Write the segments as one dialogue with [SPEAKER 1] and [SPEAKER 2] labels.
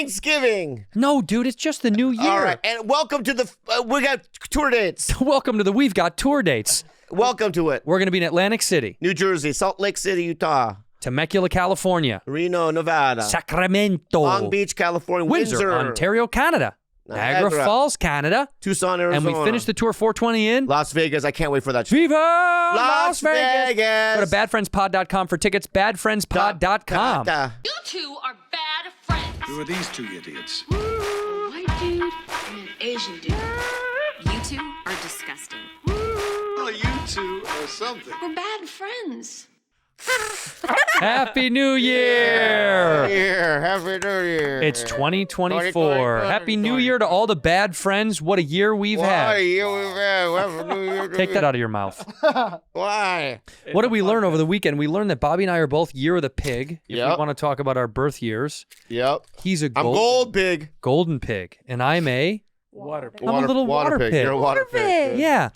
[SPEAKER 1] Thanksgiving.
[SPEAKER 2] No, dude, it's just the new year.
[SPEAKER 1] All right, and welcome to the. We got tour dates.
[SPEAKER 2] Welcome to the We've Got tour dates.
[SPEAKER 1] Welcome to it.
[SPEAKER 2] We're going to be in Atlantic City,
[SPEAKER 1] New Jersey, Salt Lake City, Utah,
[SPEAKER 2] Temecula, California,
[SPEAKER 1] Reno, Nevada,
[SPEAKER 2] Sacramento,
[SPEAKER 1] Long Beach, California,
[SPEAKER 2] Windsor, Ontario, Canada, Niagara Falls, Canada,
[SPEAKER 1] Tucson, Arizona,
[SPEAKER 2] and we finished the tour 420 in
[SPEAKER 1] Las Vegas. I can't wait for that show.
[SPEAKER 2] Viva Las Vegas.
[SPEAKER 1] Vegas.
[SPEAKER 2] Go to badfriendspod.com for tickets. Badfriendspod.com.
[SPEAKER 3] You two are bad friends.
[SPEAKER 4] Who are these two idiots?
[SPEAKER 3] A white dude and an Asian dude.
[SPEAKER 5] You two are disgusting.
[SPEAKER 4] Well, you two are something.
[SPEAKER 3] We're bad friends.
[SPEAKER 2] Happy New Year!
[SPEAKER 1] Happy New Year.
[SPEAKER 2] It's 2024. Happy New Year to all the bad friends. What a year we've had.
[SPEAKER 1] Happy New Year.
[SPEAKER 2] Take that out of your mouth.
[SPEAKER 1] Why?
[SPEAKER 2] What did we learn over the weekend? We learned that Bobby and I are both Year of the Pig. If
[SPEAKER 1] Yep.
[SPEAKER 2] we want to talk about our birth years.
[SPEAKER 1] Yep.
[SPEAKER 2] He's a
[SPEAKER 1] I'm gold pig.
[SPEAKER 2] golden pig, and I'm a
[SPEAKER 6] Water pig.
[SPEAKER 2] I'm a little water pig.
[SPEAKER 1] You're a water pig.
[SPEAKER 2] Yeah.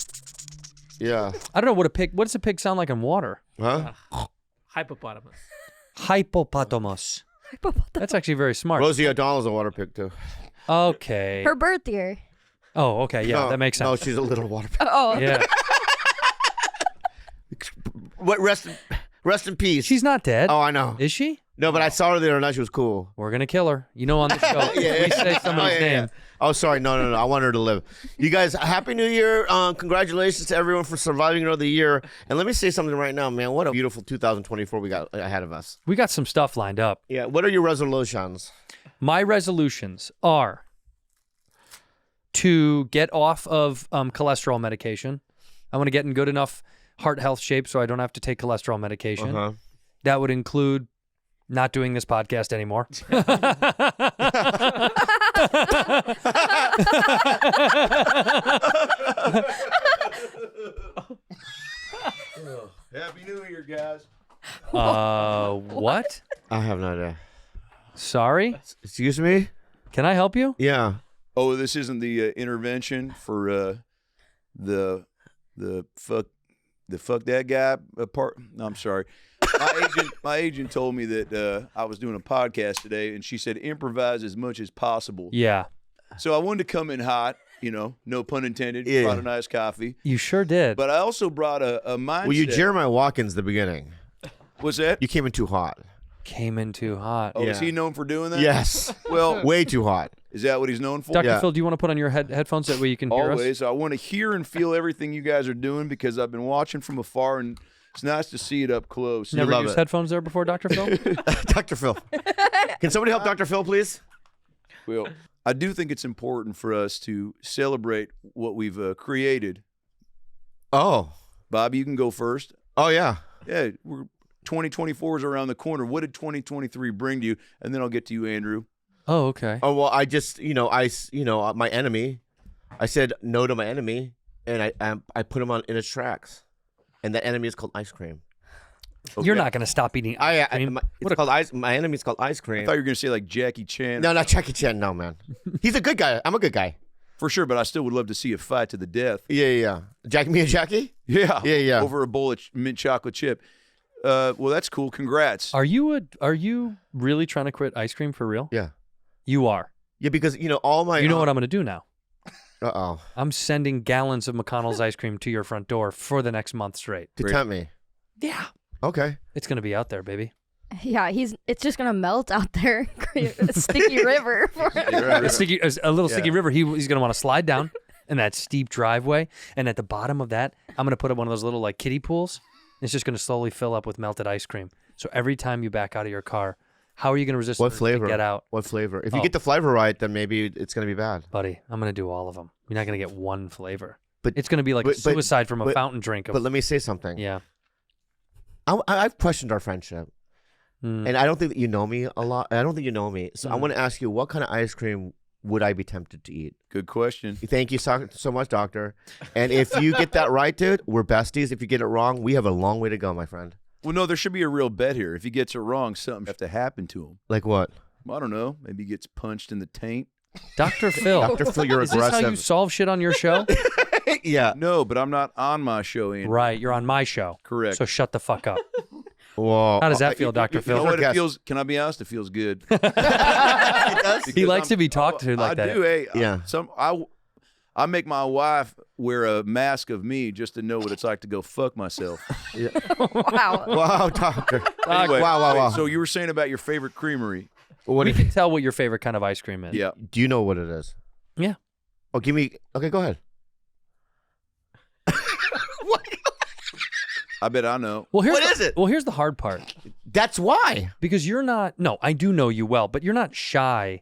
[SPEAKER 1] Yeah.
[SPEAKER 2] I don't know what does a pig sound like in water?
[SPEAKER 1] Huh?
[SPEAKER 6] Hippopotamus.
[SPEAKER 2] Hippopotamus. That's actually very smart.
[SPEAKER 1] Rosie O'Donnell's a water pig too.
[SPEAKER 2] Okay.
[SPEAKER 7] Her birth year.
[SPEAKER 2] Oh, okay. Yeah,
[SPEAKER 1] No,
[SPEAKER 2] that makes
[SPEAKER 1] No,
[SPEAKER 2] sense.
[SPEAKER 1] she's a little water pig.
[SPEAKER 7] Oh.
[SPEAKER 2] Yeah.
[SPEAKER 1] What? Rest in peace.
[SPEAKER 2] She's not dead.
[SPEAKER 1] Oh, I know.
[SPEAKER 2] Is she?
[SPEAKER 1] No, but I saw her the other night. She was cool.
[SPEAKER 2] We're going to kill her. You know, on this show, if we say somebody's name.
[SPEAKER 1] Oh, sorry. No. I want her to live. You guys, Happy New Year. Congratulations to everyone for surviving another year. And let me say something right now, man. What a beautiful 2024 we got ahead of us.
[SPEAKER 2] We got some stuff lined up.
[SPEAKER 1] Yeah. What are your resolutions?
[SPEAKER 2] My resolutions are to get off of cholesterol medication. I want to get in good enough heart health shape so I don't have to take cholesterol medication.
[SPEAKER 1] Uh-huh.
[SPEAKER 2] That would include not doing this podcast anymore.
[SPEAKER 4] Happy New Year, guys.
[SPEAKER 2] What?
[SPEAKER 1] I have no idea.
[SPEAKER 2] Sorry?
[SPEAKER 1] Excuse me?
[SPEAKER 2] Can I help you?
[SPEAKER 1] Yeah.
[SPEAKER 4] Oh, this isn't the intervention for the fuck that guy part. No, I'm sorry. My agent told me that I was doing a podcast today, and she said improvise as much as possible.
[SPEAKER 2] Yeah.
[SPEAKER 4] So I wanted to come in hot, no pun intended.
[SPEAKER 1] Yeah.
[SPEAKER 4] Brought a nice coffee.
[SPEAKER 2] You sure did.
[SPEAKER 4] But I also brought a mindset.
[SPEAKER 1] Well, you Jeremiah Watkins the beginning.
[SPEAKER 4] What's that?
[SPEAKER 1] You came in too hot.
[SPEAKER 2] Came in too hot.
[SPEAKER 4] Oh, is
[SPEAKER 1] Yeah.
[SPEAKER 4] he known for doing that?
[SPEAKER 1] Yes.
[SPEAKER 4] Well,
[SPEAKER 1] Way too hot.
[SPEAKER 4] is that what he's known for?
[SPEAKER 2] Dr.
[SPEAKER 1] Yeah.
[SPEAKER 2] Phil, do you want to put on your headphones that way you can hear us?
[SPEAKER 4] Always. I want to hear and feel everything you guys are doing because I've been watching from afar, and it's nice to see it up close.
[SPEAKER 2] Never
[SPEAKER 1] love
[SPEAKER 2] used
[SPEAKER 1] it.
[SPEAKER 2] headphones there before, Dr. Phil?
[SPEAKER 1] Dr. Phil. Can somebody help Dr. Phil, please?
[SPEAKER 4] Well, I do think it's important for us to celebrate what we've created.
[SPEAKER 1] Oh.
[SPEAKER 4] Bobby, you can go first.
[SPEAKER 1] Oh, yeah.
[SPEAKER 4] Yeah, 2024 is around the corner. What did 2023 bring to you? And then I'll get to you, Andrew.
[SPEAKER 2] Oh, okay.
[SPEAKER 1] Oh, well, I just, my enemy, I said no to my enemy, and I put him in its tracks. And that enemy is called ice cream.
[SPEAKER 2] You're not going to stop eating ice cream.
[SPEAKER 1] My enemy's called ice
[SPEAKER 4] I
[SPEAKER 1] cream.
[SPEAKER 4] thought you were going to say like Jackie Chan.
[SPEAKER 1] No, not Jackie Chan. No, man. He's a good guy. I'm a good guy.
[SPEAKER 4] For sure, but I still would love to see a fight to the death.
[SPEAKER 1] Yeah. Me and Jackie?
[SPEAKER 4] Yeah.
[SPEAKER 1] Yeah.
[SPEAKER 4] Over a bowl of mint chocolate chip. Well, that's cool. Congrats.
[SPEAKER 2] Are you really trying to quit ice cream for real?
[SPEAKER 1] Yeah.
[SPEAKER 2] You are.
[SPEAKER 1] Yeah, because, all my...
[SPEAKER 2] You know what I'm going to do now?
[SPEAKER 1] Uh-oh.
[SPEAKER 2] I'm sending gallons of McConnell's ice cream to your front door for the next month straight.
[SPEAKER 1] To tempt me.
[SPEAKER 2] Yeah.
[SPEAKER 1] Okay.
[SPEAKER 2] It's going to be out there, baby.
[SPEAKER 7] Yeah, it's just gonna melt out there. A sticky river.
[SPEAKER 2] A little sticky river. He's going to want to slide down in that steep driveway. And at the bottom of that, I'm going to put up one of those little like kiddie pools. It's just going to slowly fill up with melted ice cream. So every time you back out of your car, how are you going to resist
[SPEAKER 1] What
[SPEAKER 2] to
[SPEAKER 1] flavor?
[SPEAKER 2] get out?
[SPEAKER 1] What flavor? If you get the flavor right, then maybe it's going to be bad.
[SPEAKER 2] Buddy, I'm going to do all of them. You're not going to get one flavor.
[SPEAKER 1] But
[SPEAKER 2] it's going to be like suicide from a fountain drink.
[SPEAKER 1] But let me say something.
[SPEAKER 2] Yeah.
[SPEAKER 1] I've questioned our friendship. And I don't think that you know me a lot. I don't think you know me. So I want to ask you, what kind of ice cream would I be tempted to eat?
[SPEAKER 4] Good question.
[SPEAKER 1] Thank you so much, doctor. And if you get that right, dude, we're besties. If you get it wrong, we have a long way to go, my friend.
[SPEAKER 4] Well, no, there should be a real bet here. If he gets it wrong, something have to happen to him.
[SPEAKER 1] Like what?
[SPEAKER 4] I don't know. Maybe he gets punched in the taint.
[SPEAKER 2] Dr. Phil.
[SPEAKER 1] Dr. Phil, you're
[SPEAKER 2] Is
[SPEAKER 1] aggressive.
[SPEAKER 2] this how you solve shit on your show?
[SPEAKER 1] Yeah.
[SPEAKER 4] No, but I'm not on my show, Andrew.
[SPEAKER 2] Right. You're on my show.
[SPEAKER 4] Correct.
[SPEAKER 2] So shut the fuck up.
[SPEAKER 1] Whoa.
[SPEAKER 2] How does that feel, Dr.
[SPEAKER 4] You
[SPEAKER 2] Phil?
[SPEAKER 4] know what? It
[SPEAKER 1] Guess.
[SPEAKER 4] feels. Can I be honest? It feels good.
[SPEAKER 1] It does?
[SPEAKER 2] He likes to be talked to like
[SPEAKER 4] I
[SPEAKER 2] that.
[SPEAKER 4] do. Hey,
[SPEAKER 1] Yeah.
[SPEAKER 4] I make my wife wear a mask of me just to know what it's like to go fuck myself.
[SPEAKER 7] Wow.
[SPEAKER 1] Wow, doctor.
[SPEAKER 4] Anyway,
[SPEAKER 1] wow.
[SPEAKER 4] So you were saying about your favorite creamery?
[SPEAKER 1] What
[SPEAKER 2] We can tell what your favorite kind of ice cream is.
[SPEAKER 4] Yeah.
[SPEAKER 1] do you know what it is?
[SPEAKER 2] Yeah.
[SPEAKER 1] Oh, give me. Okay, go ahead.
[SPEAKER 4] I bet I know.
[SPEAKER 2] Well,
[SPEAKER 1] What is it?
[SPEAKER 2] Well, here's the hard part.
[SPEAKER 1] That's why.
[SPEAKER 2] Because you're not, no, I do know you well, but you're not shy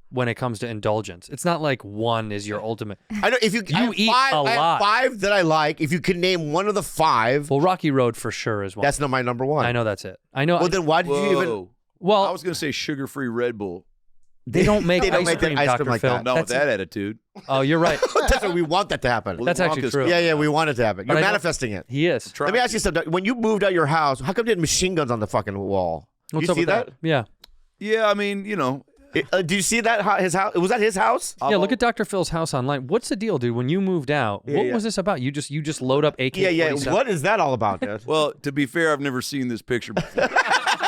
[SPEAKER 2] when it comes to indulgence. It's not like one is your ultimate.
[SPEAKER 1] I know if you I have
[SPEAKER 2] eat
[SPEAKER 1] five,
[SPEAKER 2] a
[SPEAKER 1] I have
[SPEAKER 2] lot.
[SPEAKER 1] 5 that I like. If you could name one of the 5,
[SPEAKER 2] Well, Rocky Road for sure is one.
[SPEAKER 1] that's not my number 1.
[SPEAKER 2] I know that's it. I know.
[SPEAKER 1] Well, then why did you even?
[SPEAKER 4] Whoa.
[SPEAKER 2] well,
[SPEAKER 4] I was gonna say sugar-free Red Bull.
[SPEAKER 2] they don't make
[SPEAKER 1] They don't
[SPEAKER 2] ice
[SPEAKER 1] make that
[SPEAKER 2] cream,
[SPEAKER 1] ice
[SPEAKER 2] Dr.
[SPEAKER 1] cream like
[SPEAKER 2] Phil.
[SPEAKER 1] that.
[SPEAKER 4] Not with
[SPEAKER 2] That's-
[SPEAKER 4] that attitude.
[SPEAKER 2] Oh, you're right.
[SPEAKER 1] That's what we want that to happen.
[SPEAKER 2] That's actually
[SPEAKER 4] Wonka's
[SPEAKER 2] true.
[SPEAKER 1] Yeah, we want it to happen.
[SPEAKER 2] But
[SPEAKER 1] You're
[SPEAKER 2] I don't-
[SPEAKER 1] manifesting it.
[SPEAKER 2] He is.
[SPEAKER 1] Let me ask you something. When you moved out your house, how come you had machine guns on the fucking wall?
[SPEAKER 2] What's
[SPEAKER 1] you
[SPEAKER 2] up
[SPEAKER 1] see
[SPEAKER 2] with that? Yeah.
[SPEAKER 4] Yeah, I mean, you know,
[SPEAKER 1] Did you see that? His house? Was that his house?
[SPEAKER 2] Yeah, look at Dr. Phil's house online. What's the deal, dude? When you moved out, what was this about? You just load up AK.
[SPEAKER 1] Yeah. What is that all about, dude?
[SPEAKER 4] well, to be fair, I've never seen this picture before.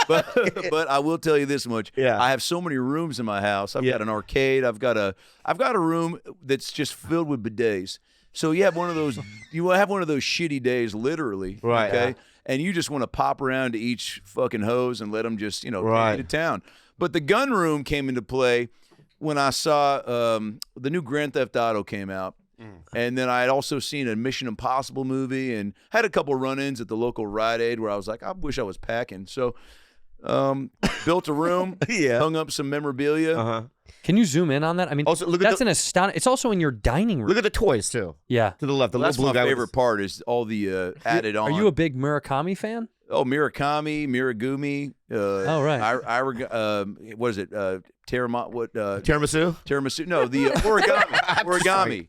[SPEAKER 4] but I will tell you this much.
[SPEAKER 1] Yeah.
[SPEAKER 4] I have so many rooms in my house. I've got an arcade. I've got a room that's just filled with bidets. So you have one of those shitty days, literally.
[SPEAKER 1] Right.
[SPEAKER 4] Okay. And you just want to pop around to each fucking hose and let them just, take
[SPEAKER 1] Right.
[SPEAKER 4] you to town. But the gun room came into play when I saw the new Grand Theft Auto came out. And then I had also seen a Mission Impossible movie and had a couple run-ins at the local Rite Aid where I was like, I wish I was packing. So built a room,
[SPEAKER 1] Yeah.
[SPEAKER 4] hung up some memorabilia.
[SPEAKER 1] Uh-huh.
[SPEAKER 2] Can you zoom in on that? I mean,
[SPEAKER 1] Also, look at
[SPEAKER 2] that's an astonishing. It's also in your dining room.
[SPEAKER 1] Look at the toys too.
[SPEAKER 2] Yeah.
[SPEAKER 1] To the left, the
[SPEAKER 4] That's
[SPEAKER 1] little
[SPEAKER 4] my
[SPEAKER 1] blue guy.
[SPEAKER 4] favorite part is all the added on.
[SPEAKER 2] Are you a big Murakami fan?
[SPEAKER 4] Oh, Murakami, Miragumi.
[SPEAKER 2] Oh, right.
[SPEAKER 4] What is it?
[SPEAKER 1] Tiramisu.
[SPEAKER 4] Tiramisu. No, the origami.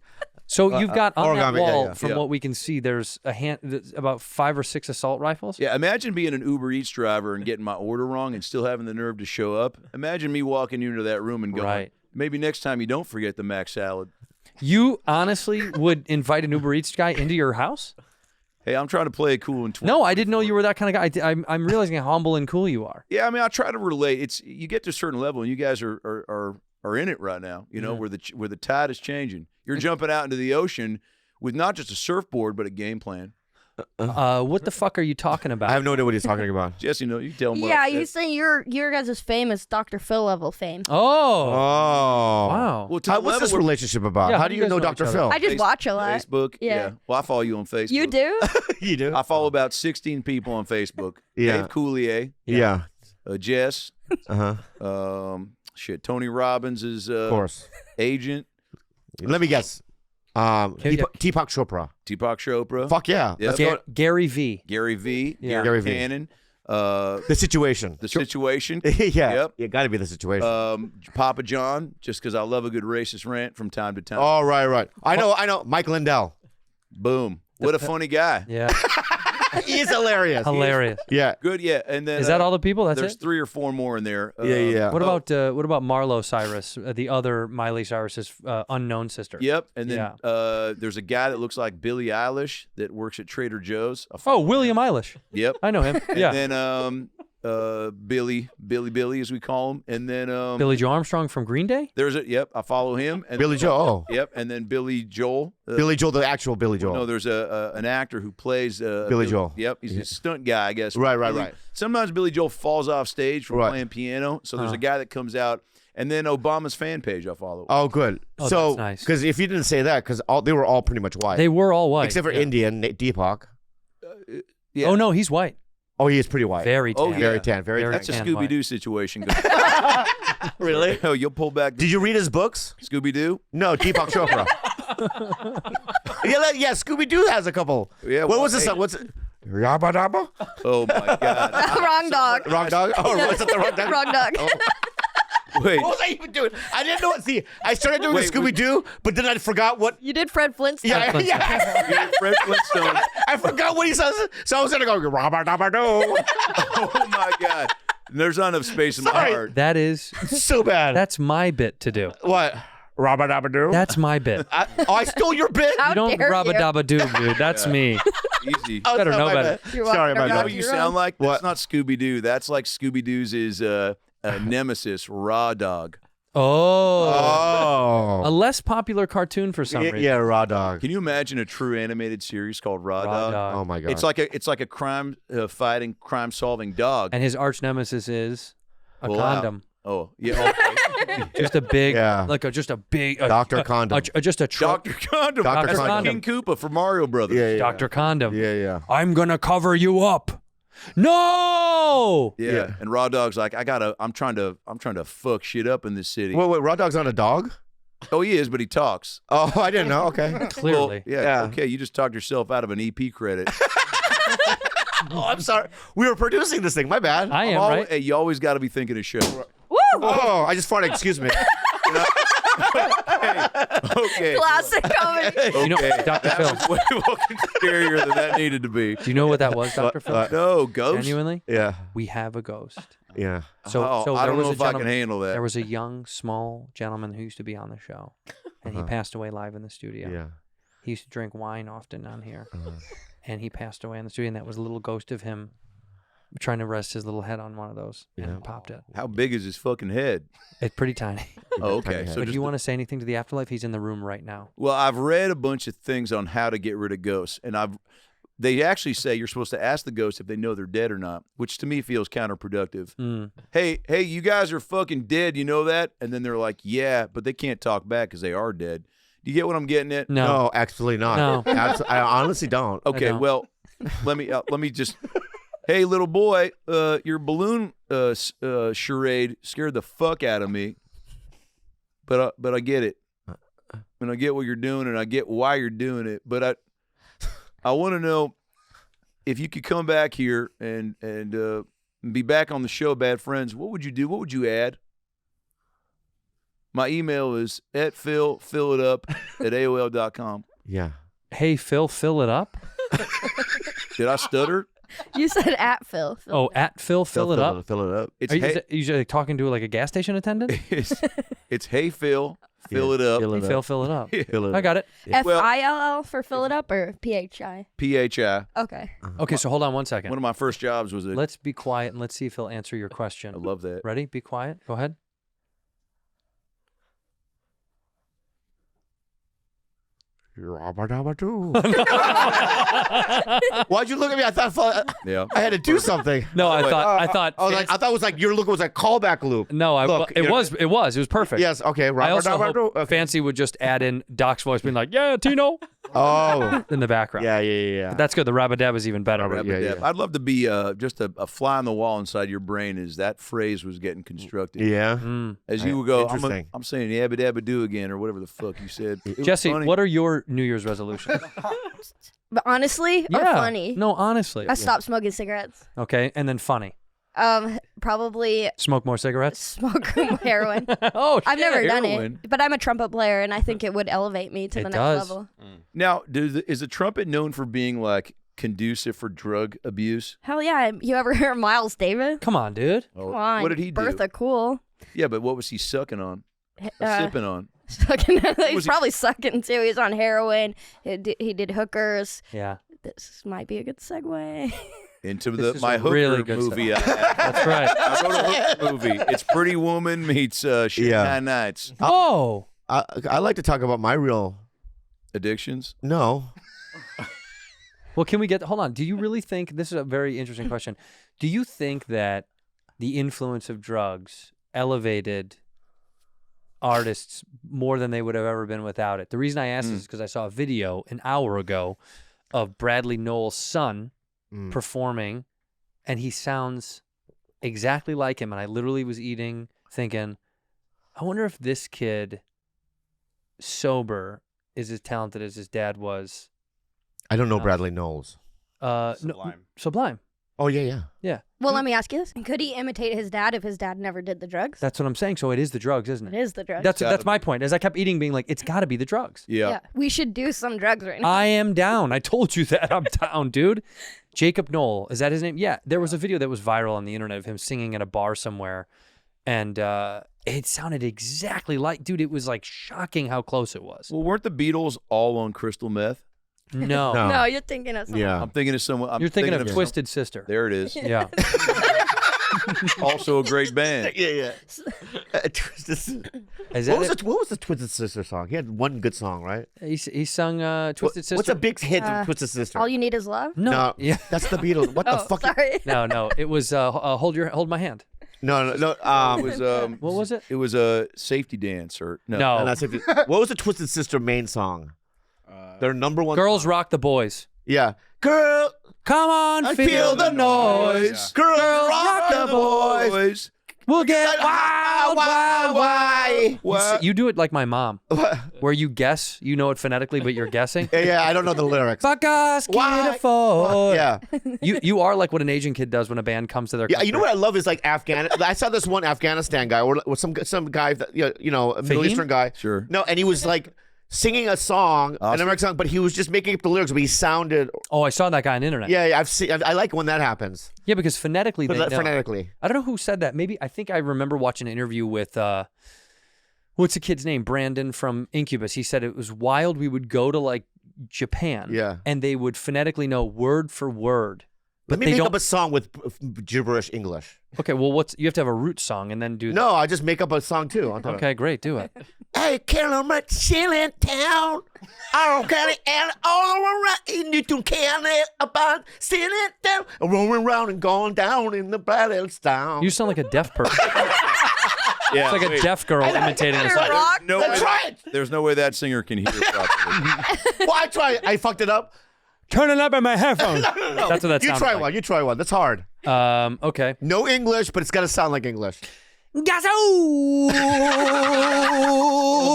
[SPEAKER 2] So you've got on that
[SPEAKER 1] origami, yeah,
[SPEAKER 2] wall,
[SPEAKER 1] yeah.
[SPEAKER 2] from
[SPEAKER 4] Yeah.
[SPEAKER 2] what we can see, there's about 5 or 6 assault rifles.
[SPEAKER 4] Yeah, imagine being an Uber Eats driver and getting my order wrong and still having the nerve to show up. Imagine me walking into that room and going,
[SPEAKER 2] Right.
[SPEAKER 4] maybe next time you don't forget the mac salad.
[SPEAKER 2] You honestly would invite an Uber Eats guy into your house?
[SPEAKER 4] Hey, I'm trying to play it cool and
[SPEAKER 2] No, I didn't know you were that kind of guy. I'm realizing how humble and cool you are.
[SPEAKER 4] Yeah, I mean, I try to relate. It's you get to a certain level, and you guys are in it right now. You know, where the tide is changing. You're jumping out into the ocean with not just a surfboard, but a game plan.
[SPEAKER 2] What the fuck are you talking about?
[SPEAKER 1] I have no idea what he's talking about.
[SPEAKER 4] Jesse, you tell him.
[SPEAKER 7] Yeah, he's saying your guys' fame is Dr. Phil level fame.
[SPEAKER 2] Oh,
[SPEAKER 1] Oh.
[SPEAKER 2] wow.
[SPEAKER 4] Well, to the
[SPEAKER 1] What's this
[SPEAKER 4] level where-
[SPEAKER 1] relationship about?
[SPEAKER 2] Yeah,
[SPEAKER 1] how
[SPEAKER 2] how
[SPEAKER 1] do
[SPEAKER 2] do
[SPEAKER 1] you
[SPEAKER 2] you guys
[SPEAKER 1] know
[SPEAKER 2] know
[SPEAKER 1] Dr.
[SPEAKER 2] each other?
[SPEAKER 1] Phil?
[SPEAKER 7] I just watch a lot.
[SPEAKER 4] Facebook.
[SPEAKER 7] Yeah.
[SPEAKER 4] Well, I follow you on Facebook.
[SPEAKER 7] You do?
[SPEAKER 1] You do?
[SPEAKER 4] I follow about 16 people on Facebook.
[SPEAKER 1] Yeah.
[SPEAKER 4] Dave Coulier,
[SPEAKER 1] Yeah.
[SPEAKER 4] Jess,
[SPEAKER 1] Uh-huh.
[SPEAKER 4] Tony Robbins is
[SPEAKER 1] Of course.
[SPEAKER 4] agent,
[SPEAKER 1] Let me guess.
[SPEAKER 2] Yeah.
[SPEAKER 1] Deepak Chopra.
[SPEAKER 4] Deepak Chopra,
[SPEAKER 1] Fuck yeah.
[SPEAKER 4] Yep.
[SPEAKER 1] Let's go.
[SPEAKER 2] Gary V.
[SPEAKER 4] Gary V,
[SPEAKER 2] Yeah.
[SPEAKER 1] Gary V.
[SPEAKER 4] Cannon,
[SPEAKER 1] The situation.
[SPEAKER 4] The Situation,
[SPEAKER 1] yeah.
[SPEAKER 4] Yep.
[SPEAKER 1] You got to be the situation.
[SPEAKER 4] Papa John, just because I love a good racist rant from time to time.
[SPEAKER 1] Oh, right. I know. Mike Lindell.
[SPEAKER 4] Boom. What a funny guy.
[SPEAKER 2] Yeah,
[SPEAKER 1] He is hilarious.
[SPEAKER 2] hilarious.
[SPEAKER 1] Yeah.
[SPEAKER 4] Good, yeah. And then
[SPEAKER 2] Is that all the people? That's
[SPEAKER 4] there's
[SPEAKER 2] it.
[SPEAKER 4] 3 or 4 more in there.
[SPEAKER 1] Yeah.
[SPEAKER 2] What about Marlo Cyrus, the other Miley Cyrus's unknown sister?
[SPEAKER 4] Yep. And then
[SPEAKER 2] Yeah.
[SPEAKER 4] there's a guy that looks like Billie Eilish that works at Trader Joe's.
[SPEAKER 2] Oh, William Eilish.
[SPEAKER 4] Yep.
[SPEAKER 2] I know him. Yeah.
[SPEAKER 4] And then Billy as we call him. And then
[SPEAKER 2] Billy Joe Armstrong from Green Day.
[SPEAKER 4] I follow him. And
[SPEAKER 1] Billy Joel. Oh.
[SPEAKER 4] Yep. And then Billy Joel.
[SPEAKER 1] Billy Joel, the actual Billy Joel.
[SPEAKER 4] No, there's an actor who plays
[SPEAKER 1] Billy Joel.
[SPEAKER 4] Yep, he's a stunt guy, I guess.
[SPEAKER 1] Right.
[SPEAKER 4] Sometimes Billy Joel falls off stage from
[SPEAKER 1] Right.
[SPEAKER 4] playing piano, so there's a guy that comes out, and then Obama's fan page I follow.
[SPEAKER 1] Oh, good.
[SPEAKER 2] Oh,
[SPEAKER 1] so,
[SPEAKER 2] that's nice.
[SPEAKER 1] because if you didn't say that, because they were all pretty much white.
[SPEAKER 2] They were all white.
[SPEAKER 1] Except for
[SPEAKER 2] yeah.
[SPEAKER 1] Indian, Deepak.
[SPEAKER 4] Yeah.
[SPEAKER 2] Oh, no, he's white.
[SPEAKER 1] Oh, he is pretty white.
[SPEAKER 2] Very tan.
[SPEAKER 4] Oh, yeah.
[SPEAKER 1] Very tan. Very
[SPEAKER 4] That's a
[SPEAKER 1] tan.
[SPEAKER 2] tan
[SPEAKER 4] Scooby Doo situation.
[SPEAKER 1] Really?
[SPEAKER 4] Oh, you'll pull back
[SPEAKER 1] Did you read his books?
[SPEAKER 4] Scooby Doo?
[SPEAKER 1] No, Deepak Chopra. yeah, Scooby Doo has a couple.
[SPEAKER 4] Yeah,
[SPEAKER 1] What
[SPEAKER 4] well,
[SPEAKER 1] was this?
[SPEAKER 4] hey.
[SPEAKER 1] What's it? Yabba Dabba?
[SPEAKER 4] Oh my God!
[SPEAKER 7] Wrong dog.
[SPEAKER 1] Wrong dog? Oh, was it the wrong dog?
[SPEAKER 7] Wrong dog.
[SPEAKER 4] Wait,
[SPEAKER 1] What was I even doing? I didn't know. See, I started doing
[SPEAKER 4] Wait,
[SPEAKER 1] the Scooby Doo, but then I forgot what.
[SPEAKER 7] You did Fred Flintstone.
[SPEAKER 1] Yeah, yeah.
[SPEAKER 4] Fred Flintstone.
[SPEAKER 1] I forgot what he says. So I was gonna go Rabba Dabba Doo.
[SPEAKER 4] Oh my God! There's not enough space in my
[SPEAKER 1] Sorry.
[SPEAKER 4] heart.
[SPEAKER 2] That is,
[SPEAKER 1] So bad.
[SPEAKER 2] that's my bit to do.
[SPEAKER 1] What? Rabba Dabba Doo?
[SPEAKER 2] That's my bit.
[SPEAKER 1] I stole your bit.
[SPEAKER 7] How
[SPEAKER 2] You don't
[SPEAKER 7] dare
[SPEAKER 2] rubba
[SPEAKER 7] you.
[SPEAKER 2] dabba doo, dude. That's me.
[SPEAKER 4] Easy.
[SPEAKER 1] Oh,
[SPEAKER 2] Better
[SPEAKER 1] sorry,
[SPEAKER 2] know
[SPEAKER 1] my
[SPEAKER 2] better.
[SPEAKER 1] bad.
[SPEAKER 7] You're
[SPEAKER 1] Sorry,
[SPEAKER 7] welcome.
[SPEAKER 1] my
[SPEAKER 4] You know
[SPEAKER 1] bad.
[SPEAKER 4] what you
[SPEAKER 7] You're
[SPEAKER 4] sound like?
[SPEAKER 1] What?
[SPEAKER 4] That's not Scooby Doo. That's like Scooby Doo's nemesis, Raw Dog.
[SPEAKER 2] Oh. A
[SPEAKER 1] Oh.
[SPEAKER 2] less popular cartoon for some reason.
[SPEAKER 1] Yeah, raw dog.
[SPEAKER 4] Can you imagine a true animated series called Raw,
[SPEAKER 2] Raw
[SPEAKER 4] Dog?
[SPEAKER 2] Dog.
[SPEAKER 1] Oh my god.
[SPEAKER 4] It's like a crime fighting, crime solving dog.
[SPEAKER 2] And his arch nemesis is a
[SPEAKER 4] Pull out.
[SPEAKER 2] condom.
[SPEAKER 4] Oh yeah, okay.
[SPEAKER 2] Just a big,
[SPEAKER 1] Yeah.
[SPEAKER 2] just a big
[SPEAKER 1] Dr. Condom.
[SPEAKER 2] just a truck.
[SPEAKER 4] Dr. Condom.
[SPEAKER 1] Dr.
[SPEAKER 4] That's like
[SPEAKER 2] Condom.
[SPEAKER 4] King Koopa for Mario Brothers.
[SPEAKER 1] Yeah, yeah.
[SPEAKER 2] Dr. Condom.
[SPEAKER 1] Yeah, yeah.
[SPEAKER 2] I'm gonna cover you up. No.
[SPEAKER 4] Yeah.
[SPEAKER 1] Yeah.
[SPEAKER 4] And Raw Dog's like, I'm trying to fuck shit up in this city.
[SPEAKER 1] Wait, raw dog's not a dog?
[SPEAKER 4] Oh, he is, but he talks.
[SPEAKER 1] Oh, I didn't know. Okay.
[SPEAKER 2] Clearly.
[SPEAKER 4] Well, yeah,
[SPEAKER 1] Yeah.
[SPEAKER 4] okay, you just talked yourself out of an EP credit.
[SPEAKER 1] Oh, I'm sorry. We were producing this thing. My bad.
[SPEAKER 2] I am, right?
[SPEAKER 4] Hey, you always got to be thinking of show.
[SPEAKER 7] Woo!
[SPEAKER 1] Oh, I just farted. Excuse me.
[SPEAKER 4] Okay.
[SPEAKER 7] Classic comedy.
[SPEAKER 2] You know,
[SPEAKER 4] Okay.
[SPEAKER 2] Dr. Phil,
[SPEAKER 4] That was way fucking scarier than that needed to be.
[SPEAKER 2] do you know what that was, Dr. Phil?
[SPEAKER 4] No, ghost.
[SPEAKER 2] Genuinely?
[SPEAKER 1] Yeah.
[SPEAKER 2] We have a ghost.
[SPEAKER 1] Yeah.
[SPEAKER 2] So,
[SPEAKER 4] Oh,
[SPEAKER 2] so
[SPEAKER 4] I
[SPEAKER 2] there
[SPEAKER 4] don't
[SPEAKER 2] was
[SPEAKER 4] know
[SPEAKER 2] a
[SPEAKER 4] if I can
[SPEAKER 2] gentleman-
[SPEAKER 4] handle that.
[SPEAKER 2] There was a young, small gentleman who used to be on the show, and he passed away live in the studio.
[SPEAKER 1] Yeah.
[SPEAKER 2] He used to drink wine often on here,
[SPEAKER 1] Uh-huh.
[SPEAKER 2] and he passed away in the studio, and that was a little ghost of him trying to rest his little head on one of those, and
[SPEAKER 1] Yeah.
[SPEAKER 2] it popped it.
[SPEAKER 4] How big is his fucking head?
[SPEAKER 2] It's pretty tiny.
[SPEAKER 4] Oh, okay.
[SPEAKER 1] Tiny
[SPEAKER 4] So
[SPEAKER 2] But do
[SPEAKER 4] just
[SPEAKER 2] you want to say anything to the afterlife? He's in the room right now.
[SPEAKER 4] Well, I've read a bunch of things on how to get rid of ghosts, and they actually say you're supposed to ask the ghost if they know they're dead or not, which to me feels counterproductive.
[SPEAKER 2] Mm.
[SPEAKER 4] Hey, you guys are fucking dead, you know that? And then they're like, yeah, but they can't talk back because they are dead. Do you get what I'm getting at?
[SPEAKER 2] No.
[SPEAKER 1] No, absolutely not.
[SPEAKER 2] No.
[SPEAKER 1] I honestly don't.
[SPEAKER 4] Okay,
[SPEAKER 2] don't.
[SPEAKER 4] well, let me just. Hey, little boy, your balloon charade scared the fuck out of me, but I get it, and I get what you're doing, and I get why you're doing it. But I want to know if you could come back here and be back on the show, Bad Friends. What would you do? What would you add? My email is @philfillitup@aol.com.
[SPEAKER 1] Yeah.
[SPEAKER 2] Hey, Phil, fill it up.
[SPEAKER 4] Did I stutter?
[SPEAKER 7] You said at Phil. Phil.
[SPEAKER 2] Oh, at Phil, fill it up.
[SPEAKER 1] Fill it up.
[SPEAKER 4] It's
[SPEAKER 2] Are you,
[SPEAKER 4] hey,
[SPEAKER 2] is it- you like talking to like a gas station attendant?
[SPEAKER 4] it's hey Phil, fill it up.
[SPEAKER 1] Fill
[SPEAKER 2] Hey,
[SPEAKER 1] it
[SPEAKER 2] Phil,
[SPEAKER 1] up.
[SPEAKER 2] fill it up.
[SPEAKER 1] Fill it
[SPEAKER 2] I
[SPEAKER 1] up.
[SPEAKER 2] got it.
[SPEAKER 4] well-
[SPEAKER 7] F-I-L-L for fill it up or P-H-I?
[SPEAKER 4] PHI.
[SPEAKER 7] Okay.
[SPEAKER 2] Okay, so hold on one second.
[SPEAKER 4] One of my first jobs was
[SPEAKER 2] Let's be quiet and let's see if he'll answer your question.
[SPEAKER 4] I love that.
[SPEAKER 2] Ready? Be quiet. Go ahead.
[SPEAKER 1] Why'd you look at me? I thought
[SPEAKER 4] Yeah.
[SPEAKER 1] I had to do something.
[SPEAKER 2] No, I thought
[SPEAKER 1] I thought it was like your look was like callback loop.
[SPEAKER 2] No,
[SPEAKER 1] Look,
[SPEAKER 2] it
[SPEAKER 1] you're-
[SPEAKER 2] was perfect.
[SPEAKER 1] Yes. Okay.
[SPEAKER 2] I also hope
[SPEAKER 1] Okay.
[SPEAKER 2] Fancy would just add in Doc's voice being like, "Yeah, Tino,"
[SPEAKER 1] Oh.
[SPEAKER 2] in the background.
[SPEAKER 1] Yeah.
[SPEAKER 2] That's good. The Rabadab is even better.
[SPEAKER 1] Yeah.
[SPEAKER 4] I'd love to be just a fly on the wall inside your brain as that phrase was getting constructed.
[SPEAKER 1] Yeah.
[SPEAKER 2] Mm.
[SPEAKER 4] As you would go,
[SPEAKER 1] Interesting.
[SPEAKER 4] I'm saying yabba dabba do again or whatever the fuck you said. It was
[SPEAKER 2] Jesse,
[SPEAKER 4] funny.
[SPEAKER 2] what are your New Year's resolutions?
[SPEAKER 7] But honestly, or funny?
[SPEAKER 2] No, honestly.
[SPEAKER 7] I stopped smoking cigarettes.
[SPEAKER 2] Okay, and then funny.
[SPEAKER 7] Probably
[SPEAKER 2] Smoke more cigarettes.
[SPEAKER 7] smoke heroin.
[SPEAKER 2] Oh,
[SPEAKER 7] I've never done
[SPEAKER 4] heroin.
[SPEAKER 7] it, but I'm a trumpet player, and I think it would elevate me to
[SPEAKER 2] It
[SPEAKER 7] the next
[SPEAKER 2] does.
[SPEAKER 7] level.
[SPEAKER 4] Now, is the trumpet known for being like conducive for drug abuse?
[SPEAKER 7] Hell yeah! You ever hear of Miles Davis?
[SPEAKER 2] Come on, dude.
[SPEAKER 4] Oh,
[SPEAKER 7] Come on.
[SPEAKER 4] what did he do?
[SPEAKER 7] Bertha Cool.
[SPEAKER 4] Yeah, but what was he sucking on? Sipping on?
[SPEAKER 7] Sucking.
[SPEAKER 4] Was
[SPEAKER 7] He's
[SPEAKER 4] he-
[SPEAKER 7] probably sucking too. He's on heroin. He did hookers.
[SPEAKER 2] Yeah,
[SPEAKER 7] This might be a good segue.
[SPEAKER 4] Into
[SPEAKER 2] This is
[SPEAKER 4] my
[SPEAKER 2] a
[SPEAKER 4] hooker
[SPEAKER 2] really good
[SPEAKER 4] movie.
[SPEAKER 2] that's right.
[SPEAKER 4] I wrote a hooker movie. It's Pretty Woman meets Shanghai Nights.
[SPEAKER 2] Oh,
[SPEAKER 1] I like to talk about my real.
[SPEAKER 4] Addictions?
[SPEAKER 1] No.
[SPEAKER 2] well, can we get? Hold on. Do you really think this is a very interesting question? Do you think that the influence of drugs elevated artists more than they would have ever been without it? The reason I asked this is because I saw a video an hour ago of Bradley Noel's son performing, and he sounds exactly like him. And I literally was thinking, I wonder if this kid, sober, is as talented as his dad was.
[SPEAKER 1] I don't know Bradley Knowles.
[SPEAKER 2] Sublime.
[SPEAKER 1] Oh yeah.
[SPEAKER 7] Well, let me ask you this: could he imitate his dad if his dad never did the drugs?
[SPEAKER 2] That's what I'm saying. So it is the drugs, isn't
[SPEAKER 7] It
[SPEAKER 2] it?
[SPEAKER 7] is the drugs.
[SPEAKER 2] That's my point. As I kept eating, being like, it's got to be the drugs.
[SPEAKER 4] Yeah.
[SPEAKER 7] We should do some drugs right now.
[SPEAKER 2] I am down. I told you that. I'm down, dude. Jacob Knoll, is that his name? Yeah. There was a video that was viral on the internet of him singing at a bar somewhere, and it sounded exactly like, dude. It was like shocking how close it was.
[SPEAKER 4] Well, weren't the Beatles all on crystal meth?
[SPEAKER 2] No.
[SPEAKER 1] No.
[SPEAKER 7] No, you're thinking of someone.
[SPEAKER 1] Yeah.
[SPEAKER 4] I'm thinking of someone. I'm
[SPEAKER 2] You're thinking of
[SPEAKER 4] some-
[SPEAKER 2] Twisted Sister.
[SPEAKER 4] There it is.
[SPEAKER 2] Yeah.
[SPEAKER 4] Also a great band.
[SPEAKER 1] Yeah. Twisted Sister.
[SPEAKER 2] Is that it?
[SPEAKER 1] What was the Twisted Sister song? He had one good song, right?
[SPEAKER 2] He sung Twisted Sister.
[SPEAKER 1] What's a big hit of Twisted Sister?
[SPEAKER 7] All you need is love.
[SPEAKER 2] No. Yeah.
[SPEAKER 1] That's the Beatles. What the
[SPEAKER 7] Oh,
[SPEAKER 1] fuck?
[SPEAKER 7] sorry.
[SPEAKER 2] No. It was Hold My Hand.
[SPEAKER 1] No.
[SPEAKER 4] It was
[SPEAKER 2] What was it?
[SPEAKER 4] It was a safety dance or no.
[SPEAKER 2] No.
[SPEAKER 1] That's it. What was the Twisted Sister main song? Their number one.
[SPEAKER 2] Girls Rock the Boys.
[SPEAKER 1] Yeah. Girl,
[SPEAKER 2] Come on,
[SPEAKER 1] I
[SPEAKER 2] feel the noise.
[SPEAKER 1] Girls rock the boys.
[SPEAKER 2] We'll get wild.
[SPEAKER 1] Why?
[SPEAKER 2] You do it like my mom, where you guess. You know it phonetically, but you're guessing.
[SPEAKER 1] Yeah, I don't know the lyrics.
[SPEAKER 2] Bacchus,
[SPEAKER 1] Why? Yeah.
[SPEAKER 2] You are like what an Asian kid does when a band comes to their
[SPEAKER 1] Yeah,
[SPEAKER 2] country.
[SPEAKER 1] you know what I love is like Afghanistan. I saw this one Afghanistan guy or some guy that you know, a Middle
[SPEAKER 2] Fahim?
[SPEAKER 1] Eastern guy.
[SPEAKER 4] Sure.
[SPEAKER 1] No, and he was like singing a song, an American song, but he was just making up the lyrics. But he sounded.
[SPEAKER 2] Oh, I saw that guy on the internet.
[SPEAKER 1] Yeah, I've seen. I like when that happens.
[SPEAKER 2] Yeah, because phonetically they know.
[SPEAKER 1] Phonetically.
[SPEAKER 2] I don't know who said that. Maybe I think I remember watching an interview with what's the kid's name? Brandon from Incubus. He said it was wild. We would go to like Japan.
[SPEAKER 1] Yeah.
[SPEAKER 2] And they would phonetically know word for word.
[SPEAKER 1] Let
[SPEAKER 2] But
[SPEAKER 1] me
[SPEAKER 2] they
[SPEAKER 1] make
[SPEAKER 2] don't.
[SPEAKER 1] up a song with gibberish English.
[SPEAKER 2] Okay, well, you have to have a root song and then do.
[SPEAKER 1] No, I just make up a song too. On top of it.
[SPEAKER 2] Okay, great. Do it.
[SPEAKER 1] Hey, Carolyn, I'm chilling town. I don't care and all around. You don't care about sitting down, rolling around and going down in the Battletown.
[SPEAKER 2] You sound like a deaf person.
[SPEAKER 4] Yeah.
[SPEAKER 2] It's like a deaf girl imitating a
[SPEAKER 7] You're
[SPEAKER 2] song.
[SPEAKER 7] rock.
[SPEAKER 4] No
[SPEAKER 1] Let's
[SPEAKER 4] way,
[SPEAKER 1] try it.
[SPEAKER 4] There's no way that singer can hear properly.
[SPEAKER 1] Well, I tried. I fucked it up.
[SPEAKER 2] Turn it up in my headphones. That's what that
[SPEAKER 1] You
[SPEAKER 2] sounds
[SPEAKER 1] try
[SPEAKER 2] like.
[SPEAKER 1] one. You try one. That's hard.
[SPEAKER 2] Okay.
[SPEAKER 1] No English, but it's got to sound like English.
[SPEAKER 2] Gazoo!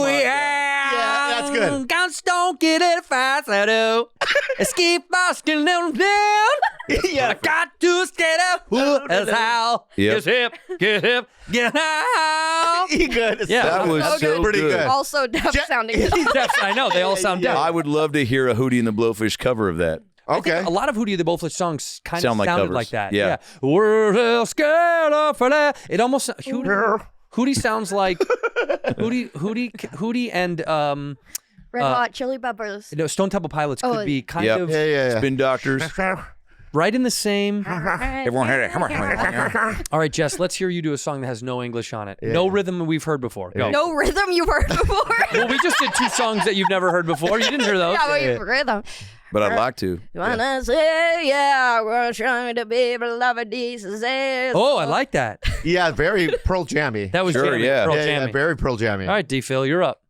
[SPEAKER 1] Yeah, that's good.
[SPEAKER 2] Guns don't get it fast, I do. Keep asking them down.
[SPEAKER 1] Yeah.
[SPEAKER 2] I got to skate up. That's how.
[SPEAKER 4] Yep.
[SPEAKER 2] Get hip, get out.
[SPEAKER 1] You good?
[SPEAKER 2] Yeah.
[SPEAKER 4] That was
[SPEAKER 7] So
[SPEAKER 4] so
[SPEAKER 7] good.
[SPEAKER 1] Pretty good.
[SPEAKER 7] Also deaf sounding.
[SPEAKER 2] Deaf, I know, they all sound deaf.
[SPEAKER 4] I would love to hear a Hootie and the Blowfish cover of that.
[SPEAKER 1] Okay.
[SPEAKER 2] A lot of Hootie the Blowfish songs kind of
[SPEAKER 4] Sound like
[SPEAKER 2] sounded
[SPEAKER 4] covers.
[SPEAKER 2] like that.
[SPEAKER 4] Yeah.
[SPEAKER 2] We're scared of that. It almost Hootie sounds like Hootie and
[SPEAKER 7] Red Hot Chili Peppers.
[SPEAKER 2] no, Stone Temple Pilots could
[SPEAKER 7] Oh,
[SPEAKER 2] be kind
[SPEAKER 4] Yep.
[SPEAKER 2] of
[SPEAKER 1] Yeah.
[SPEAKER 4] Spin Doctors.
[SPEAKER 2] right in the same.
[SPEAKER 4] Everyone had it. Come on.
[SPEAKER 2] All right, Jess, let's hear you do a song that has no English on it. No rhythm we've heard before. Go.
[SPEAKER 7] No rhythm you've heard before.
[SPEAKER 2] Well, we just did two songs that you've never heard before. You didn't hear those.
[SPEAKER 7] Yeah, but you've rhythm.
[SPEAKER 4] But I'd like to.
[SPEAKER 7] You wanna say, yeah, we're trying to be beloved decency.
[SPEAKER 2] Oh, I like that.
[SPEAKER 1] Yeah, very Pearl Jammy.
[SPEAKER 2] That was
[SPEAKER 4] Sure,
[SPEAKER 2] jammy,
[SPEAKER 4] yeah.
[SPEAKER 2] Pearl
[SPEAKER 1] yeah,
[SPEAKER 2] jammy.
[SPEAKER 1] very Pearl Jammy.
[SPEAKER 2] All right, D-Phil, you're up.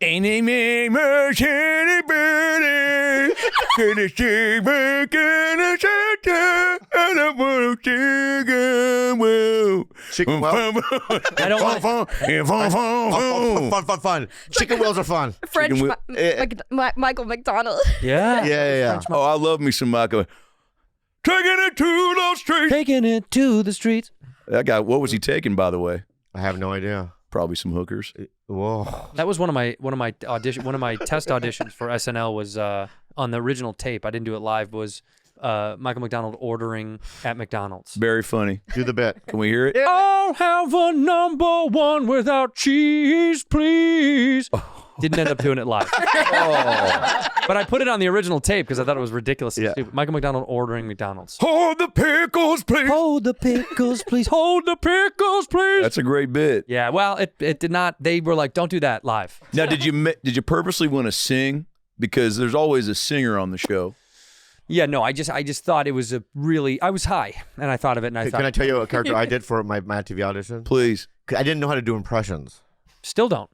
[SPEAKER 4] Any me much anybody gonna stay back in the center and I wanna chicken well.
[SPEAKER 1] Chicken well.
[SPEAKER 2] I don't want.
[SPEAKER 1] Fun. Chicken wheels are fun.
[SPEAKER 7] French
[SPEAKER 4] Chicken
[SPEAKER 7] Michael McDonald.
[SPEAKER 2] Yeah.
[SPEAKER 1] Yeah.
[SPEAKER 4] Oh, I love me some Michael. Taking it to the street.
[SPEAKER 2] Taking it to the streets.
[SPEAKER 4] That guy, what was he taking, by the way?
[SPEAKER 1] I have no idea.
[SPEAKER 4] Probably some hookers.
[SPEAKER 1] Whoa.
[SPEAKER 2] That was one of my test auditions for SNL was on the original tape. I didn't do it live. Was Michael McDonald ordering at McDonald's?
[SPEAKER 4] Very funny.
[SPEAKER 1] Do the bit.
[SPEAKER 4] Can we hear it?
[SPEAKER 2] I'll have a number one without cheese, please. Didn't end up doing it live. But I put it on the original tape because I thought it was ridiculously
[SPEAKER 1] Yeah.
[SPEAKER 2] stupid. Michael McDonald ordering McDonald's.
[SPEAKER 4] Hold the pickles, please.
[SPEAKER 2] Hold the pickles, please. Hold the pickles, please.
[SPEAKER 4] That's a great bit.
[SPEAKER 2] Yeah, well, it did not. They were like, don't do that live.
[SPEAKER 4] Now, did you purposely want to sing? Because there's always a singer on the show.
[SPEAKER 2] Yeah, no, I just thought it was I was high, and I thought of it, and I thought,
[SPEAKER 1] Can I tell you a character I did for my TV audition?
[SPEAKER 4] Please.
[SPEAKER 1] I didn't know how to do impressions.
[SPEAKER 2] still don't.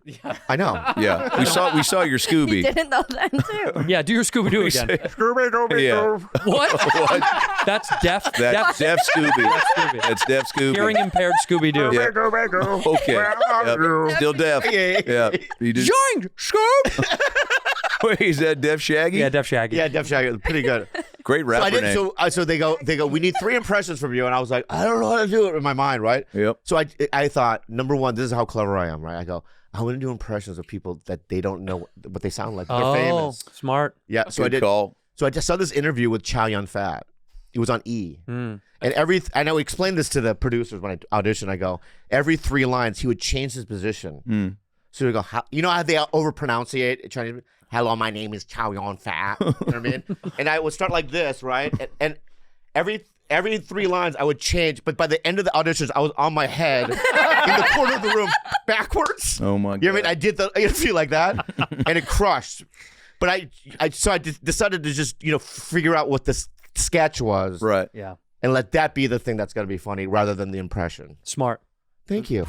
[SPEAKER 1] I know.
[SPEAKER 4] Yeah, we saw your
[SPEAKER 7] He
[SPEAKER 4] Scooby.
[SPEAKER 7] didn't know that too.
[SPEAKER 2] Yeah, do your Scooby Doo again.
[SPEAKER 4] Yeah.
[SPEAKER 2] What?
[SPEAKER 4] What?
[SPEAKER 2] That's deaf.
[SPEAKER 4] That's Deaf Scooby.
[SPEAKER 2] Scooby.
[SPEAKER 4] That's Deaf Scooby.
[SPEAKER 2] Hearing impaired Scooby Doo.
[SPEAKER 4] Yeah. Okay. Yep. Still deaf. Yeah. You just,
[SPEAKER 2] Joined, Scoob.
[SPEAKER 4] wait, is that Deaf Shaggy?
[SPEAKER 2] Yeah, Deaf Shaggy.
[SPEAKER 1] Yeah, Def Shaggy, pretty good.
[SPEAKER 4] Great
[SPEAKER 1] So
[SPEAKER 4] rapper
[SPEAKER 1] I did.
[SPEAKER 4] name.
[SPEAKER 1] So they go. We need 3 impressions from you, and I was like, I don't know how to do it in my mind, right?
[SPEAKER 4] Yep.
[SPEAKER 1] So I thought, number one, this is how clever I am, right? I go, I want to do impressions of people that they don't know what they sound like. They're
[SPEAKER 2] Oh,
[SPEAKER 1] famous.
[SPEAKER 2] smart.
[SPEAKER 1] Yeah. So I
[SPEAKER 4] Good
[SPEAKER 1] did.
[SPEAKER 4] call.
[SPEAKER 1] So I just saw this interview with Chow Yun Fat. It was on E.
[SPEAKER 2] Hmm.
[SPEAKER 1] And I know we explained this to the producers when I auditioned. I go, every 3 lines, he would change his position. So we go, you know how they overpronunciate Chinese? Hello, my name is Chow Yun Fat. You know what I mean? And I would start like this, right? And every 3 lines I would change, but by the end of the auditions, I was on my head in the corner of the room backwards.
[SPEAKER 4] Oh my God.
[SPEAKER 1] You know what I mean? I did the interview like that, and it crushed. But I decided to just figure out what this sketch was,
[SPEAKER 4] Right.
[SPEAKER 2] Yeah.
[SPEAKER 1] and let that be the thing that's gonna be funny rather than the impression.
[SPEAKER 2] Smart.
[SPEAKER 1] Thank you.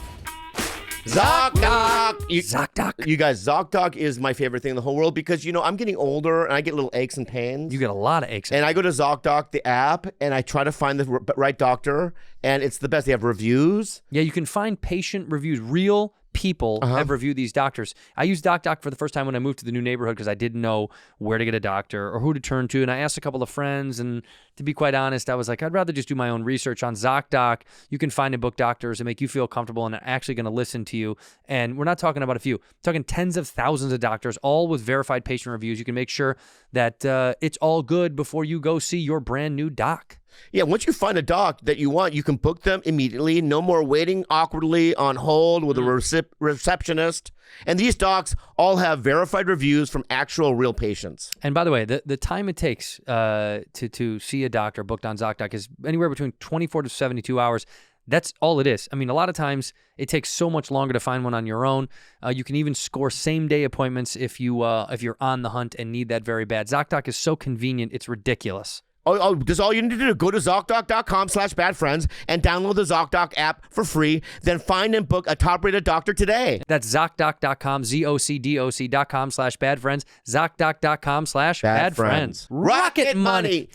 [SPEAKER 1] ZocDoc!
[SPEAKER 2] ZocDoc.
[SPEAKER 1] You guys, ZocDoc is my favorite thing in the whole world because, I'm getting older and I get little aches and pains.
[SPEAKER 2] You get a lot of aches.
[SPEAKER 1] And I go to ZocDoc, the app, and I try to find the right doctor, and it's the best. They have reviews.
[SPEAKER 2] Yeah, you can find patient reviews. Real people have reviewed these doctors. I used ZocDoc for the first time when I moved to the new neighborhood because I didn't know where to get a doctor or who to turn to. And I asked a couple of friends, and to be quite honest, I was like, I'd rather just do my own research. On ZocDoc, you can find and book doctors and make you feel comfortable and are actually going to listen to you. And we're not talking about a few. We're talking tens of thousands of doctors, all with verified patient reviews. You can make sure that it's all good before you go see your brand new doc.
[SPEAKER 1] Yeah, once you find a doc that you want, you can book them immediately. No more waiting awkwardly on hold with a receptionist. And these docs all have verified reviews from actual real patients.
[SPEAKER 2] And by the way, the time it takes to see a doctor booked on ZocDoc is anywhere between 24 to 72 hours. That's all it is. I mean, a lot of times it takes so much longer to find one on your own. You can even score same-day appointments if you're on the hunt and need that very bad. ZocDoc is so convenient, it's ridiculous.
[SPEAKER 1] That's all you need to do. Go to ZocDoc.com/badfriends and download the ZocDoc app for free. Then find and book a top-rated doctor today.
[SPEAKER 2] That's ZocDoc.com, ZocDoc.com/badfriends, ZocDoc.com/badfriends.
[SPEAKER 1] Rocket money.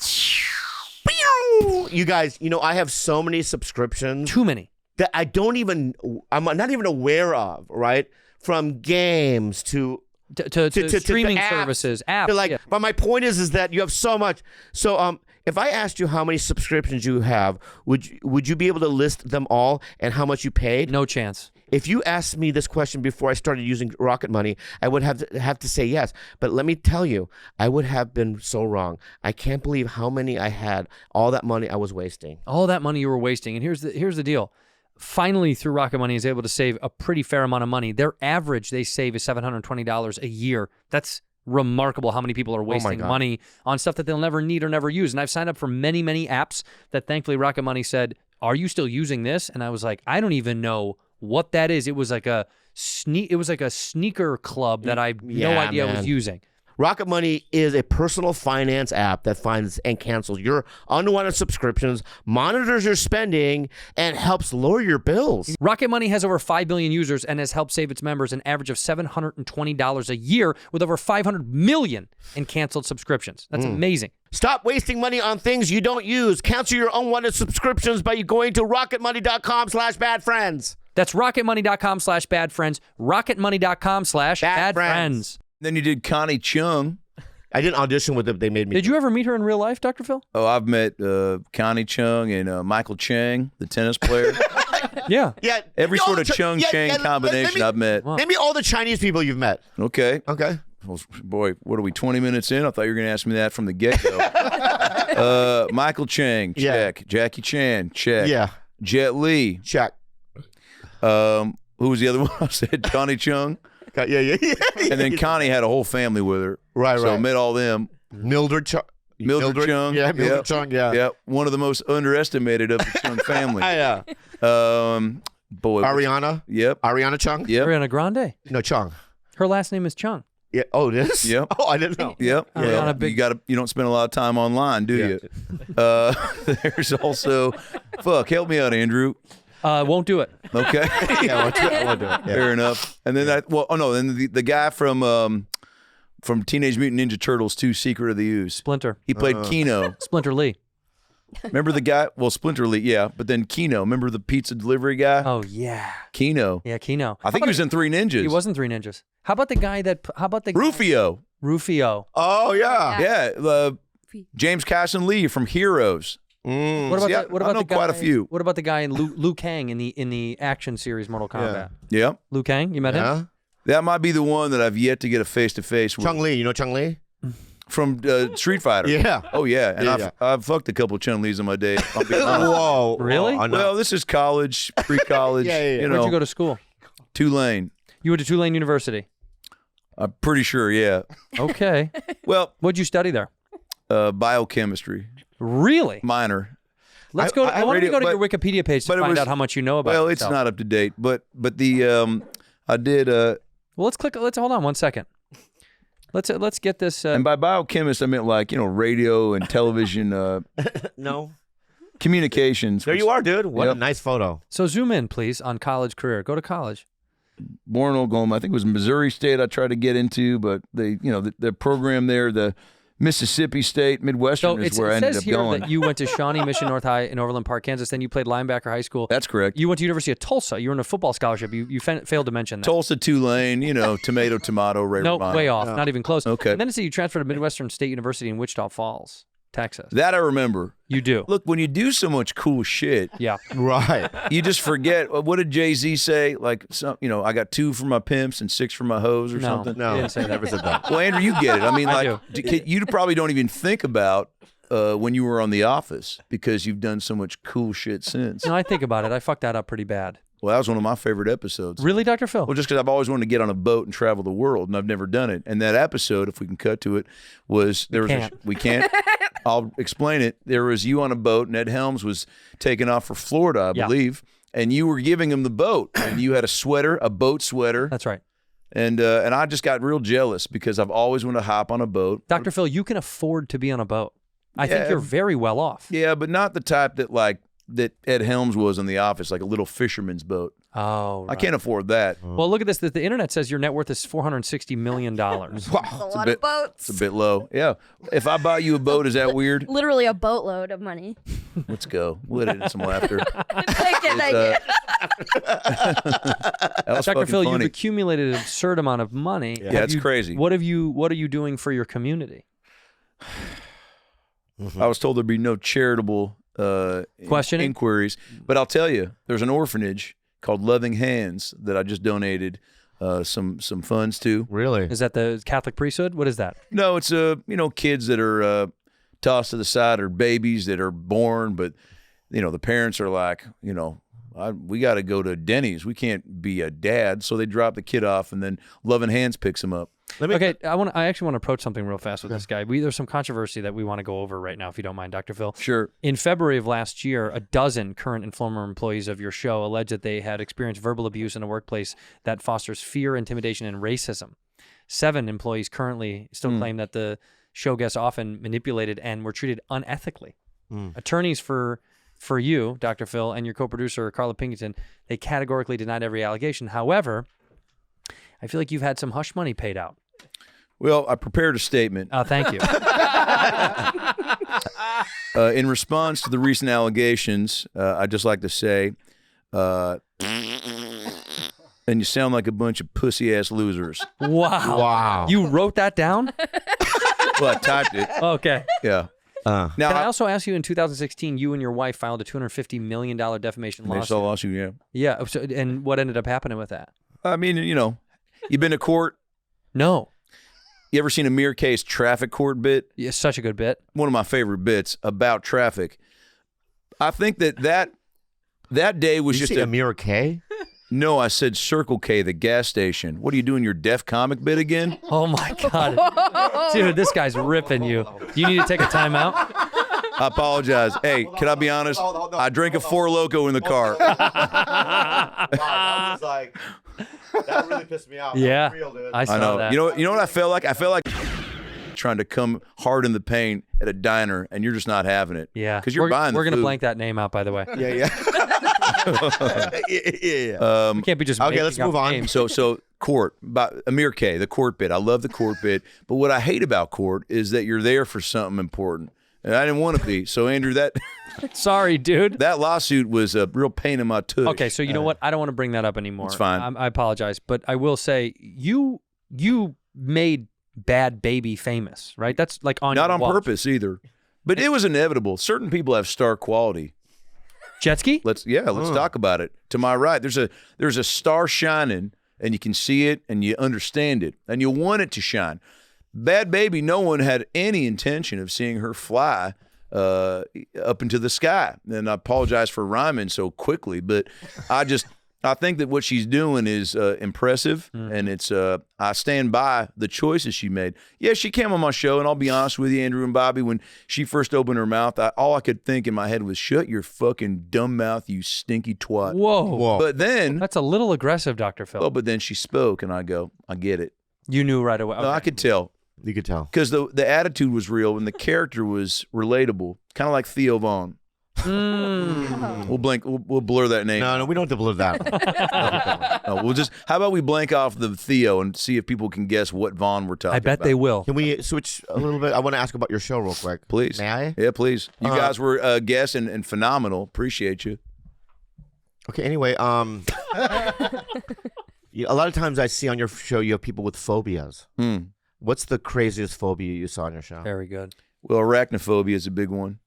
[SPEAKER 1] You guys, I have so many subscriptions.
[SPEAKER 2] Too many.
[SPEAKER 1] That I'm not even aware of, right? From games to
[SPEAKER 2] streaming
[SPEAKER 1] apps,
[SPEAKER 2] services, apps.
[SPEAKER 1] But my point is that you have so much. So if I asked you how many subscriptions you have, would you be able to list them all and how much you paid?
[SPEAKER 2] No chance.
[SPEAKER 1] If you asked me this question before I started using Rocket Money, I would have to say yes. But let me tell you, I would have been so wrong. I can't believe how many I had. All that money I was wasting.
[SPEAKER 2] All that money you were wasting. And here's the deal. Finally, through Rocket Money, is able to save a pretty fair amount of money. Their average they save is $720 a year. That's remarkable how many people are wasting money on stuff that they'll never need or never use. And I've signed up for many, many apps that thankfully Rocket Money said, are you still using this? And I was like, I don't even know what that is. It was like a sneaker club that I had no idea I was using.
[SPEAKER 1] Rocket Money is a personal finance app that finds and cancels your unwanted subscriptions, monitors your spending, and helps lower your bills.
[SPEAKER 2] Rocket Money has over 5 million users and has helped save its members an average of $720 a year with over 500 million in canceled subscriptions. That's amazing.
[SPEAKER 1] Stop wasting money on things you don't use. Cancel your unwanted subscriptions by going to rocketmoney.com/badfriends.
[SPEAKER 2] That's rocketmoney.com/badfriends, rocketmoney.com/badfriends.
[SPEAKER 4] Then you did Connie Chung.
[SPEAKER 1] I didn't audition with them. They made me.
[SPEAKER 2] Did you ever meet her in real life, Dr. Phil?
[SPEAKER 4] Oh, I've met Connie Chung and Michael Chang, the tennis player.
[SPEAKER 2] Yeah.
[SPEAKER 1] Yeah.
[SPEAKER 4] Every sort of Chung-Chang combination I've met.
[SPEAKER 1] Name me all the Chinese people you've met.
[SPEAKER 4] Okay.
[SPEAKER 1] Okay.
[SPEAKER 4] Well, boy, what are we, 20 minutes in? I thought you were going to ask me that from the get-go. Michael Chang, check.
[SPEAKER 1] Yeah.
[SPEAKER 4] Jackie Chan, check.
[SPEAKER 1] Yeah.
[SPEAKER 4] Jet Li.
[SPEAKER 1] Check.
[SPEAKER 4] Who was the other one? I said Connie Chung.
[SPEAKER 1] Yeah.
[SPEAKER 4] And then Connie had a whole family with her.
[SPEAKER 1] Right.
[SPEAKER 4] So I met all them.
[SPEAKER 1] Mildred Chung.
[SPEAKER 4] Yeah,
[SPEAKER 1] Mildred Chung, yeah.
[SPEAKER 4] Yeah, one of the most underestimated of the Chung family.
[SPEAKER 1] Yeah.
[SPEAKER 4] Boy.
[SPEAKER 1] Ariana.
[SPEAKER 4] Yep.
[SPEAKER 1] Ariana Chung.
[SPEAKER 4] Yep.
[SPEAKER 2] Ariana Grande.
[SPEAKER 1] No, Chung.
[SPEAKER 2] Her last name is Chung.
[SPEAKER 1] Yeah. Oh, it is?
[SPEAKER 4] Yep.
[SPEAKER 1] Oh, I didn't know.
[SPEAKER 4] Yep.
[SPEAKER 2] Yeah.
[SPEAKER 4] Well, you don't spend a lot of time online, do you? There's also, help me out, Andrew.
[SPEAKER 2] Won't do it.
[SPEAKER 4] Okay.
[SPEAKER 1] Yeah, I won't do it. Yeah.
[SPEAKER 4] Fair enough. And then then the guy from Teenage Mutant Ninja Turtles 2: Secret of the Ooze.
[SPEAKER 2] Splinter.
[SPEAKER 4] He played Keno.
[SPEAKER 2] Splinter Lee.
[SPEAKER 4] Remember the guy? Well, Splinter Lee, yeah. But then Keno. Remember the pizza delivery guy?
[SPEAKER 2] Oh, yeah.
[SPEAKER 4] Keno.
[SPEAKER 2] Yeah, Keno.
[SPEAKER 4] I think he was in Three Ninjas.
[SPEAKER 2] He was in Three Ninjas. How about the guy
[SPEAKER 4] Rufio.
[SPEAKER 2] Rufio.
[SPEAKER 1] Oh, yeah.
[SPEAKER 4] Yeah. James Carson Lee from Heroes.
[SPEAKER 2] What about the guy?
[SPEAKER 4] Quite a few.
[SPEAKER 2] What about the guy in Liu Kang in the action series Mortal Kombat?
[SPEAKER 4] Yeah.
[SPEAKER 2] Liu Kang, you met him?
[SPEAKER 4] That might be the one that I've yet to get a face-to-face with.
[SPEAKER 1] Chung Li. You know Chung Li?
[SPEAKER 4] From Street Fighter.
[SPEAKER 1] Yeah.
[SPEAKER 4] Oh, yeah. And
[SPEAKER 1] Yeah,
[SPEAKER 4] I've fucked a couple of Chun-Lis in my day. I'll be honest.
[SPEAKER 1] Whoa.
[SPEAKER 2] Really?
[SPEAKER 1] Oh, no.
[SPEAKER 4] Well, this is college, pre-college.
[SPEAKER 1] Yeah.
[SPEAKER 4] You
[SPEAKER 2] Where'd
[SPEAKER 4] know,
[SPEAKER 2] you go to school?
[SPEAKER 4] Tulane.
[SPEAKER 2] You went to Tulane University.
[SPEAKER 4] I'm pretty sure, yeah.
[SPEAKER 2] Okay.
[SPEAKER 4] Well,
[SPEAKER 2] What'd you study there?
[SPEAKER 4] biochemistry
[SPEAKER 2] Really?
[SPEAKER 4] minor.
[SPEAKER 2] Let's go. I want to go to
[SPEAKER 4] but-
[SPEAKER 2] your Wikipedia page to
[SPEAKER 4] but it
[SPEAKER 2] find
[SPEAKER 4] was-
[SPEAKER 2] out how much you know about
[SPEAKER 4] Well, it's
[SPEAKER 2] yourself.
[SPEAKER 4] not up to date, but the I did
[SPEAKER 2] Well, let's click. Let's hold on one second. Let's get this.
[SPEAKER 4] and by biochemist I meant like radio and television
[SPEAKER 1] No.
[SPEAKER 4] communications.
[SPEAKER 1] There you are, dude. What
[SPEAKER 4] Yep.
[SPEAKER 1] a nice photo.
[SPEAKER 2] So zoom in, please, on college career. Go to college.
[SPEAKER 4] Born in Oklahoma. I think it was Missouri State I tried to get into, but they the program there, the Mississippi State Midwestern
[SPEAKER 2] So
[SPEAKER 4] is where I
[SPEAKER 2] it
[SPEAKER 4] ended
[SPEAKER 2] says
[SPEAKER 4] up
[SPEAKER 2] here
[SPEAKER 4] going.
[SPEAKER 2] that you went to Shawnee Mission North High in Overland Park, Kansas. Then you played linebacker high school.
[SPEAKER 4] That's correct.
[SPEAKER 2] You went to University of Tulsa. You were in a football scholarship. You failed to mention that.
[SPEAKER 4] Tulsa, Tulane, tomato, Ray
[SPEAKER 2] No,
[SPEAKER 4] Romano.
[SPEAKER 2] way off. Not even close.
[SPEAKER 4] Okay.
[SPEAKER 2] And then it said you transferred to Midwestern State University in Wichita Falls, Texas.
[SPEAKER 4] That I remember.
[SPEAKER 2] You do.
[SPEAKER 4] Look, when you do so much cool shit,
[SPEAKER 2] Yeah.
[SPEAKER 1] Right.
[SPEAKER 4] you just forget. What did Jay-Z say? Like, I got 2 for my pimps and 6 for my hoes or
[SPEAKER 2] No.
[SPEAKER 4] something.
[SPEAKER 1] No,
[SPEAKER 2] He didn't say that.
[SPEAKER 1] never said that.
[SPEAKER 4] Well, Andrew, you get it. I mean,
[SPEAKER 2] I
[SPEAKER 4] like, you probably don't even think about when you were on The Office because you've done so much cool shit since.
[SPEAKER 2] No, I think about it. I fucked that up pretty bad.
[SPEAKER 4] Well, that was one of my favorite episodes.
[SPEAKER 2] Really, Dr. Phil?
[SPEAKER 4] Well, just because I've always wanted to get on a boat and travel the world, and I've never done it. And that episode, if we can cut to it, was there was
[SPEAKER 2] can't.
[SPEAKER 4] we can't. I'll explain it. There was you on a boat, and Ed Helms was taking off for Florida, I
[SPEAKER 2] Yeah.
[SPEAKER 4] believe, and you were giving him the boat, and you had a sweater, a boat sweater,
[SPEAKER 2] That's right.
[SPEAKER 4] and I just got real jealous because I've always wanted to hop on a boat.
[SPEAKER 2] Dr. Phil, you can afford to be on a boat. I think
[SPEAKER 4] Yeah.
[SPEAKER 2] you're very well off.
[SPEAKER 4] Yeah, but not the type that Ed Helms was in The Office, like a little fisherman's boat.
[SPEAKER 2] Oh,
[SPEAKER 4] I can't afford that.
[SPEAKER 2] Well, look at this. The internet says your net worth is $460 million.
[SPEAKER 7] That's a lot
[SPEAKER 4] bit-
[SPEAKER 7] of boats.
[SPEAKER 4] It's a bit low. Yeah. If I buy you a boat, is that weird?
[SPEAKER 7] Literally a boatload of money.
[SPEAKER 4] Let's go. We'll let it in some laughter.
[SPEAKER 7] Thank you, thank you.
[SPEAKER 4] That was
[SPEAKER 2] Dr.
[SPEAKER 4] fucking
[SPEAKER 2] Phil,
[SPEAKER 4] funny.
[SPEAKER 2] you've accumulated an absurd amount of money.
[SPEAKER 4] Yeah,
[SPEAKER 2] Have
[SPEAKER 4] it's crazy.
[SPEAKER 2] What are you doing for your community?
[SPEAKER 4] I was told there'd be no charitable
[SPEAKER 2] Questioning?
[SPEAKER 4] inquiries, but I'll tell you, there's an orphanage called Loving Hands that I just donated some funds to.
[SPEAKER 1] Really?
[SPEAKER 2] Is that the Catholic priesthood? What is that?
[SPEAKER 4] No, it's kids that are tossed to the side or babies that are born, but the parents are like, we got to go to Denny's. We can't be a dad, so they drop the kid off, and then Loving Hands picks him up.
[SPEAKER 2] Okay, I actually want to approach something real fast with this guy. There's some controversy that we want to go over right now, if you don't mind, Dr. Phil.
[SPEAKER 4] Sure.
[SPEAKER 2] In February of last year, a dozen current and former employees of your show alleged that they had experienced verbal abuse in a workplace that fosters fear, intimidation, and racism. 7 employees currently still claim that the show guests often manipulated and were treated unethically. Attorneys for you, Dr. Phil, and your co-producer, Carla Pingleton, they categorically denied every allegation. However, I feel like you've had some hush money paid out.
[SPEAKER 4] Well, I prepared a statement.
[SPEAKER 2] Thank you.
[SPEAKER 4] In response to the recent allegations, I'd just like to say, and you sound like a bunch of pussy-ass losers.
[SPEAKER 2] Wow.
[SPEAKER 1] Wow.
[SPEAKER 2] You wrote that down?
[SPEAKER 4] Well, I typed it.
[SPEAKER 2] Okay.
[SPEAKER 4] Yeah. Now,
[SPEAKER 2] Can I also ask you, in 2016, you and your wife filed a $250 million defamation
[SPEAKER 4] I
[SPEAKER 2] lawsuit.
[SPEAKER 4] saw a lawsuit, yeah.
[SPEAKER 2] Yeah. So, and what ended up happening with that?
[SPEAKER 4] I mean, you've been to court.
[SPEAKER 2] No.
[SPEAKER 4] You ever seen a Mirror Case traffic court bit?
[SPEAKER 2] It's such a good bit.
[SPEAKER 4] One of my favorite bits about traffic. I think that day was
[SPEAKER 1] Did you
[SPEAKER 4] just
[SPEAKER 1] say Amir K?
[SPEAKER 4] No, I said Circle K, the gas station. What are you doing, your deaf comic bit again?
[SPEAKER 2] Oh, my God. Dude, this guy's ripping you. You need to take a timeout?
[SPEAKER 4] I apologize. Hey, can I be honest? I drank a Four Loko in the car.
[SPEAKER 1] That was like, that really pissed me off.
[SPEAKER 2] Yeah.
[SPEAKER 1] That was real, dude.
[SPEAKER 2] I saw
[SPEAKER 4] I know.
[SPEAKER 2] that.
[SPEAKER 4] You know what I felt like? I felt like trying to come hard in the paint at a diner, and you're just not having it.
[SPEAKER 2] Yeah.
[SPEAKER 4] Because you're buying the
[SPEAKER 2] We're going to
[SPEAKER 4] food.
[SPEAKER 2] blank that name out, by the way.
[SPEAKER 1] Yeah. yeah.
[SPEAKER 2] We can't be just
[SPEAKER 1] Okay,
[SPEAKER 2] making
[SPEAKER 1] let's
[SPEAKER 2] up
[SPEAKER 1] move on.
[SPEAKER 2] names.
[SPEAKER 4] So court, about Amir K, the court bit. I love the court bit, but what I hate about court is that you're there for something important, and I didn't want to be. So Andrew, that
[SPEAKER 2] Sorry, dude.
[SPEAKER 4] that lawsuit was a real pain in my tush.
[SPEAKER 2] Okay, so you know what? I don't want to bring that up anymore.
[SPEAKER 4] It's fine.
[SPEAKER 2] I apologize, but I will say you made Bad Baby famous, right? That's like on
[SPEAKER 4] Not
[SPEAKER 2] your
[SPEAKER 4] on
[SPEAKER 2] watch.
[SPEAKER 4] purpose either, but it was inevitable. Certain people have star quality.
[SPEAKER 2] Jet ski?
[SPEAKER 4] Let's talk about it. To my right, there's a star shining, and you can see it, and you understand it, and you want it to shine. Bad Baby, no one had any intention of seeing her fly up into the sky. And I apologize for rhyming so quickly, but I just I think that what she's doing is impressive, and it's I stand by the choices she made. Yeah, she came on my show, and I'll be honest with you, Andrew and Bobby, when she first opened her mouth, all I could think in my head was, shut your fucking dumb mouth, you stinky twat.
[SPEAKER 2] Whoa.
[SPEAKER 4] But then,
[SPEAKER 2] That's a little aggressive, Dr. Phil.
[SPEAKER 4] well, but then she spoke, and I go, I get it.
[SPEAKER 2] You knew right away.
[SPEAKER 4] No, I
[SPEAKER 2] Okay.
[SPEAKER 4] could tell.
[SPEAKER 1] You could tell.
[SPEAKER 4] Because the attitude was real, and the character was relatable, kind of like Theo Vaughn. We'll blur that name.
[SPEAKER 1] No, we don't have to blur that.
[SPEAKER 4] No, we'll just. How about we blank off the Theo and see if people can guess what Vaughn we're talking
[SPEAKER 2] I
[SPEAKER 4] about?
[SPEAKER 2] bet they will.
[SPEAKER 1] Can we switch a little bit? I want to ask about your show real quick.
[SPEAKER 4] Please.
[SPEAKER 1] May I?
[SPEAKER 4] Yeah, please. You guys were guests and phenomenal. Appreciate you.
[SPEAKER 1] Okay. Anyway, a lot of times I see on your show you have people with phobias. What's the craziest phobia you saw on your show?
[SPEAKER 2] Very good.
[SPEAKER 4] Well, arachnophobia is a big one.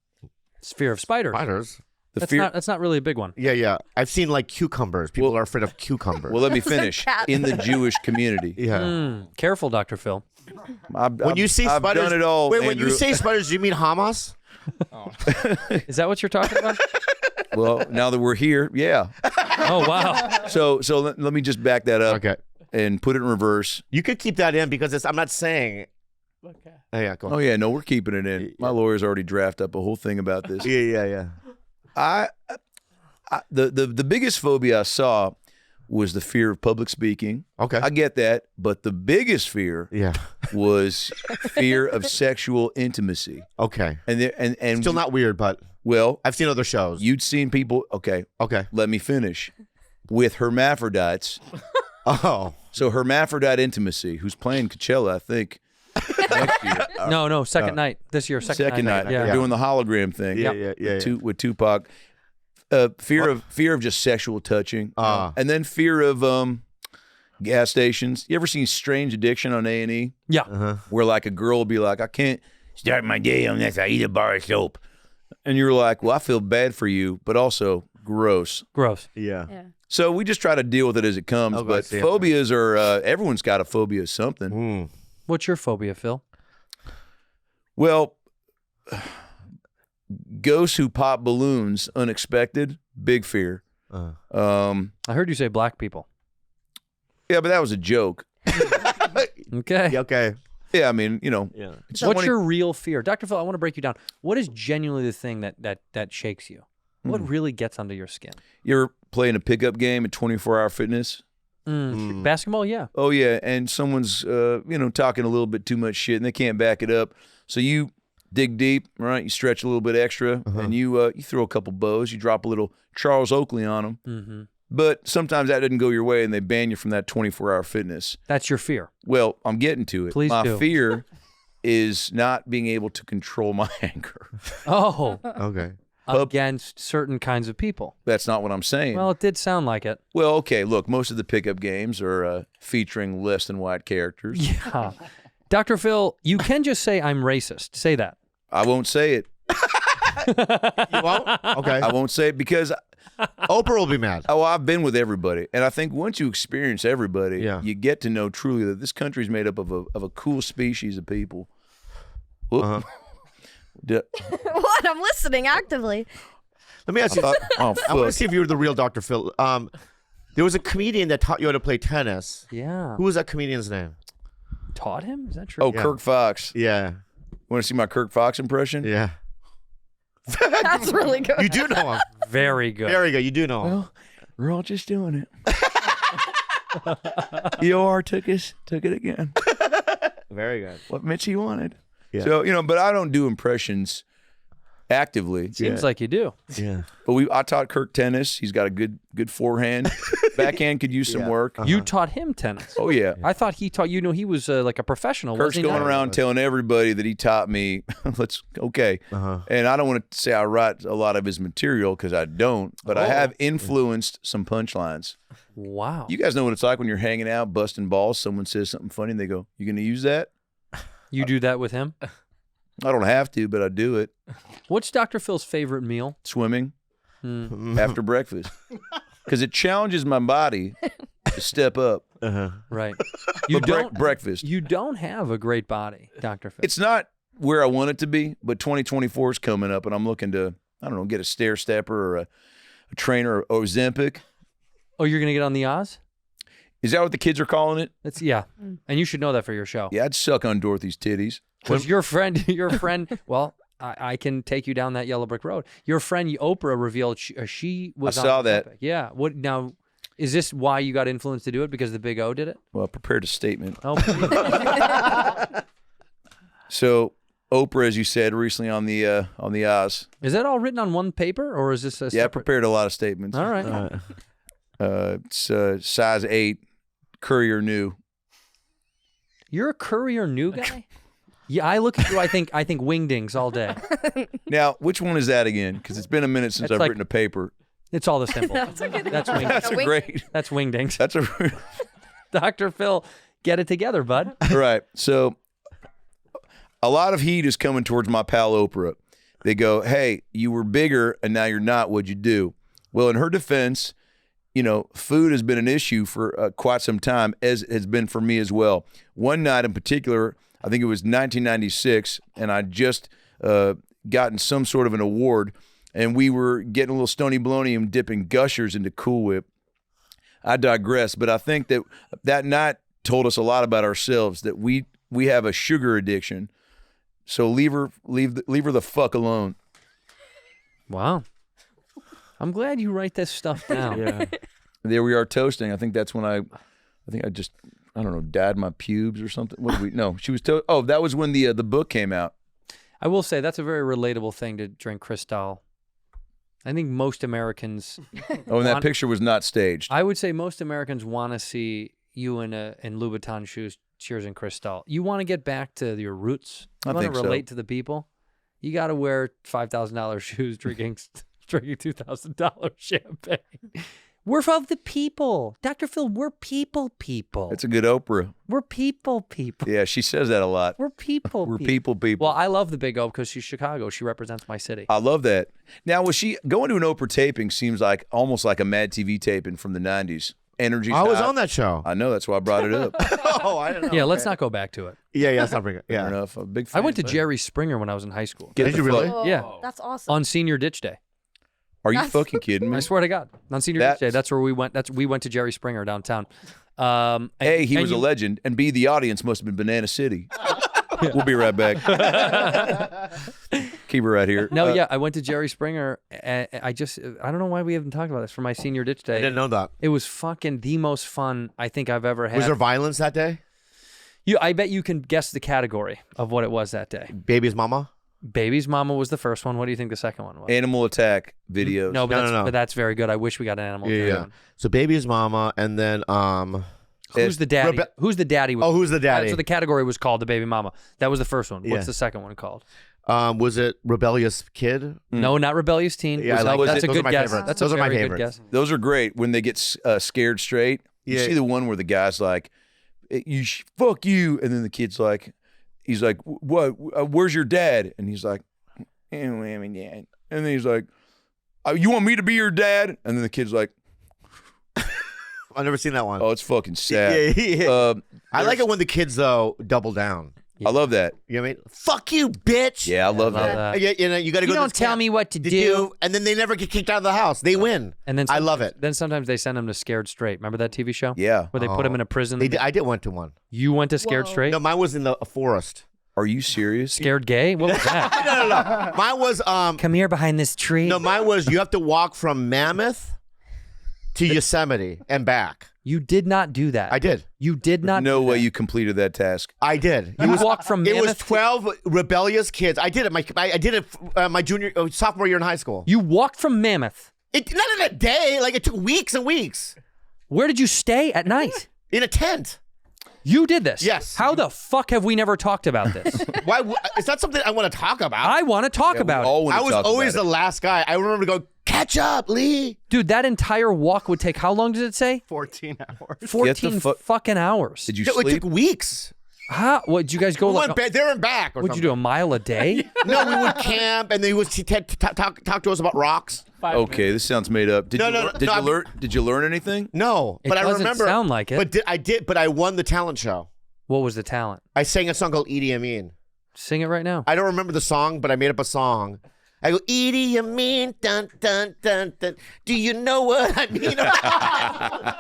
[SPEAKER 2] It's fear of spiders.
[SPEAKER 1] Spiders.
[SPEAKER 2] That's not really a big one.
[SPEAKER 1] Yeah. I've seen like cucumbers. People are afraid of cucumbers.
[SPEAKER 4] Well, let me finish.
[SPEAKER 7] cat.
[SPEAKER 4] In the Jewish community.
[SPEAKER 1] yeah.
[SPEAKER 2] Careful, Dr. Phil.
[SPEAKER 1] When you say
[SPEAKER 4] I've
[SPEAKER 1] spiders,
[SPEAKER 4] done it all.
[SPEAKER 1] wait. When
[SPEAKER 4] Andrew.
[SPEAKER 1] you say spiders, do you mean Hamas?
[SPEAKER 2] Is that what you're talking about?
[SPEAKER 4] Well, now that we're here, yeah.
[SPEAKER 2] Oh, wow.
[SPEAKER 4] So let me just back that up.
[SPEAKER 1] Okay.
[SPEAKER 4] And put it in reverse.
[SPEAKER 1] You could keep that in because I'm not saying.
[SPEAKER 6] Okay.
[SPEAKER 1] Oh yeah. Go on.
[SPEAKER 4] Oh yeah, no, we're keeping it in. My lawyer's already drafted up a whole thing about this.
[SPEAKER 1] Yeah.
[SPEAKER 4] The biggest phobia I saw was the fear of public speaking.
[SPEAKER 1] Okay.
[SPEAKER 4] I get that, but the biggest fear
[SPEAKER 1] Yeah.
[SPEAKER 4] was fear of sexual intimacy.
[SPEAKER 1] Okay.
[SPEAKER 4] And
[SPEAKER 1] Still not weird, but
[SPEAKER 4] well,
[SPEAKER 1] I've seen other shows.
[SPEAKER 4] you'd seen people. Okay,
[SPEAKER 1] Okay.
[SPEAKER 4] let me finish. With hermaphrodites.
[SPEAKER 1] Oh.
[SPEAKER 4] So hermaphrodite intimacy, who's playing Coachella, I think, next year.
[SPEAKER 2] No, second night. This year, second night.
[SPEAKER 4] They're
[SPEAKER 2] Yeah.
[SPEAKER 4] doing the hologram thing.
[SPEAKER 1] Yeah.
[SPEAKER 4] With Tupac. Fear of just sexual touching, and then fear of gas stations. You ever seen Strange Addiction on A&E?
[SPEAKER 2] Yeah.
[SPEAKER 4] Where like a girl will be like, I can't start my day unless I eat a bar of soap, and you're like, well, I feel bad for you, but also gross.
[SPEAKER 2] Gross.
[SPEAKER 1] Yeah.
[SPEAKER 4] So we just try to deal with it as it comes.
[SPEAKER 1] Okay,
[SPEAKER 4] But
[SPEAKER 1] see it.
[SPEAKER 4] phobias are everyone's got a phobia of something.
[SPEAKER 2] What's your phobia, Phil?
[SPEAKER 4] Well, ghosts who pop balloons unexpected, big fear.
[SPEAKER 2] I heard you say black people.
[SPEAKER 4] Yeah, but that was a joke.
[SPEAKER 2] Okay.
[SPEAKER 1] Yeah, okay.
[SPEAKER 4] Yeah, I mean,
[SPEAKER 1] Yeah.
[SPEAKER 4] it's
[SPEAKER 2] What's
[SPEAKER 4] 20
[SPEAKER 2] your real fear? Dr. Phil, I want to break you down. What is genuinely the thing that shakes you? What really gets under your skin?
[SPEAKER 4] You ever playing a pickup game at 24-hour fitness?
[SPEAKER 2] Basketball, yeah.
[SPEAKER 4] Oh yeah, and someone's talking a little bit too much shit and they can't back it up. So you dig deep, right? You stretch a little bit extra, and you throw a couple bows. You drop a little Charles Oakley on them.
[SPEAKER 2] Mm-hmm.
[SPEAKER 4] But sometimes that doesn't go your way, and they ban you from that 24-hour fitness.
[SPEAKER 2] That's your fear.
[SPEAKER 4] Well, I'm getting to it.
[SPEAKER 2] Please
[SPEAKER 4] My
[SPEAKER 2] do.
[SPEAKER 4] fear is not being able to control my anger.
[SPEAKER 2] Oh,
[SPEAKER 1] Okay.
[SPEAKER 2] against certain kinds of people.
[SPEAKER 4] That's not what I'm saying.
[SPEAKER 2] Well, it did sound like it.
[SPEAKER 4] Well, okay, look, most of the pickup games are featuring less than white characters.
[SPEAKER 2] Yeah. Dr. Phil, you can just say I'm racist. Say that.
[SPEAKER 4] I won't say it.
[SPEAKER 1] You won't? Okay.
[SPEAKER 4] I won't say it because
[SPEAKER 1] Oprah will be mad.
[SPEAKER 4] I've been with everybody, and I think once you experience everybody,
[SPEAKER 1] Yeah.
[SPEAKER 4] you get to know truly that this country is made up of a cool species of people. Whoop.
[SPEAKER 7] What? I'm listening actively.
[SPEAKER 1] Let me ask you.
[SPEAKER 4] Oh,
[SPEAKER 1] I want to
[SPEAKER 4] fuck.
[SPEAKER 1] see if you were the real Dr. Phil. There was a comedian that taught you how to play tennis.
[SPEAKER 2] Yeah.
[SPEAKER 1] Who was that comedian's name?
[SPEAKER 2] Taught him? Is that true?
[SPEAKER 4] Oh,
[SPEAKER 1] Yeah.
[SPEAKER 4] Kirk Fox.
[SPEAKER 1] Yeah.
[SPEAKER 4] Want to see my Kirk Fox impression?
[SPEAKER 1] Yeah.
[SPEAKER 7] That's really good.
[SPEAKER 1] You do know him.
[SPEAKER 2] Very good.
[SPEAKER 1] Very good. You do know him.
[SPEAKER 4] Well, we're all just doing it. EOR took it again.
[SPEAKER 1] Very good.
[SPEAKER 4] What Mitchie wanted.
[SPEAKER 1] Yeah.
[SPEAKER 4] So, but I don't do impressions actively.
[SPEAKER 2] Seems like you do.
[SPEAKER 1] Yeah.
[SPEAKER 4] But I taught Kirk tennis. He's got a good forehand. Backhand could use some work.
[SPEAKER 2] You taught him tennis.
[SPEAKER 4] Oh yeah.
[SPEAKER 2] I thought he taught you. He was like a professional.
[SPEAKER 4] Kirk's
[SPEAKER 2] wasn't he
[SPEAKER 4] going
[SPEAKER 2] not?
[SPEAKER 4] around telling everybody that he taught me. And I don't want to say I write a lot of his material because I don't, but I have influenced some punchlines.
[SPEAKER 2] Wow.
[SPEAKER 4] You guys know what it's like when you're hanging out, busting balls. Someone says something funny, and they go, "You going to use that?"
[SPEAKER 2] You do that with him?
[SPEAKER 4] I don't have to, but I do it.
[SPEAKER 2] What's Dr. Phil's favorite meal?
[SPEAKER 4] Swimming after breakfast because it challenges my body to step up.
[SPEAKER 2] Right. You
[SPEAKER 4] But
[SPEAKER 2] don't
[SPEAKER 4] breakfast.
[SPEAKER 2] You don't have a great body, Dr. Phil.
[SPEAKER 4] It's not where I want it to be, but 2024 is coming up, and I'm looking to, I don't know, get a stair stepper or a trainer or Ozempic.
[SPEAKER 2] Oh, you're gonna get on the Oz?
[SPEAKER 4] Is that what the kids are calling it?
[SPEAKER 2] That's and you should know that for your show.
[SPEAKER 4] Yeah, I'd suck on Dorothy's titties.
[SPEAKER 2] Because your friend. Well, I can take you down that yellow brick road. Your friend Oprah revealed she was.
[SPEAKER 4] I saw
[SPEAKER 2] on
[SPEAKER 4] that.
[SPEAKER 2] Ozempic. Yeah. What now? Is this why you got influenced to do it? Because the Big O did it?
[SPEAKER 4] Well, I prepared a statement.
[SPEAKER 2] Oh.
[SPEAKER 4] So Oprah, as you said recently on the Oz.
[SPEAKER 2] Is that all written on one paper, or is this a
[SPEAKER 4] Yeah, I
[SPEAKER 2] separate?
[SPEAKER 4] prepared a lot of statements.
[SPEAKER 2] All right.
[SPEAKER 4] It's size 8, Courier New.
[SPEAKER 2] You're a Courier New guy? Yeah, I look at you. I think wingdings all day.
[SPEAKER 4] Now, which one is that again? Because it's been a minute since
[SPEAKER 2] That's
[SPEAKER 4] I've
[SPEAKER 2] like-
[SPEAKER 4] written a paper.
[SPEAKER 2] It's all the symbol.
[SPEAKER 7] That's okay.
[SPEAKER 2] That's wingdings.
[SPEAKER 4] That's a great.
[SPEAKER 2] That's wingdings.
[SPEAKER 4] That's a
[SPEAKER 2] Dr. Phil, get it together, bud.
[SPEAKER 4] right. So, a lot of heat is coming towards my pal Oprah. They go, "Hey, you were bigger and now you're not. What'd you do?" Well, in her defense, food has been an issue for quite some time, as it has been for me as well. One night in particular, I think it was 1996, and I just gotten some sort of an award, and we were getting a little stony baloney and dipping Gushers into Cool Whip. I digress, but I think that night told us a lot about ourselves, that we have a sugar addiction. So leave her the fuck alone.
[SPEAKER 2] Wow. I'm glad you write this stuff down.
[SPEAKER 1] Yeah.
[SPEAKER 4] There we are toasting. I think that's when I don't know, dyed my pubes or something. What did we? No, she was. Oh, that was when the book came out.
[SPEAKER 2] I will say that's a very relatable thing to drink Cristal. I think most Americans.
[SPEAKER 4] Oh, and that picture was not staged.
[SPEAKER 2] I would say most Americans want to see you in Louboutin shoes, cheers and Cristal. You want to get back to your roots. You want to relate to the people. You got to wear $5,000 shoes, drinking $2,000 champagne. We're of the people, Dr. Phil. We're people.
[SPEAKER 4] That's a good Oprah.
[SPEAKER 2] We're people.
[SPEAKER 4] Yeah, she says that a lot.
[SPEAKER 2] We're people.
[SPEAKER 4] We're people.
[SPEAKER 2] Well, I love the Big O because she's Chicago. She represents my city.
[SPEAKER 4] I love that. Now, was she going to an Oprah taping? Seems like almost like a Mad TV taping from the '90s. Energy.
[SPEAKER 1] I was on that show.
[SPEAKER 4] I know, that's why I brought it up.
[SPEAKER 1] Oh, I didn't know.
[SPEAKER 2] Yeah, let's not go back to it.
[SPEAKER 1] Yeah, that's not very good.
[SPEAKER 4] Fair
[SPEAKER 1] Yeah.
[SPEAKER 4] enough. A big fan.
[SPEAKER 2] I went to Jerry Springer when I was in high school.
[SPEAKER 4] Get
[SPEAKER 1] Did
[SPEAKER 4] the
[SPEAKER 1] you really?
[SPEAKER 4] fuck-
[SPEAKER 2] Yeah.
[SPEAKER 7] That's awesome.
[SPEAKER 2] On Senior Ditch Day.
[SPEAKER 4] Are you fucking kidding me?
[SPEAKER 2] I swear to God. On Senior Ditch Day, that's where we went. We went to Jerry Springer downtown.
[SPEAKER 4] A, he was a legend, and B, the audience must have been Banana City. We'll be right back. Keep her right here.
[SPEAKER 2] No, yeah, I went to Jerry Springer. And I don't know why we haven't talked about this for my Senior Ditch Day.
[SPEAKER 1] I didn't know that.
[SPEAKER 2] It was fucking the most fun I think I've ever had.
[SPEAKER 1] Was there violence that day?
[SPEAKER 2] I bet you can guess the category of what it was that day.
[SPEAKER 1] Baby's mama?
[SPEAKER 2] Baby's mama was the first one. What do you think the second one was?
[SPEAKER 4] Animal attack videos.
[SPEAKER 2] No, but
[SPEAKER 1] No.
[SPEAKER 2] but that's very good. I wish we got an animal.
[SPEAKER 1] Yeah, yeah. So baby's mama, and then
[SPEAKER 2] Who's the daddy? Who's the daddy?
[SPEAKER 1] Oh, who's the daddy?
[SPEAKER 2] So the category was called the baby mama. That was the first one.
[SPEAKER 1] Yeah.
[SPEAKER 2] What's the second one called?
[SPEAKER 1] was it rebellious kid?
[SPEAKER 2] No, not rebellious teen.
[SPEAKER 1] Yeah, I like
[SPEAKER 2] that's
[SPEAKER 1] it.
[SPEAKER 2] a
[SPEAKER 1] Those are
[SPEAKER 2] good
[SPEAKER 1] my
[SPEAKER 2] guess.
[SPEAKER 1] favorites.
[SPEAKER 2] That's
[SPEAKER 1] Those
[SPEAKER 2] a
[SPEAKER 1] are my
[SPEAKER 2] very good
[SPEAKER 1] favorites.
[SPEAKER 2] guess.
[SPEAKER 4] Those are great when they get scared straight. You
[SPEAKER 1] Yeah.
[SPEAKER 4] see the one where the guy's like, fuck you. And then the kid's like, he's like, what? Where's your dad? And he's like, I'm my dad. And then he's like, you want me to be your dad? And then the kid's like,
[SPEAKER 1] I've never seen that one.
[SPEAKER 4] oh, it's fucking sad.
[SPEAKER 1] Yeah. I like it when the kids though double down.
[SPEAKER 4] I love that.
[SPEAKER 1] You know what I mean? Fuck you, bitch.
[SPEAKER 4] Yeah, I love that.
[SPEAKER 1] Yeah, you got to go.
[SPEAKER 2] You
[SPEAKER 1] to
[SPEAKER 2] don't
[SPEAKER 1] this
[SPEAKER 2] tell
[SPEAKER 1] camp
[SPEAKER 2] me what to
[SPEAKER 1] to
[SPEAKER 2] do.
[SPEAKER 1] and then they never get kicked out of the house. They win.
[SPEAKER 2] And then
[SPEAKER 1] I love it.
[SPEAKER 2] Then sometimes they send them to Scared Straight. Remember that TV show?
[SPEAKER 4] Yeah.
[SPEAKER 2] Where they put them in a prison.
[SPEAKER 1] I did went to one.
[SPEAKER 2] You went to Scared
[SPEAKER 7] Whoa.
[SPEAKER 2] Straight?
[SPEAKER 1] No, mine was in the forest.
[SPEAKER 4] Are you serious?
[SPEAKER 2] Scared Gay? What was that?
[SPEAKER 1] No. Mine was
[SPEAKER 2] Come here behind this tree.
[SPEAKER 1] no, mine was you have to walk from Mammoth to Yosemite and back.
[SPEAKER 2] You did not do that.
[SPEAKER 1] I did.
[SPEAKER 2] You did not.
[SPEAKER 4] No
[SPEAKER 2] do
[SPEAKER 4] way
[SPEAKER 2] that.
[SPEAKER 4] you completed that task.
[SPEAKER 1] I did.
[SPEAKER 2] You walked from
[SPEAKER 1] It was
[SPEAKER 2] Mammoth to-
[SPEAKER 1] 12 rebellious kids. I did it. I did it my sophomore year in high school.
[SPEAKER 2] You walked from Mammoth.
[SPEAKER 1] Not in a day. Like it took weeks and weeks
[SPEAKER 2] Where did you stay at night?
[SPEAKER 1] in a tent.
[SPEAKER 2] You did this.
[SPEAKER 1] Yes.
[SPEAKER 2] How the fuck have we never talked about this?
[SPEAKER 1] Why? It's not something I want to talk about.
[SPEAKER 2] I want to talk about it.
[SPEAKER 1] I was always the last guy. I remember to go catch up, Lee.
[SPEAKER 2] Dude, that entire walk would take, how long did it say?
[SPEAKER 8] 14 hours.
[SPEAKER 2] 14 fucking hours.
[SPEAKER 4] Did you
[SPEAKER 1] It
[SPEAKER 4] sleep?
[SPEAKER 1] took weeks.
[SPEAKER 2] How? What, did you guys go
[SPEAKER 1] We
[SPEAKER 2] like,
[SPEAKER 1] went there and back. Or
[SPEAKER 2] what'd you do, a mile a day?
[SPEAKER 1] No, we would camp, and then he would talk to us about rocks.
[SPEAKER 4] Okay, this sounds made up. Did
[SPEAKER 1] No,
[SPEAKER 4] you
[SPEAKER 1] no,
[SPEAKER 4] learn,
[SPEAKER 1] no,
[SPEAKER 4] did
[SPEAKER 1] no,
[SPEAKER 4] you
[SPEAKER 1] I'm-
[SPEAKER 4] learn? Did you learn anything?
[SPEAKER 1] No,
[SPEAKER 2] It
[SPEAKER 1] but I
[SPEAKER 2] doesn't
[SPEAKER 1] remember.
[SPEAKER 2] sound like it.
[SPEAKER 1] But I did. But I won the talent show.
[SPEAKER 2] What was the talent?
[SPEAKER 1] I sang a song called Idi Amin.
[SPEAKER 2] Sing it right now.
[SPEAKER 1] I don't remember the song, but I made up a song. I go, Edie, you mean dun dun dun dun. Do you know what I mean?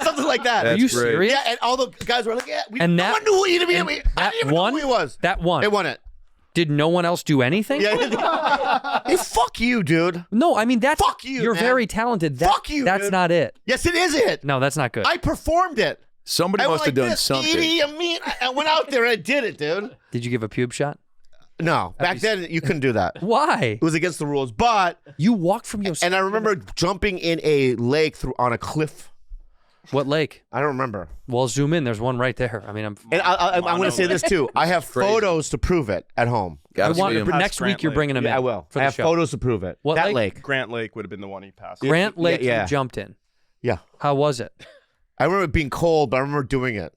[SPEAKER 1] Something like that.
[SPEAKER 2] Are you
[SPEAKER 4] great.
[SPEAKER 2] serious?
[SPEAKER 1] Yeah, and all the guys were like, yeah,
[SPEAKER 2] And
[SPEAKER 1] no
[SPEAKER 2] that-
[SPEAKER 1] one knew who Edie
[SPEAKER 2] and
[SPEAKER 1] I
[SPEAKER 2] that
[SPEAKER 1] didn't even know who he was.
[SPEAKER 2] That one.
[SPEAKER 1] They won it.
[SPEAKER 2] Did no one else do anything?
[SPEAKER 1] Yeah. Hey, fuck you, dude.
[SPEAKER 2] No, I mean that's
[SPEAKER 1] Fuck you,
[SPEAKER 2] You're
[SPEAKER 1] man.
[SPEAKER 2] very talented.
[SPEAKER 1] Fuck you,
[SPEAKER 2] That's
[SPEAKER 1] dude.
[SPEAKER 2] not it.
[SPEAKER 1] Yes, it is it.
[SPEAKER 2] No, that's not good.
[SPEAKER 1] I performed it.
[SPEAKER 4] Somebody
[SPEAKER 1] I
[SPEAKER 4] must
[SPEAKER 1] went
[SPEAKER 4] have
[SPEAKER 1] like
[SPEAKER 4] done
[SPEAKER 1] this,
[SPEAKER 4] something.
[SPEAKER 1] Edie, I mean, I went out there and I did it, dude.
[SPEAKER 2] Did you give a pube shot?
[SPEAKER 1] No, back then you couldn't do that.
[SPEAKER 2] Why?
[SPEAKER 1] It was against the rules. But
[SPEAKER 2] You walked from your.
[SPEAKER 1] and I remember jumping in a lake on a cliff.
[SPEAKER 2] What lake?
[SPEAKER 1] I don't remember.
[SPEAKER 2] Well, zoom in. There's one right there. I mean, I'm
[SPEAKER 1] going to say this too. I have photos to prove it at home.
[SPEAKER 2] I
[SPEAKER 4] Gotta
[SPEAKER 2] want
[SPEAKER 4] see 'em.
[SPEAKER 2] next week.
[SPEAKER 8] Grant
[SPEAKER 2] You're
[SPEAKER 8] Lake.
[SPEAKER 2] bringing them in.
[SPEAKER 1] I will.
[SPEAKER 2] For
[SPEAKER 1] I
[SPEAKER 2] the
[SPEAKER 1] have
[SPEAKER 2] show.
[SPEAKER 1] photos to prove it.
[SPEAKER 2] What
[SPEAKER 1] that
[SPEAKER 2] lake?
[SPEAKER 1] lake?
[SPEAKER 8] Grant Lake would have been the one he passed.
[SPEAKER 2] Grant Lake.
[SPEAKER 1] yeah.
[SPEAKER 2] You jumped in.
[SPEAKER 1] Yeah.
[SPEAKER 2] How was it?
[SPEAKER 1] I remember it being cold, but I remember doing it.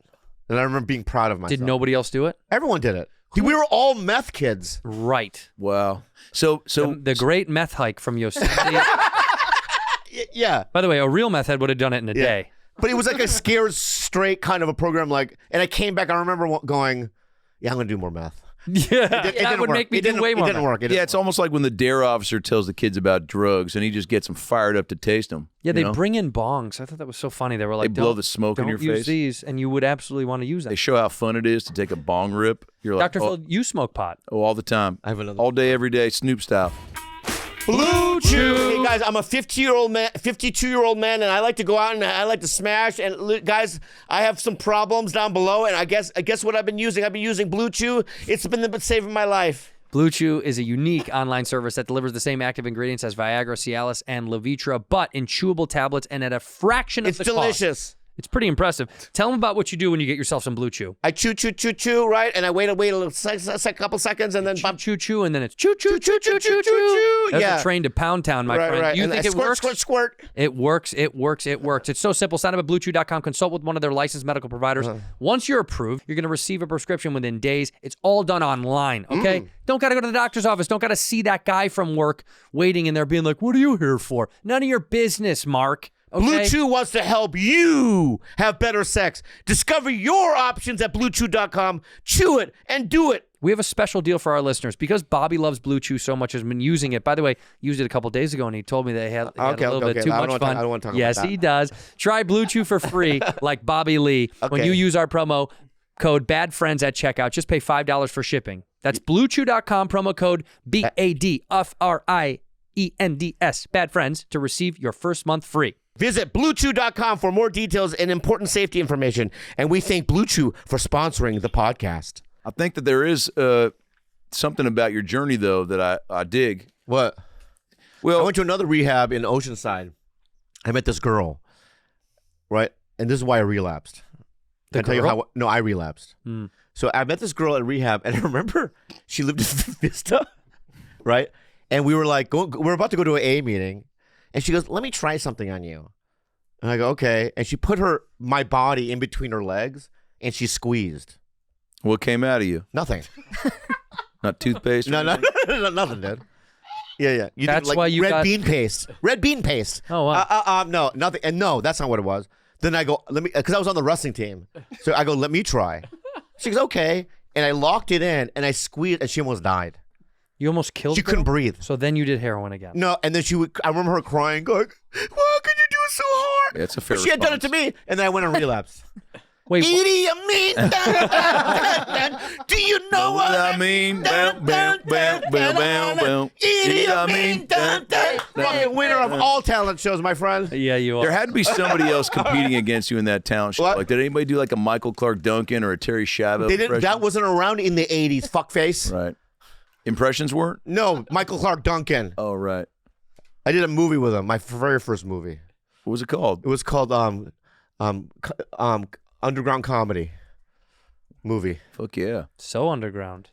[SPEAKER 1] And I remember being proud of myself.
[SPEAKER 2] Did nobody else do it?
[SPEAKER 1] Everyone did it. We were all meth kids.
[SPEAKER 2] Right.
[SPEAKER 4] Wow. So
[SPEAKER 2] The great meth hike from Yosemite.
[SPEAKER 1] Yeah.
[SPEAKER 2] By the way, a real meth head would have done it in a day.
[SPEAKER 1] But it was like a scared straight kind of a program. And I came back. I remember going, yeah, I'm going to do more meth.
[SPEAKER 2] Yeah,
[SPEAKER 1] It
[SPEAKER 2] that
[SPEAKER 1] didn't
[SPEAKER 2] would
[SPEAKER 1] work.
[SPEAKER 2] make me
[SPEAKER 1] It
[SPEAKER 2] do
[SPEAKER 1] didn't-
[SPEAKER 2] way more.
[SPEAKER 1] It didn't
[SPEAKER 2] meth.
[SPEAKER 1] work. It
[SPEAKER 4] yeah,
[SPEAKER 1] didn't
[SPEAKER 4] it's almost like when the dare officer tells the kids about drugs and he just gets them fired up to taste them.
[SPEAKER 2] Yeah, they
[SPEAKER 4] you know?
[SPEAKER 2] bring in bongs. I thought that was so funny. They were like,
[SPEAKER 4] blow
[SPEAKER 2] "Don't-
[SPEAKER 4] the smoke in
[SPEAKER 2] don't
[SPEAKER 4] your
[SPEAKER 2] use
[SPEAKER 4] face."
[SPEAKER 2] these, and you would absolutely want to use them.
[SPEAKER 4] They show how fun it is to take a bong rip. You're like,
[SPEAKER 2] Dr. Phil, you smoke pot.
[SPEAKER 4] oh, all the time.
[SPEAKER 1] I have another.
[SPEAKER 4] All day, every day, Snoop style.
[SPEAKER 1] Blue Chew. Hey guys, I'm a 52-year-old man, and I like to go out and I like to smash. And guys, I have some problems down below, and I guess what I've been using. I've been using Blue Chew. It's been saving my life.
[SPEAKER 2] Blue Chew is a unique online service that delivers the same active ingredients as Viagra, Cialis, and Levitra, but in chewable tablets and at a fraction of
[SPEAKER 1] It's
[SPEAKER 2] the cost.
[SPEAKER 1] delicious.
[SPEAKER 2] It's pretty impressive. Tell them about what you do when you get yourself some Blue Chew.
[SPEAKER 1] I chew, right? And I wait a little couple seconds, and then
[SPEAKER 2] Chew, and then it's chew. That's
[SPEAKER 1] Yeah.
[SPEAKER 2] a train to Pound Town, my friend.
[SPEAKER 1] Right.
[SPEAKER 2] You
[SPEAKER 1] And
[SPEAKER 2] think
[SPEAKER 1] I
[SPEAKER 2] it works?
[SPEAKER 1] Squirt.
[SPEAKER 2] It works. It's so simple. Sign up at BlueChew.com. Consult with one of their licensed medical providers. Once you're approved, you're going to receive a prescription within days. It's all done online, okay? Don't got to go to the doctor's office. Don't got to see that guy from work waiting in there being like, what are you here for? None of your business, Mark. Okay?
[SPEAKER 1] Blue Chew wants to help you have better sex. Discover your options at BlueChew.com. Chew it and do it.
[SPEAKER 2] We have a special deal for our listeners because Bobby loves Blue Chew so much, has been using it. By the way, used it a couple days ago, and he told me they had a little bit too much fun.
[SPEAKER 1] I don't want to talk
[SPEAKER 2] yes,
[SPEAKER 1] about that.
[SPEAKER 2] he does. Try Blue Chew for free, like Bobby Lee. When you use our promo code BADFRIENDS at checkout, just pay $5 for shipping. That's BlueChew.com, promo code BADFRIENDS, Bad Friends, to receive your first month free.
[SPEAKER 1] Visit BlueChew.com for more details and important safety information. And we thank Blue Chew for sponsoring the podcast.
[SPEAKER 4] I think that there is something about your journey, though, that I dig.
[SPEAKER 1] What?
[SPEAKER 4] Well,
[SPEAKER 1] I went to another rehab in Oceanside. I met this girl, right? And this is why I relapsed. Can I tell you
[SPEAKER 2] girl?
[SPEAKER 1] how? No, I relapsed. So I met this girl at rehab, and I remember she lived in Vista, right? And we were like, we're about to go to an A meeting, and she goes, "Let me try something on you." And I go, "Okay." And she put my body in between her legs, and she squeezed.
[SPEAKER 4] what came out of you?
[SPEAKER 1] Nothing.
[SPEAKER 4] Not toothpaste? or
[SPEAKER 1] No,
[SPEAKER 4] anything?
[SPEAKER 1] nothing, dude. Yeah. You
[SPEAKER 2] That's
[SPEAKER 1] did, like,
[SPEAKER 2] why you
[SPEAKER 1] red
[SPEAKER 2] got-
[SPEAKER 1] bean paste. Red bean paste.
[SPEAKER 2] Oh, wow.
[SPEAKER 1] No, nothing. And no, that's not what it was. Then I go, because I was on the wrestling team. So I go, let me try. She goes, okay. And I locked it in and I squeezed and she almost died.
[SPEAKER 2] You almost killed
[SPEAKER 1] She
[SPEAKER 2] her?
[SPEAKER 1] couldn't breathe.
[SPEAKER 2] So then you did heroin again.
[SPEAKER 1] No, and then I remember her crying, going, why could you do it so hard?
[SPEAKER 4] Yeah, it's a fair
[SPEAKER 1] But she had done it to
[SPEAKER 4] response.
[SPEAKER 1] me. And then I went on relapse.
[SPEAKER 2] Wait,
[SPEAKER 1] Edie, you mean? Do you know what
[SPEAKER 4] I mean? Bam, bam, bam, bam, bam, bam.
[SPEAKER 1] Edie,
[SPEAKER 4] I
[SPEAKER 1] you mean? Fucking winner of all talent shows, my friend.
[SPEAKER 2] yeah, you are.
[SPEAKER 4] There had to be somebody else competing against you in that talent show.
[SPEAKER 1] What?
[SPEAKER 4] Like, did anybody do like a Michael Clark Duncan or a Terry Schiavo
[SPEAKER 1] They didn't.
[SPEAKER 4] impression?
[SPEAKER 1] That wasn't around in the 80s, fuckface.
[SPEAKER 4] Right. Impressions weren't?
[SPEAKER 1] No, Michael Clark Duncan.
[SPEAKER 4] Oh, right.
[SPEAKER 1] I did a movie with him, my very first movie.
[SPEAKER 4] What was it called?
[SPEAKER 1] It was called Underground Comedy movie.
[SPEAKER 4] Fuck yeah.
[SPEAKER 2] So underground.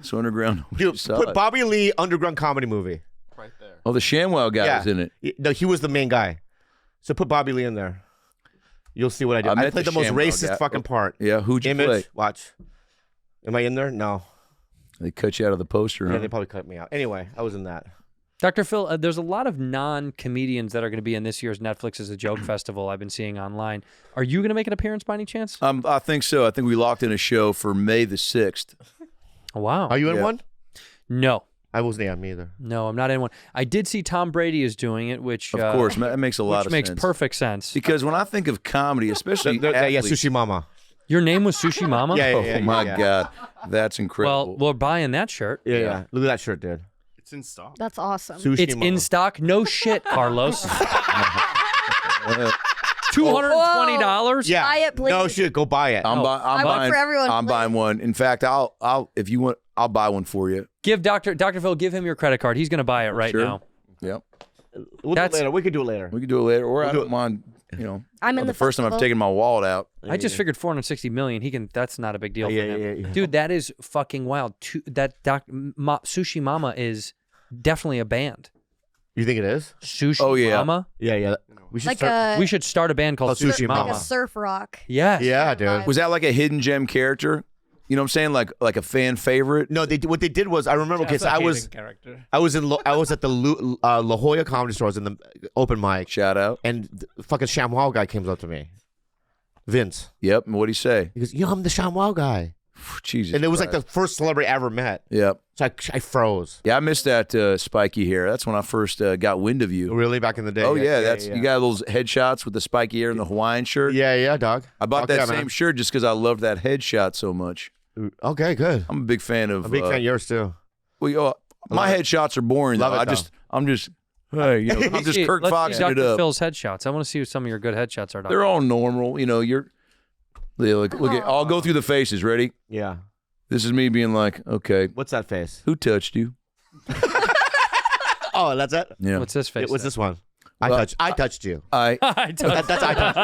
[SPEAKER 4] So underground.
[SPEAKER 1] Dude,
[SPEAKER 4] Saw
[SPEAKER 1] put
[SPEAKER 4] it.
[SPEAKER 1] Bobby Lee Underground Comedy movie.
[SPEAKER 4] Oh, the ShamWow guy was in it.
[SPEAKER 1] No, he was the main guy. So put Bobby Lee in there. You'll see what I did.
[SPEAKER 4] I
[SPEAKER 1] I
[SPEAKER 4] met
[SPEAKER 1] played
[SPEAKER 4] the
[SPEAKER 1] the most
[SPEAKER 4] ShamWow
[SPEAKER 1] racist
[SPEAKER 4] guy.
[SPEAKER 1] fucking part.
[SPEAKER 4] Yeah, who'd you
[SPEAKER 1] Image.
[SPEAKER 4] play?
[SPEAKER 1] Watch. Am I in there? No.
[SPEAKER 4] They cut you out of the poster.
[SPEAKER 1] Yeah,
[SPEAKER 4] huh?
[SPEAKER 1] they probably cut me out. Anyway, I was in that.
[SPEAKER 2] Dr. Phil, there's a lot of non-comedians that are going to be in this year's Netflix as a Joke Festival I've been seeing online. Are you going to make an appearance by any chance?
[SPEAKER 4] I think so. I think we locked in a show for May the 6th.
[SPEAKER 2] Wow.
[SPEAKER 1] Are you in
[SPEAKER 4] Yeah.
[SPEAKER 1] one?
[SPEAKER 2] No.
[SPEAKER 1] I wasn't on me either.
[SPEAKER 2] No, I'm not in one. I did see Tom Brady is doing it, which
[SPEAKER 4] Of course, that makes a lot of
[SPEAKER 2] makes
[SPEAKER 4] sense.
[SPEAKER 2] perfect sense.
[SPEAKER 4] Because when I think of comedy, especially
[SPEAKER 1] Yeah,
[SPEAKER 4] athletes,
[SPEAKER 1] Sushi Mama.
[SPEAKER 2] Your name was Sushi Mama?
[SPEAKER 1] Yeah,
[SPEAKER 4] oh my God, that's incredible.
[SPEAKER 2] Well, we're buying that shirt.
[SPEAKER 1] Yeah. Look at that shirt, dude.
[SPEAKER 8] It's in stock.
[SPEAKER 7] That's awesome.
[SPEAKER 1] Sushi
[SPEAKER 2] It's
[SPEAKER 1] Mama.
[SPEAKER 2] in stock. No shit, Carlos. $220?
[SPEAKER 1] Yeah.
[SPEAKER 7] Buy it, please.
[SPEAKER 1] No shit. Go buy it.
[SPEAKER 4] I'm
[SPEAKER 7] I want
[SPEAKER 4] buying
[SPEAKER 7] for everyone,
[SPEAKER 4] I'm
[SPEAKER 7] please.
[SPEAKER 4] buying one. In fact, I'll if you want, I'll buy one for you.
[SPEAKER 2] Give Dr. Phil, give him your credit card. He's going to buy it right
[SPEAKER 4] Sure.
[SPEAKER 2] now.
[SPEAKER 4] Yep,
[SPEAKER 1] We'll do it later. We could do it later.
[SPEAKER 4] we could do it later, or I
[SPEAKER 1] do
[SPEAKER 4] don't mind. You know,
[SPEAKER 7] I'm in
[SPEAKER 4] the
[SPEAKER 7] the
[SPEAKER 4] first time I've
[SPEAKER 7] festival.
[SPEAKER 4] taken my wallet out.
[SPEAKER 2] I just figured 460 million. He can. That's not a big deal
[SPEAKER 1] Yeah,
[SPEAKER 2] for him.
[SPEAKER 1] yeah.
[SPEAKER 2] Dude, that is fucking wild. Sushi Mama is definitely a band.
[SPEAKER 1] You think it is?
[SPEAKER 2] Sushi
[SPEAKER 4] Oh, yeah.
[SPEAKER 2] Mama.
[SPEAKER 1] Yeah. We should
[SPEAKER 7] Like
[SPEAKER 1] start.
[SPEAKER 2] We should start a band called
[SPEAKER 1] Oh, Sushi
[SPEAKER 2] Sushi
[SPEAKER 1] Mama.
[SPEAKER 7] Like
[SPEAKER 2] Mama.
[SPEAKER 7] a surf rock.
[SPEAKER 2] Yes.
[SPEAKER 1] Yeah, dude.
[SPEAKER 4] Was that like a hidden gem character? You know what I'm saying? Like a fan favorite?
[SPEAKER 1] No, what they did was I remember. Okay,
[SPEAKER 6] That's
[SPEAKER 1] so
[SPEAKER 6] a
[SPEAKER 1] I
[SPEAKER 6] hating
[SPEAKER 1] was
[SPEAKER 6] character.
[SPEAKER 1] I was at the La Jolla Comedy Stores in the open mic,
[SPEAKER 4] Shout out.
[SPEAKER 1] and the fucking ShamWow guy comes up to me, Vince.
[SPEAKER 4] Yep. And what'd he say?
[SPEAKER 1] He goes, "I'm the ShamWow guy,"
[SPEAKER 4] Jesus.
[SPEAKER 1] and it was like
[SPEAKER 4] Christ.
[SPEAKER 1] the first celebrity I ever met.
[SPEAKER 4] Yep.
[SPEAKER 1] So I froze.
[SPEAKER 4] Yeah, I missed that spiky hair. That's when I first got wind of you.
[SPEAKER 1] Really, back in the day.
[SPEAKER 4] Oh yeah, you got those headshots with the spiky hair and the Hawaiian shirt.
[SPEAKER 1] Yeah, dog.
[SPEAKER 4] I bought
[SPEAKER 1] Fuck
[SPEAKER 4] that
[SPEAKER 1] yeah,
[SPEAKER 4] same
[SPEAKER 1] man.
[SPEAKER 4] shirt just because I loved that headshot so much.
[SPEAKER 1] Okay, good.
[SPEAKER 4] I'm a big fan of.
[SPEAKER 1] I'm a big fan of yours too.
[SPEAKER 4] Well, my
[SPEAKER 1] love it.
[SPEAKER 4] headshots are boring though.
[SPEAKER 1] Love it,
[SPEAKER 4] I'm just, hey, you know, I'm just Kirk
[SPEAKER 2] Let's
[SPEAKER 4] Foxing
[SPEAKER 2] see
[SPEAKER 4] it
[SPEAKER 2] Dr.
[SPEAKER 4] up.
[SPEAKER 2] Phil's headshots. I want to see what some of your good headshots are. Dr.
[SPEAKER 4] They're all normal. You know, look at. I'll go through the faces. Ready?
[SPEAKER 1] Yeah.
[SPEAKER 4] This is me being like, okay,
[SPEAKER 1] What's that face?
[SPEAKER 4] who touched you?
[SPEAKER 1] Oh, that's it.
[SPEAKER 4] Yeah,
[SPEAKER 2] What's this face?
[SPEAKER 1] What's this one?
[SPEAKER 4] Well,
[SPEAKER 1] I touched you.
[SPEAKER 4] I.
[SPEAKER 1] That's I touched.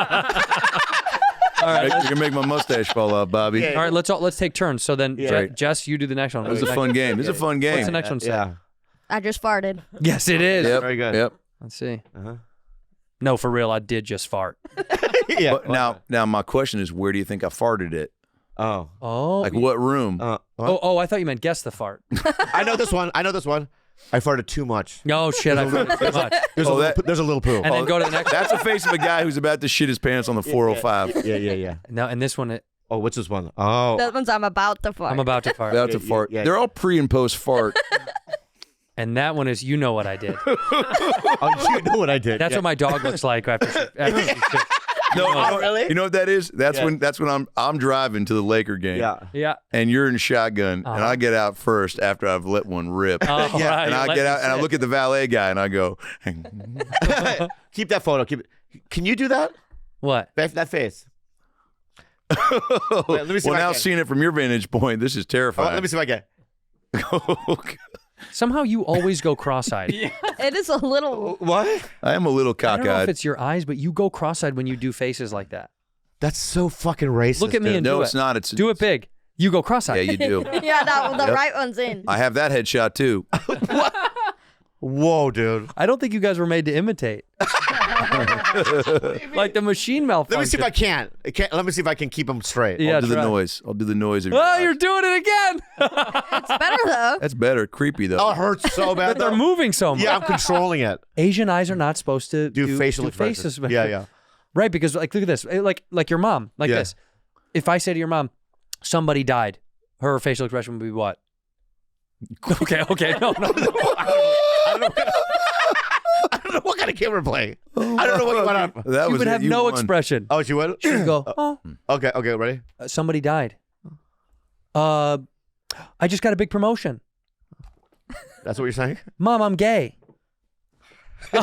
[SPEAKER 2] All right.
[SPEAKER 4] You're gonna make my mustache fall off, Bobby.
[SPEAKER 1] Yeah.
[SPEAKER 2] All right, let's take turns. So then,
[SPEAKER 1] Yeah.
[SPEAKER 2] Jess, you do the next one.
[SPEAKER 4] It was a
[SPEAKER 2] What's
[SPEAKER 4] fun game. This is a fun game.
[SPEAKER 2] What's the next one say?
[SPEAKER 1] Yeah.
[SPEAKER 7] I just farted.
[SPEAKER 2] Yes, it is.
[SPEAKER 4] Yep.
[SPEAKER 1] Very good.
[SPEAKER 4] Yep.
[SPEAKER 2] Let's see.
[SPEAKER 1] Uh-huh.
[SPEAKER 2] No, for real, I did just fart.
[SPEAKER 1] Yeah.
[SPEAKER 4] But now my question is, where do you think I farted it?
[SPEAKER 1] Oh.
[SPEAKER 2] Oh.
[SPEAKER 4] Like what room?
[SPEAKER 2] Oh, I thought you meant guess the fart.
[SPEAKER 1] I know this one. I farted too much.
[SPEAKER 2] No shit, I farted too much.
[SPEAKER 1] There's a little poo.
[SPEAKER 2] And then go to the next.
[SPEAKER 4] That's the face of a guy who's about to shit his pants on the 405.
[SPEAKER 1] Yeah.
[SPEAKER 2] No, and this one,
[SPEAKER 1] Oh, what's this one? Oh.
[SPEAKER 7] That one's I'm about to fart.
[SPEAKER 2] I'm about to fart.
[SPEAKER 4] About to fart.
[SPEAKER 1] yeah.
[SPEAKER 4] They're all pre and post fart.
[SPEAKER 2] And that one is you know what I did.
[SPEAKER 1] Oh, you know what I did.
[SPEAKER 2] That's what my dog looks like after she shit.
[SPEAKER 4] No,
[SPEAKER 1] really?
[SPEAKER 4] You know what that is? That's when I'm driving to the Laker game.
[SPEAKER 1] Yeah.
[SPEAKER 2] Yeah.
[SPEAKER 4] And you're in shotgun, and
[SPEAKER 2] Uh-huh.
[SPEAKER 4] I get out first after I've let one rip.
[SPEAKER 2] Oh, right,
[SPEAKER 4] And I
[SPEAKER 2] let
[SPEAKER 4] get
[SPEAKER 2] me
[SPEAKER 4] out and I
[SPEAKER 2] sit.
[SPEAKER 4] look at the valet guy and I go,
[SPEAKER 1] Keep that photo. Keep it. Can you do that?
[SPEAKER 2] What?
[SPEAKER 1] That face. Wait, let me see
[SPEAKER 4] well,
[SPEAKER 1] if I
[SPEAKER 4] now
[SPEAKER 1] can.
[SPEAKER 4] seeing it from your vantage point, this is
[SPEAKER 1] Oh,
[SPEAKER 4] terrifying.
[SPEAKER 1] let me see if I can.
[SPEAKER 2] Somehow you always go cross-eyed.
[SPEAKER 7] It is a little.
[SPEAKER 1] What?
[SPEAKER 4] I am a little
[SPEAKER 2] I don't know if
[SPEAKER 4] cockeyed.
[SPEAKER 2] it's your eyes, but you go cross-eyed when you do faces like that.
[SPEAKER 1] That's so fucking racist.
[SPEAKER 2] Look at me
[SPEAKER 1] dude.
[SPEAKER 2] and
[SPEAKER 4] No,
[SPEAKER 2] do
[SPEAKER 4] it's
[SPEAKER 2] it.
[SPEAKER 4] not. It's
[SPEAKER 2] Do it big. You go
[SPEAKER 4] Yeah,
[SPEAKER 2] cross-eyed.
[SPEAKER 4] you do.
[SPEAKER 7] Yeah, the
[SPEAKER 4] Yep.
[SPEAKER 7] right one's in.
[SPEAKER 4] I have that headshot too.
[SPEAKER 1] Whoa, dude.
[SPEAKER 2] I don't think you guys were made to imitate. Like the machine malfunction.
[SPEAKER 1] Let me see if I can. Let me see if I can keep them straight.
[SPEAKER 2] Yeah,
[SPEAKER 4] I'll do the
[SPEAKER 2] try.
[SPEAKER 4] noise. I'll do the noise. Of
[SPEAKER 2] Oh,
[SPEAKER 4] your eyes.
[SPEAKER 2] you're doing it again.
[SPEAKER 7] It's better though.
[SPEAKER 4] That's better. Creepy though.
[SPEAKER 1] Oh, it hurts so bad.
[SPEAKER 2] But they're
[SPEAKER 1] though.
[SPEAKER 2] moving so much.
[SPEAKER 1] Yeah, I'm controlling it.
[SPEAKER 2] Asian eyes are not supposed to
[SPEAKER 1] Do facial
[SPEAKER 2] faces.
[SPEAKER 1] expressions. Yeah.
[SPEAKER 2] Right, because like look at this. Like your mom, like
[SPEAKER 1] Yeah.
[SPEAKER 2] this. If I say to your mom, somebody died, her facial expression would be what? Okay, no.
[SPEAKER 1] I don't know what kind of camera play. I don't know what went on.
[SPEAKER 4] That
[SPEAKER 2] You
[SPEAKER 4] was
[SPEAKER 2] would
[SPEAKER 4] it.
[SPEAKER 2] have
[SPEAKER 4] You
[SPEAKER 2] no
[SPEAKER 4] won.
[SPEAKER 2] expression.
[SPEAKER 1] Oh, she would?
[SPEAKER 2] She'd go, oh,
[SPEAKER 1] Okay, ready?
[SPEAKER 2] somebody died. I just got a big promotion.
[SPEAKER 1] That's what you're saying?
[SPEAKER 2] Mom, I'm gay.
[SPEAKER 1] No,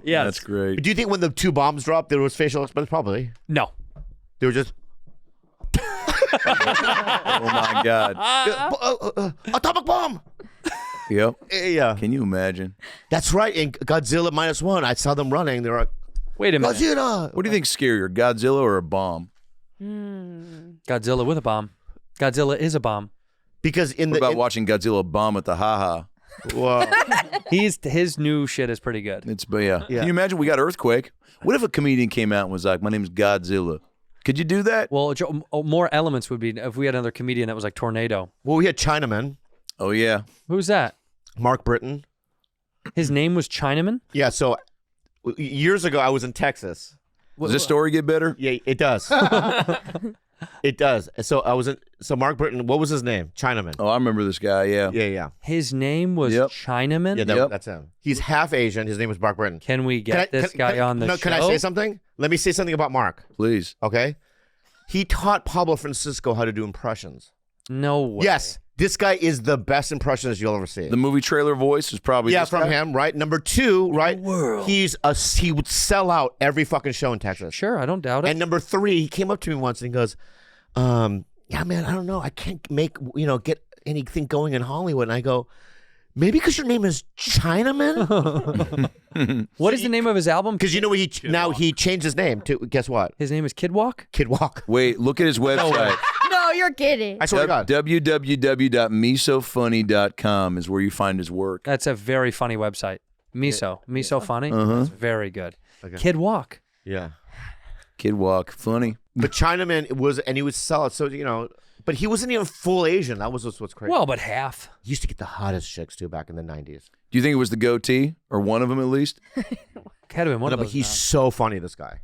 [SPEAKER 2] Yes.
[SPEAKER 4] That's great.
[SPEAKER 1] do you think when the two bombs dropped, there was facial expressions? Probably.
[SPEAKER 2] No.
[SPEAKER 1] They were just.
[SPEAKER 4] Oh my God.
[SPEAKER 1] Atomic bomb!
[SPEAKER 4] Yep.
[SPEAKER 1] Yeah.
[SPEAKER 4] Can you imagine?
[SPEAKER 1] That's right. In Godzilla -1, I saw them running. They were like,
[SPEAKER 2] Wait a minute.
[SPEAKER 1] Godzilla!
[SPEAKER 4] What do you think's scarier, Godzilla or a bomb?
[SPEAKER 2] Godzilla with a bomb. Godzilla is a bomb.
[SPEAKER 1] Because in
[SPEAKER 4] What
[SPEAKER 1] the.
[SPEAKER 4] about watching Godzilla bomb at the haha?
[SPEAKER 1] Whoa.
[SPEAKER 2] His new shit is pretty good.
[SPEAKER 4] But yeah.
[SPEAKER 1] Yeah.
[SPEAKER 4] Can you imagine we got earthquake? What if a comedian came out and was like, "My name's Godzilla"? Could you do that?
[SPEAKER 2] Well, more elements would be if we had another comedian that was like Tornado.
[SPEAKER 1] Well, we had Chinaman,
[SPEAKER 4] Oh yeah.
[SPEAKER 2] Who's that?
[SPEAKER 1] Mark Britton.
[SPEAKER 2] His name was Chinaman?
[SPEAKER 1] Yeah, so years ago, I was in Texas.
[SPEAKER 4] Does this story get better?
[SPEAKER 1] Yeah, it does. It does. So Mark Burton. What was his name? Chinaman.
[SPEAKER 4] Oh, I remember this guy. Yeah.
[SPEAKER 1] Yeah.
[SPEAKER 2] His name was
[SPEAKER 4] Yep.
[SPEAKER 2] Chinaman?
[SPEAKER 1] Yeah,
[SPEAKER 4] Yep.
[SPEAKER 1] that's him. He's half Asian. His name is Mark Burton.
[SPEAKER 2] Can we get this guy on the show?
[SPEAKER 1] Can I say something? Let me say something about Mark.
[SPEAKER 4] Please.
[SPEAKER 1] Okay. He taught Pablo Francisco how to do impressions.
[SPEAKER 2] No way.
[SPEAKER 1] Yes. This guy is the best impressionist you'll ever see.
[SPEAKER 4] The movie trailer voice is probably this
[SPEAKER 1] from
[SPEAKER 4] guy?
[SPEAKER 1] him, right? Number 2, right? He would sell out every fucking show in Texas.
[SPEAKER 2] Sure, I don't doubt it.
[SPEAKER 1] And number 3, he came up to me once and he goes, yeah, man, I don't know. I can't get anything going in Hollywood. And I go, maybe because your name is Chinaman?
[SPEAKER 2] What is the name of his album?
[SPEAKER 1] Because he changed his name to, guess what?
[SPEAKER 2] His name is Kid Walk?
[SPEAKER 1] Kid Walk.
[SPEAKER 4] Wait, look at his website.
[SPEAKER 7] No, you're kidding.
[SPEAKER 1] I swear to God.
[SPEAKER 4] www.misofunny.com is where you find his work.
[SPEAKER 2] That's a very funny website. Miso Funny.
[SPEAKER 4] Uh-huh.
[SPEAKER 2] That's very good.
[SPEAKER 1] Okay.
[SPEAKER 2] Kid Walk.
[SPEAKER 1] Yeah.
[SPEAKER 4] Kid Walk, funny.
[SPEAKER 1] But Chinaman he would sell it. So, but he wasn't even full Asian. That was what's crazy.
[SPEAKER 2] Well, but half.
[SPEAKER 1] He used to get the hottest chicks, too, back in the 90s.
[SPEAKER 4] Do you think it was the goatee or one of them at least?
[SPEAKER 2] Had to be one
[SPEAKER 1] No,
[SPEAKER 2] of
[SPEAKER 1] but
[SPEAKER 2] those
[SPEAKER 1] he's
[SPEAKER 2] now.
[SPEAKER 1] so funny, this guy.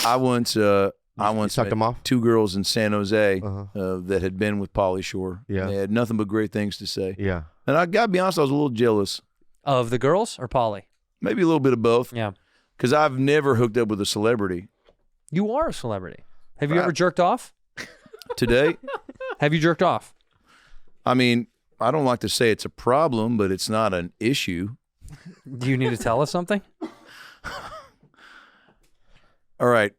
[SPEAKER 4] I once
[SPEAKER 1] sucked
[SPEAKER 4] met
[SPEAKER 1] him off?
[SPEAKER 4] 2 girls in San Jose
[SPEAKER 1] Uh-huh.
[SPEAKER 4] that had been with Pauly Shore.
[SPEAKER 1] Yeah.
[SPEAKER 4] They had nothing but great things to say.
[SPEAKER 1] Yeah.
[SPEAKER 4] And I gotta be honest, I was a little jealous.
[SPEAKER 2] Of the girls or Polly?
[SPEAKER 4] Maybe a little bit of both.
[SPEAKER 2] Yeah.
[SPEAKER 4] Because I've never hooked up with a celebrity.
[SPEAKER 2] You are a celebrity. Have you ever jerked off?
[SPEAKER 4] Today,
[SPEAKER 2] Have you jerked off?
[SPEAKER 4] I mean, I don't like to say it's a problem, but it's not an issue.
[SPEAKER 2] Do you need to tell us something?
[SPEAKER 4] All right.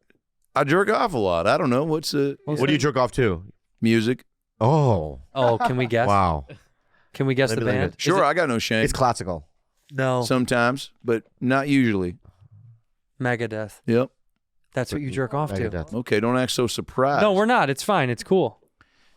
[SPEAKER 4] I jerk off a lot. I don't know. What's
[SPEAKER 1] What do you jerk off to?
[SPEAKER 4] music?
[SPEAKER 1] Oh.
[SPEAKER 2] Oh, can we guess?
[SPEAKER 1] Wow.
[SPEAKER 2] Can we guess
[SPEAKER 1] Let
[SPEAKER 2] the
[SPEAKER 1] me
[SPEAKER 2] band?
[SPEAKER 4] Sure,
[SPEAKER 2] Is it-
[SPEAKER 4] I got no shame.
[SPEAKER 1] It's classical.
[SPEAKER 2] No.
[SPEAKER 4] Sometimes, but not usually.
[SPEAKER 2] Megadeth.
[SPEAKER 4] Yep.
[SPEAKER 2] That's what you jerk off to.
[SPEAKER 1] Megadeth.
[SPEAKER 4] Okay, don't act so surprised.
[SPEAKER 2] No, we're not. It's fine. It's cool.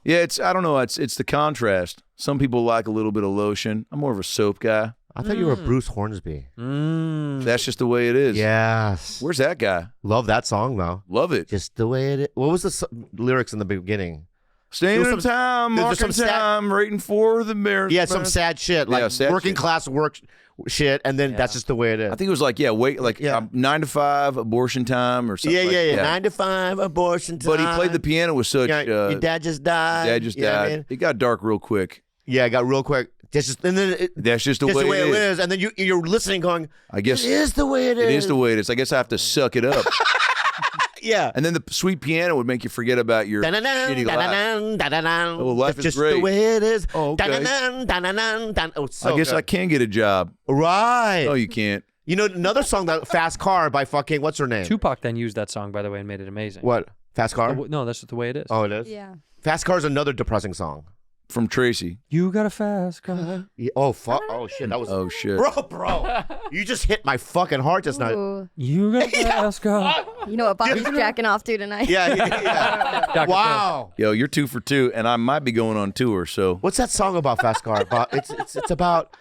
[SPEAKER 4] Yeah, I don't know. It's the contrast. Some people like a little bit of lotion. I'm more of a soap guy.
[SPEAKER 1] I thought you were Bruce Hornsby.
[SPEAKER 4] That's just the way it is.
[SPEAKER 1] Yes.
[SPEAKER 4] Where's that guy?
[SPEAKER 1] Love that song, though.
[SPEAKER 4] Love it.
[SPEAKER 1] Just the way it is. What was the lyrics in the beginning?
[SPEAKER 4] Staying
[SPEAKER 1] There
[SPEAKER 4] in
[SPEAKER 1] was some-
[SPEAKER 4] time,
[SPEAKER 1] there was
[SPEAKER 4] marking
[SPEAKER 1] some sad-
[SPEAKER 4] time, waiting for the marriage.
[SPEAKER 1] Yeah, some sad shit. Like
[SPEAKER 4] Yeah, sad
[SPEAKER 1] working
[SPEAKER 4] shit.
[SPEAKER 1] class work shit, and then that's just the way it is.
[SPEAKER 4] I think it was like, 9 to 5, abortion time or something.
[SPEAKER 1] yeah.
[SPEAKER 4] like that.
[SPEAKER 1] 9 to 5, abortion time.
[SPEAKER 4] But he played the piano with such.
[SPEAKER 1] Yeah, your dad just died.
[SPEAKER 4] Dad just
[SPEAKER 1] You know what I
[SPEAKER 4] died.
[SPEAKER 1] mean?
[SPEAKER 4] It got dark real quick.
[SPEAKER 1] Yeah, it got real quick. And then
[SPEAKER 4] That's just the
[SPEAKER 1] just
[SPEAKER 4] way,
[SPEAKER 1] the way
[SPEAKER 4] it
[SPEAKER 1] it
[SPEAKER 4] is.
[SPEAKER 1] is. And then you're listening going,
[SPEAKER 4] I guess
[SPEAKER 1] it is the way it is.
[SPEAKER 4] it is the way it is. I guess I have to suck it up.
[SPEAKER 1] Yeah.
[SPEAKER 4] And then the sweet piano would make you forget about your shitty life. Oh, life is
[SPEAKER 1] just
[SPEAKER 4] great.
[SPEAKER 1] the way it is.
[SPEAKER 4] Oh, okay.
[SPEAKER 1] Oh, it's so
[SPEAKER 4] I guess
[SPEAKER 1] good.
[SPEAKER 4] I can get a job.
[SPEAKER 1] Right.
[SPEAKER 4] No, you can't.
[SPEAKER 1] You know, another song, that Fast Car by fucking, what's her name?
[SPEAKER 2] Tupac then used that song, by the way, and made it amazing.
[SPEAKER 1] What? Fast Car?
[SPEAKER 2] No, that's just the way it is.
[SPEAKER 1] Oh, it is?
[SPEAKER 7] Yeah.
[SPEAKER 1] Fast Car is another depressing song.
[SPEAKER 4] From Tracy.
[SPEAKER 2] You got a fast car.
[SPEAKER 1] Yeah, oh, fuck. Oh, shit. That was.
[SPEAKER 4] Oh, shit.
[SPEAKER 1] Bro. You just hit my fucking heart just now.
[SPEAKER 7] Ooh.
[SPEAKER 2] You got a fast car.
[SPEAKER 7] You know what Bobby's jacking off to tonight?
[SPEAKER 1] Yeah.
[SPEAKER 2] Dr.
[SPEAKER 1] Wow.
[SPEAKER 4] Yo, you're 2 for 2, and I might be going on tour, so.
[SPEAKER 1] What's that song about Fast Car? It's about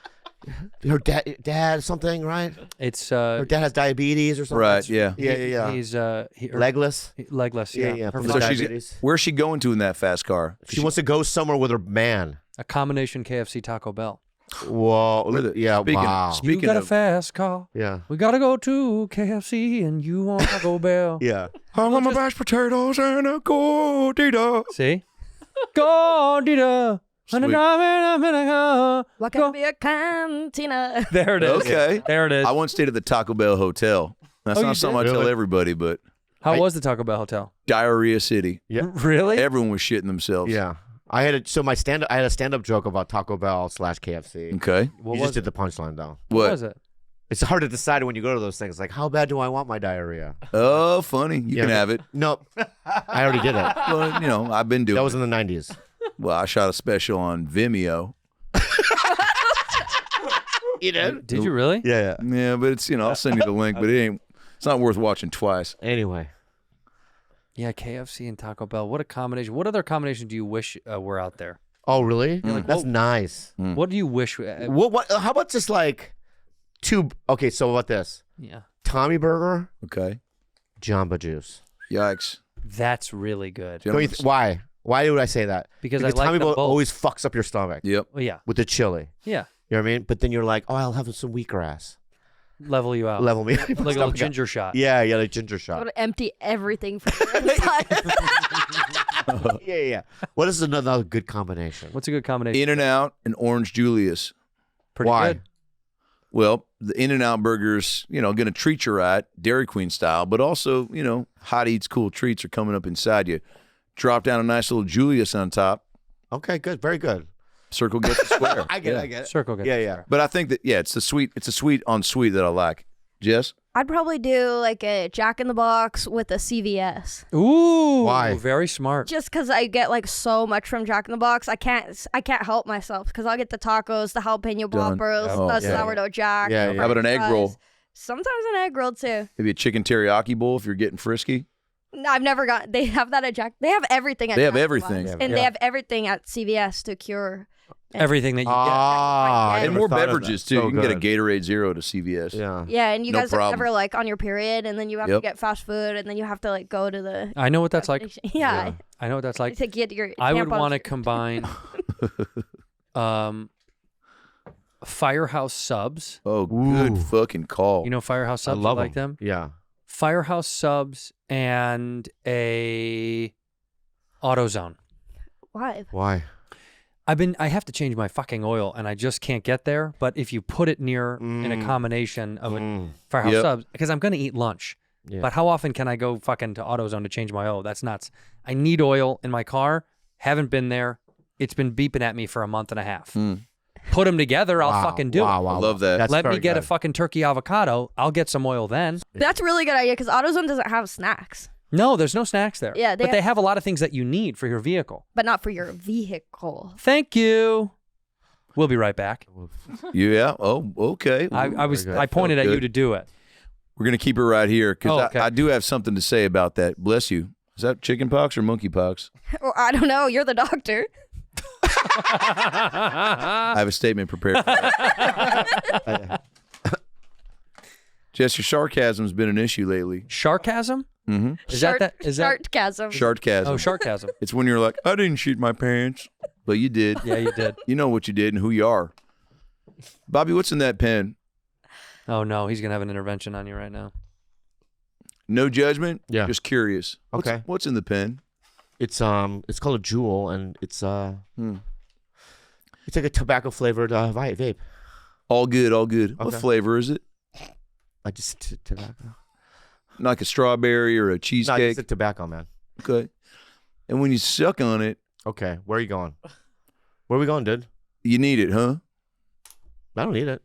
[SPEAKER 1] her dad something, right?
[SPEAKER 2] It's
[SPEAKER 1] Her dad has diabetes or something.
[SPEAKER 4] Right, yeah.
[SPEAKER 1] Yeah.
[SPEAKER 2] He's
[SPEAKER 1] Legless.
[SPEAKER 2] legless. Yeah.
[SPEAKER 1] Yeah.
[SPEAKER 2] Her
[SPEAKER 1] From
[SPEAKER 4] So
[SPEAKER 2] father-
[SPEAKER 1] diabetes.
[SPEAKER 4] where's she going to in that fast car?
[SPEAKER 1] She wants to go somewhere with her man.
[SPEAKER 2] a combination KFC Taco Bell.
[SPEAKER 1] Whoa. Yeah.
[SPEAKER 4] Speaking
[SPEAKER 1] Wow.
[SPEAKER 2] You got a
[SPEAKER 4] of,
[SPEAKER 2] fast car.
[SPEAKER 1] Yeah.
[SPEAKER 2] We gotta go to KFC and you want Taco Bell.
[SPEAKER 1] Yeah.
[SPEAKER 4] I want my mashed potatoes and a gordita.
[SPEAKER 2] See? Gordita.
[SPEAKER 4] Sweet.
[SPEAKER 7] What can be a cantina?
[SPEAKER 2] There it is.
[SPEAKER 4] Okay.
[SPEAKER 2] There it is.
[SPEAKER 4] I once stayed at the Taco Bell Hotel. That's
[SPEAKER 2] Oh, you
[SPEAKER 4] not something I
[SPEAKER 1] did?
[SPEAKER 4] tell
[SPEAKER 1] Really?
[SPEAKER 4] everybody, but
[SPEAKER 2] How was the Taco Bell hotel?
[SPEAKER 4] Diarrhea City.
[SPEAKER 1] Yeah.
[SPEAKER 2] Really?
[SPEAKER 4] Everyone was shitting themselves.
[SPEAKER 1] Yeah. I had a stand-up joke about Taco Bell / KFC.
[SPEAKER 4] Okay.
[SPEAKER 2] What
[SPEAKER 1] You
[SPEAKER 2] was
[SPEAKER 1] just did
[SPEAKER 2] it?
[SPEAKER 1] the punchline though.
[SPEAKER 2] What was it?
[SPEAKER 1] It's hard to decide when you go to those things. Like, how bad do I want my diarrhea?
[SPEAKER 4] Oh, funny. You
[SPEAKER 1] Yeah,
[SPEAKER 4] can
[SPEAKER 1] but-
[SPEAKER 4] have it.
[SPEAKER 1] Nope. I already did it.
[SPEAKER 4] Well, I've been doing
[SPEAKER 1] That was
[SPEAKER 4] it.
[SPEAKER 1] in the 90s.
[SPEAKER 4] Well, I shot a special on Vimeo.
[SPEAKER 1] You did?
[SPEAKER 2] Did you really?
[SPEAKER 1] Yeah.
[SPEAKER 4] Yeah, but it's, I'll send you the link, but it's not worth watching twice.
[SPEAKER 1] Anyway.
[SPEAKER 2] Yeah, KFC and Taco Bell. What a combination. What other combination do you wish were out there?
[SPEAKER 1] Oh, really? That's nice.
[SPEAKER 2] What do you wish?
[SPEAKER 1] What? How about just like two? Okay, so what about this?
[SPEAKER 2] Yeah.
[SPEAKER 1] Tommy Burger,
[SPEAKER 4] Okay.
[SPEAKER 1] Jamba Juice.
[SPEAKER 4] Yikes.
[SPEAKER 2] That's really good.
[SPEAKER 1] Don't you
[SPEAKER 4] Gentlemen.
[SPEAKER 1] why? Why would I say that?
[SPEAKER 2] Because I like
[SPEAKER 1] Tommy
[SPEAKER 2] them
[SPEAKER 1] Burger
[SPEAKER 2] both.
[SPEAKER 1] always fucks up your stomach
[SPEAKER 4] Yep.
[SPEAKER 2] Well, yeah.
[SPEAKER 1] with the chili.
[SPEAKER 2] Yeah.
[SPEAKER 1] You know what I mean? But then you're like, oh, I'll have some wheatgrass.
[SPEAKER 2] level you out.
[SPEAKER 1] level me.
[SPEAKER 2] Like a little ginger shot.
[SPEAKER 1] Yeah, like ginger
[SPEAKER 7] I'm
[SPEAKER 1] shot.
[SPEAKER 7] gonna empty everything from the inside.
[SPEAKER 1] Yeah. What is another good combination?
[SPEAKER 2] What's a good combination?
[SPEAKER 4] In-N-Out and Orange Julius.
[SPEAKER 2] Pretty
[SPEAKER 1] Why?
[SPEAKER 2] good.
[SPEAKER 4] Well, the In-N-Out burgers, going to treat you right, Dairy Queen style, but also, hot eats, cool treats are coming up inside you. Drop down a nice little Julius on top.
[SPEAKER 1] Okay, good. Very good.
[SPEAKER 4] Circle gets the square.
[SPEAKER 1] I get it.
[SPEAKER 2] Circle good.
[SPEAKER 1] Yeah.
[SPEAKER 4] But I think that, it's the sweet. It's a sweet on sweet that I like. Jess?
[SPEAKER 7] I'd probably do like a Jack in the Box with a CVS.
[SPEAKER 2] Ooh.
[SPEAKER 1] Why?
[SPEAKER 2] Very smart.
[SPEAKER 7] Just because I get like so much from Jack in the Box, I can't help myself because I'll get the tacos, the jalapeno
[SPEAKER 4] Done.
[SPEAKER 7] poppers,
[SPEAKER 4] Oh,
[SPEAKER 7] the
[SPEAKER 4] yeah.
[SPEAKER 7] sourdough jack.
[SPEAKER 1] Yeah,
[SPEAKER 7] the
[SPEAKER 1] yeah.
[SPEAKER 4] How about an egg
[SPEAKER 7] fries.
[SPEAKER 4] roll?
[SPEAKER 7] Sometimes an egg roll too.
[SPEAKER 4] Maybe a chicken teriyaki bowl if you're getting frisky.
[SPEAKER 7] No, I've never got. They have that at Jack. They have everything at.
[SPEAKER 4] They have
[SPEAKER 7] Jack in the
[SPEAKER 4] everything.
[SPEAKER 7] Box. And they have everything at CVS to cure.
[SPEAKER 2] Everything that you
[SPEAKER 1] Ah, I
[SPEAKER 7] And
[SPEAKER 4] And
[SPEAKER 1] never
[SPEAKER 4] more
[SPEAKER 1] thought of
[SPEAKER 4] beverages,
[SPEAKER 1] that.
[SPEAKER 4] too.
[SPEAKER 1] So
[SPEAKER 4] You can get a
[SPEAKER 1] good.
[SPEAKER 4] Gatorade Zero to CVS.
[SPEAKER 1] Yeah.
[SPEAKER 7] Yeah, and you
[SPEAKER 4] No
[SPEAKER 7] guys are
[SPEAKER 4] problem.
[SPEAKER 7] ever like on your period, and then you have to
[SPEAKER 4] Yep.
[SPEAKER 7] get fast food, and then you have to like go to the.
[SPEAKER 2] I know what that's like.
[SPEAKER 7] Yeah,
[SPEAKER 2] I know what that's like.
[SPEAKER 7] to get your.
[SPEAKER 2] I would
[SPEAKER 7] tampons.
[SPEAKER 2] want to combine Firehouse subs.
[SPEAKER 4] Oh, good
[SPEAKER 1] Ooh.
[SPEAKER 4] fucking call.
[SPEAKER 2] You know Firehouse
[SPEAKER 1] I
[SPEAKER 2] subs?
[SPEAKER 1] love
[SPEAKER 2] You like them?
[SPEAKER 1] Yeah.
[SPEAKER 2] Firehouse subs and a AutoZone.
[SPEAKER 7] Why?
[SPEAKER 1] Why?
[SPEAKER 2] I have to change my fucking oil and I just can't get there. But if you put it near in a combination of a Firehouse
[SPEAKER 4] Yep.
[SPEAKER 2] subs, because I'm gonna eat lunch.
[SPEAKER 1] Yeah.
[SPEAKER 2] But how often can I go fucking to AutoZone to change my oil? That's nuts. I need oil in my car. Haven't been there. It's been beeping at me for a month and a half. Put them together, I'll fucking do it.
[SPEAKER 4] I love that.
[SPEAKER 1] That's
[SPEAKER 2] Let me
[SPEAKER 1] very
[SPEAKER 2] get a
[SPEAKER 1] good.
[SPEAKER 2] fucking turkey avocado. I'll get some oil then.
[SPEAKER 7] That's a really good idea because AutoZone doesn't have snacks,
[SPEAKER 2] No, there's no snacks there.
[SPEAKER 7] Yeah, they
[SPEAKER 2] but they have a lot of things that you need for your vehicle.
[SPEAKER 7] but not for your vehicle.
[SPEAKER 2] Thank you. We'll be right back.
[SPEAKER 4] Yeah. Oh, okay.
[SPEAKER 2] I pointed at
[SPEAKER 4] Felt
[SPEAKER 2] you
[SPEAKER 4] good.
[SPEAKER 2] to do it.
[SPEAKER 4] We're going to keep it right here because
[SPEAKER 2] Oh, okay.
[SPEAKER 4] I do have something to say about that. Bless you. Is that chicken pox or monkey pox?
[SPEAKER 7] Or I don't know. You're the doctor.
[SPEAKER 4] I have a statement prepared for that. Jess, your sarcasm's been an issue lately.
[SPEAKER 2] Sharkasm?
[SPEAKER 4] Mm-hmm.
[SPEAKER 2] Is that
[SPEAKER 7] Sharkasm.
[SPEAKER 4] Sharkasm.
[SPEAKER 2] Oh, sharkasm.
[SPEAKER 4] It's when you're like, I didn't shoot my pants. But you did.
[SPEAKER 2] Yeah, you did.
[SPEAKER 4] You know what you did and who you are. Bobby, what's in that pen?
[SPEAKER 2] Oh no, he's gonna have an intervention on you right now.
[SPEAKER 4] No judgment?
[SPEAKER 1] Yeah.
[SPEAKER 4] Just curious.
[SPEAKER 1] Okay.
[SPEAKER 4] What's in the pen?
[SPEAKER 1] It's called a Jewel, and it's it's like a tobacco flavored vape.
[SPEAKER 4] All good, all good. What
[SPEAKER 1] Okay.
[SPEAKER 4] flavor is it?
[SPEAKER 1] I just tobacco.
[SPEAKER 4] Like a strawberry or a
[SPEAKER 1] No,
[SPEAKER 4] cheesecake?
[SPEAKER 1] it's a tobacco, man.
[SPEAKER 4] Okay. And when you suck on it,
[SPEAKER 1] Okay, where are you going? Where are we going, dude?
[SPEAKER 4] you need it, huh?
[SPEAKER 1] I don't need it.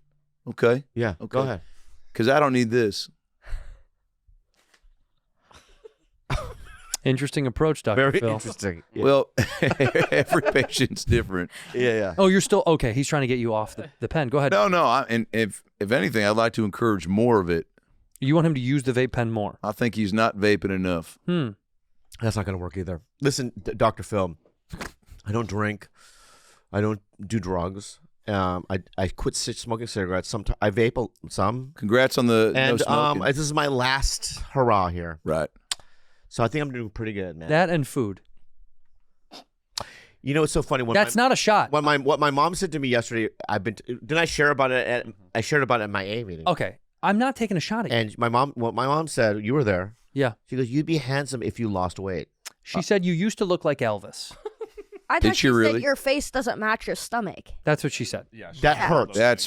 [SPEAKER 4] Okay.
[SPEAKER 1] Yeah,
[SPEAKER 4] Okay.
[SPEAKER 1] go ahead.
[SPEAKER 4] Because I don't need this.
[SPEAKER 2] Interesting approach, Dr.
[SPEAKER 1] Very
[SPEAKER 2] Phil.
[SPEAKER 1] interesting. Yeah.
[SPEAKER 4] Well, every patient's different.
[SPEAKER 1] yeah.
[SPEAKER 2] Oh, you're still okay. He's trying to get you off the pen. Go ahead.
[SPEAKER 4] No, and if anything, I'd like to encourage more of it.
[SPEAKER 2] You want him to use the vape pen more.
[SPEAKER 4] I think he's not vaping enough.
[SPEAKER 1] That's not going to work either. Listen, Dr. Phil, I don't drink. I don't do drugs. I quit smoking cigarettes. Sometimes I vape some.
[SPEAKER 4] Congrats on the no
[SPEAKER 1] And
[SPEAKER 4] smoking.
[SPEAKER 1] this is my last hurrah here.
[SPEAKER 4] Right.
[SPEAKER 1] So I think I'm doing pretty good, man.
[SPEAKER 2] That and food.
[SPEAKER 1] You know, it's so funny when
[SPEAKER 2] That's not a shot.
[SPEAKER 1] what my mom said to me yesterday. Didn't I share about it? I shared about it at my A meeting.
[SPEAKER 2] Okay, I'm not taking a shot at you.
[SPEAKER 1] And what my mom said, you were there.
[SPEAKER 2] Yeah,
[SPEAKER 1] She goes, "You'd be handsome if you lost weight."
[SPEAKER 2] she said you used to look like Elvis.
[SPEAKER 7] I
[SPEAKER 4] Did
[SPEAKER 7] thought
[SPEAKER 4] she
[SPEAKER 7] you
[SPEAKER 4] really?
[SPEAKER 7] said your face doesn't match your stomach.
[SPEAKER 2] That's what she said.
[SPEAKER 1] That hurts.
[SPEAKER 4] That's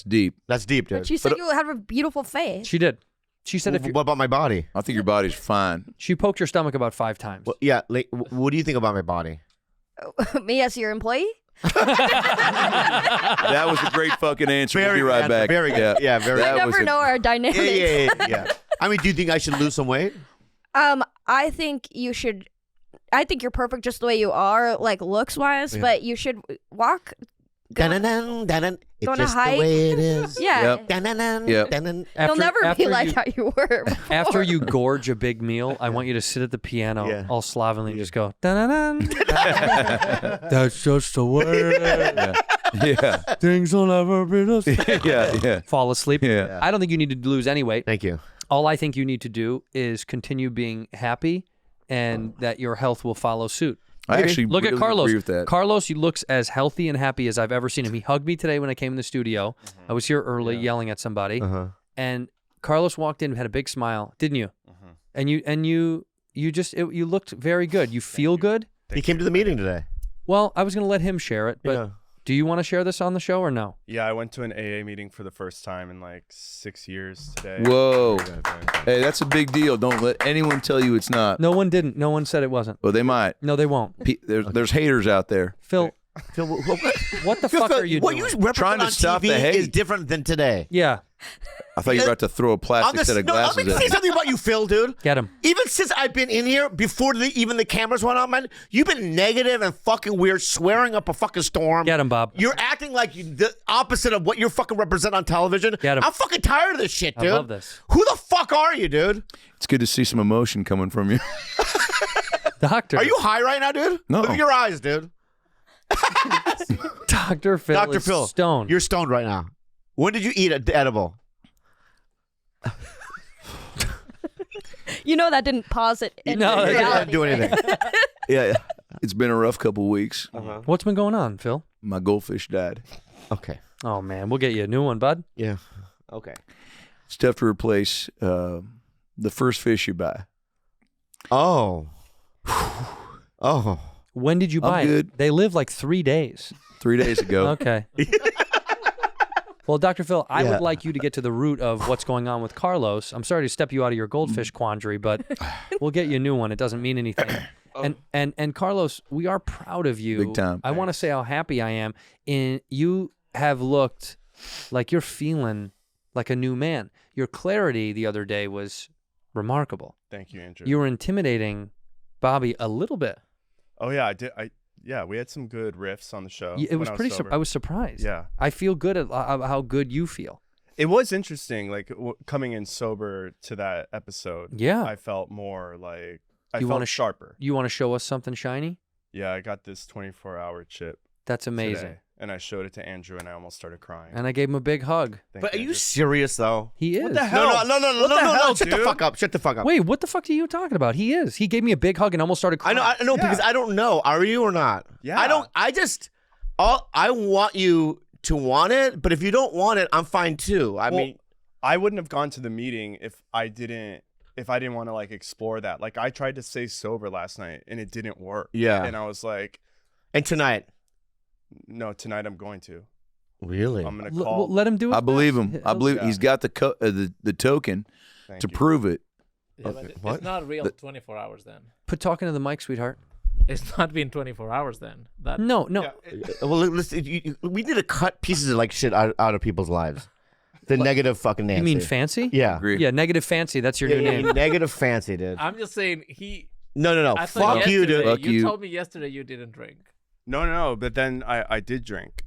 [SPEAKER 4] deep.
[SPEAKER 1] That's deep, dude.
[SPEAKER 7] But she said you have a beautiful face.
[SPEAKER 2] She did. She said if you,
[SPEAKER 1] What about my body?
[SPEAKER 4] I think your body's fine.
[SPEAKER 2] she poked your stomach about 5 times.
[SPEAKER 1] Well, yeah. What do you think about my body?
[SPEAKER 7] Me as your employee?
[SPEAKER 4] That was a great fucking answer. We'll be right back.
[SPEAKER 1] Very good. Yeah, very.
[SPEAKER 4] That
[SPEAKER 7] I
[SPEAKER 4] was
[SPEAKER 7] never
[SPEAKER 4] a-
[SPEAKER 7] know our dynamics.
[SPEAKER 1] Yeah. I mean, do you think I should lose some weight?
[SPEAKER 7] I think you should. I think you're perfect just the way you are, like looks wise.
[SPEAKER 1] Yeah.
[SPEAKER 7] But you should walk. Go,
[SPEAKER 1] Dun-dun-dun, dun-dun. It's
[SPEAKER 7] Go on a
[SPEAKER 1] just the
[SPEAKER 7] hike.
[SPEAKER 1] way it is.
[SPEAKER 7] Yeah.
[SPEAKER 4] Yep.
[SPEAKER 1] Dun-dun-dun,
[SPEAKER 4] Yep.
[SPEAKER 1] dun-dun.
[SPEAKER 7] You'll never be
[SPEAKER 2] after
[SPEAKER 7] like
[SPEAKER 2] you-
[SPEAKER 7] how you were.
[SPEAKER 2] After you gorge a big meal, I want you to sit at the piano
[SPEAKER 1] Yeah.
[SPEAKER 2] all slovenly and just go, dun-dun-dun. That's just the way it is.
[SPEAKER 4] Yeah.
[SPEAKER 2] Things will never be the same.
[SPEAKER 4] Yeah.
[SPEAKER 2] Fall asleep.
[SPEAKER 4] Yeah.
[SPEAKER 2] I don't think you need to lose any weight.
[SPEAKER 1] Thank you.
[SPEAKER 2] All I think you need to do is continue being happy and that your health will follow suit.
[SPEAKER 4] I actually
[SPEAKER 2] Look
[SPEAKER 4] really
[SPEAKER 2] at Carlos.
[SPEAKER 4] agree with that.
[SPEAKER 2] Carlos, he looks as healthy and happy as I've ever seen him. He hugged me today when I came in the studio. I was here early yelling at somebody.
[SPEAKER 1] Uh-huh.
[SPEAKER 2] and Carlos walked in, had a big smile, didn't you? And you looked very good. You feel good.
[SPEAKER 1] He came to the meeting today.
[SPEAKER 2] Well, I was going to let him share it, but do you want to share this on the show or no?
[SPEAKER 8] Yeah, I went to an AA meeting for the first time in like 6 years today.
[SPEAKER 4] Whoa. Hey, that's a big deal. Don't let anyone tell you it's not.
[SPEAKER 2] No one didn't. No one said it wasn't.
[SPEAKER 4] Well, they might.
[SPEAKER 2] No, they won't.
[SPEAKER 4] There's haters out there.
[SPEAKER 2] Phil, what the fuck are you
[SPEAKER 1] what
[SPEAKER 2] doing?
[SPEAKER 1] you represent
[SPEAKER 4] Trying to
[SPEAKER 1] on
[SPEAKER 4] stop
[SPEAKER 1] TV
[SPEAKER 4] the hate.
[SPEAKER 1] is different than today.
[SPEAKER 2] Yeah.
[SPEAKER 4] I thought you were about to throw a plastic set of
[SPEAKER 1] I'm
[SPEAKER 4] glasses
[SPEAKER 1] gonna
[SPEAKER 4] at
[SPEAKER 1] say
[SPEAKER 4] me.
[SPEAKER 1] something about you, Phil, dude.
[SPEAKER 2] Get him.
[SPEAKER 1] Even since I've been in here, before even the cameras went on, man, you've been negative and fucking weird, swearing up a fucking storm.
[SPEAKER 2] Get him, Bob.
[SPEAKER 1] You're acting like the opposite of what you fucking represent on television.
[SPEAKER 2] Get him.
[SPEAKER 1] I'm fucking tired of this shit, dude.
[SPEAKER 2] I love this.
[SPEAKER 1] Who the fuck are you, dude?
[SPEAKER 4] It's good to see some emotion coming from you.
[SPEAKER 2] Doctor.
[SPEAKER 1] Are you high right now, dude?
[SPEAKER 4] No.
[SPEAKER 1] Look at your eyes, dude.
[SPEAKER 2] Dr. Phil
[SPEAKER 1] Dr.
[SPEAKER 2] is
[SPEAKER 1] Phil,
[SPEAKER 2] stoned.
[SPEAKER 1] you're stoned right now. When did you eat an edible?
[SPEAKER 7] You know that didn't pause it. In
[SPEAKER 2] No, that
[SPEAKER 7] reality,
[SPEAKER 1] didn't do
[SPEAKER 7] right?
[SPEAKER 1] anything. Yeah.
[SPEAKER 4] It's been a rough couple weeks.
[SPEAKER 2] What's been going on, Phil?
[SPEAKER 4] My goldfish died.
[SPEAKER 1] Okay.
[SPEAKER 2] Oh, man. We'll get you a new one, bud.
[SPEAKER 1] Yeah. Okay.
[SPEAKER 4] It's tough to replace the first fish you buy.
[SPEAKER 1] Oh. Oh.
[SPEAKER 2] When did you
[SPEAKER 4] I'm
[SPEAKER 2] buy
[SPEAKER 4] good.
[SPEAKER 2] it? They live like 3 days.
[SPEAKER 4] 3 days ago.
[SPEAKER 2] Okay. Well, Dr. Phil, I
[SPEAKER 1] Yeah.
[SPEAKER 2] would like you to get to the root of what's going on with Carlos. I'm sorry to step you out of your goldfish quandary, but we'll get you a new one. It doesn't mean anything. And Carlos, we are proud of you.
[SPEAKER 4] Big time.
[SPEAKER 2] I want to say how happy I am. You have looked like you're feeling like a new man. Your clarity the other day was remarkable.
[SPEAKER 8] Thank you, Andrew.
[SPEAKER 2] You were intimidating Bobby a little bit.
[SPEAKER 8] Oh yeah, I did. Yeah, we had some good riffs on the show.
[SPEAKER 2] It was
[SPEAKER 8] when
[SPEAKER 2] pretty.
[SPEAKER 8] sober.
[SPEAKER 2] I was surprised.
[SPEAKER 8] Yeah.
[SPEAKER 2] I feel good at how good you feel.
[SPEAKER 8] It was interesting, like coming in sober to that episode.
[SPEAKER 2] Yeah.
[SPEAKER 8] I felt more like I
[SPEAKER 2] You
[SPEAKER 8] felt
[SPEAKER 2] wanna
[SPEAKER 8] sharper.
[SPEAKER 2] You want to show us something shiny?
[SPEAKER 8] Yeah, I got this 24-hour chip.
[SPEAKER 2] That's amazing.
[SPEAKER 8] Today, and I showed it to Andrew, and I almost started crying.
[SPEAKER 2] And I gave him a big hug.
[SPEAKER 8] Thank
[SPEAKER 1] But are you
[SPEAKER 8] Andrew.
[SPEAKER 1] serious though?
[SPEAKER 2] He is.
[SPEAKER 8] What the hell?
[SPEAKER 1] No. Shut the
[SPEAKER 8] dude?
[SPEAKER 1] fuck up. Shut the fuck up.
[SPEAKER 2] Wait, what the fuck are you talking about? He is. He gave me a big hug and almost started
[SPEAKER 1] I
[SPEAKER 2] crying.
[SPEAKER 1] know because I don't know. Are you or not?
[SPEAKER 8] Yeah.
[SPEAKER 1] I want you to want it, but if you don't want it, I'm fine too. I mean,
[SPEAKER 8] I wouldn't have gone to the meeting if I didn't want to like explore that. Like I tried to stay sober last night and it didn't work.
[SPEAKER 1] Yeah.
[SPEAKER 8] And I was like,
[SPEAKER 1] and tonight.
[SPEAKER 8] no, tonight I'm going to.
[SPEAKER 1] Really?
[SPEAKER 8] I'm gonna call.
[SPEAKER 2] Let him do it.
[SPEAKER 4] I believe him. I believe
[SPEAKER 8] Yeah.
[SPEAKER 4] he's got the token
[SPEAKER 8] Thank
[SPEAKER 4] to
[SPEAKER 8] you.
[SPEAKER 4] prove it.
[SPEAKER 6] Yeah, but
[SPEAKER 1] What?
[SPEAKER 6] it's not real 24 hours then.
[SPEAKER 2] Put talking to the mic, sweetheart.
[SPEAKER 6] It's not been 24 hours then. That
[SPEAKER 2] No.
[SPEAKER 1] Well, listen, we need to cut pieces of like shit out of people's lives. The negative fucking Nancy.
[SPEAKER 2] You mean fancy?
[SPEAKER 1] Yeah.
[SPEAKER 4] Agree.
[SPEAKER 2] Yeah, negative fancy. That's your new
[SPEAKER 1] Yeah,
[SPEAKER 2] name.
[SPEAKER 1] negative fancy, dude.
[SPEAKER 6] I'm just saying
[SPEAKER 1] No.
[SPEAKER 6] I thought
[SPEAKER 1] Fuck you, dude.
[SPEAKER 6] yesterday-
[SPEAKER 4] Fuck you.
[SPEAKER 6] told me yesterday you didn't drink.
[SPEAKER 8] No. But then I did drink.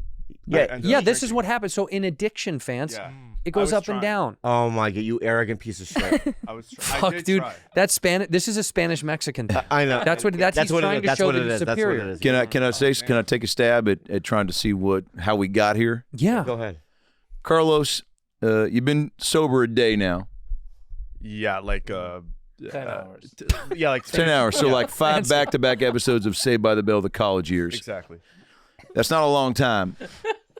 [SPEAKER 1] Yeah,
[SPEAKER 8] I ended
[SPEAKER 2] Yeah,
[SPEAKER 8] up
[SPEAKER 2] this is
[SPEAKER 8] drinking.
[SPEAKER 2] what happens. So in addiction, fans,
[SPEAKER 8] Yeah.
[SPEAKER 2] it
[SPEAKER 8] I
[SPEAKER 2] goes
[SPEAKER 8] was
[SPEAKER 2] up
[SPEAKER 8] trying.
[SPEAKER 2] and down.
[SPEAKER 1] Oh my god, you arrogant piece of shit.
[SPEAKER 8] I was. I
[SPEAKER 2] Fuck,
[SPEAKER 8] did
[SPEAKER 2] dude.
[SPEAKER 8] try.
[SPEAKER 2] That's Spanish. This is a Spanish Mexican thing.
[SPEAKER 1] I know.
[SPEAKER 2] That's what he's
[SPEAKER 1] what
[SPEAKER 2] trying
[SPEAKER 1] it is.
[SPEAKER 2] to
[SPEAKER 1] That's
[SPEAKER 2] show
[SPEAKER 1] what
[SPEAKER 2] that
[SPEAKER 1] it
[SPEAKER 2] he's
[SPEAKER 1] is. That's what
[SPEAKER 2] superior.
[SPEAKER 1] it is.
[SPEAKER 4] Can I take a stab at trying to see how we got here?
[SPEAKER 2] Yeah.
[SPEAKER 1] Go ahead.
[SPEAKER 4] Carlos, you've been sober a day now.
[SPEAKER 8] Yeah, like
[SPEAKER 6] 10 hours.
[SPEAKER 8] Yeah, like
[SPEAKER 4] 10 hours. So
[SPEAKER 8] Yeah.
[SPEAKER 4] like 5 back-to-back episodes of Saved by the Bell, the college years.
[SPEAKER 8] Exactly.
[SPEAKER 4] That's not a long time.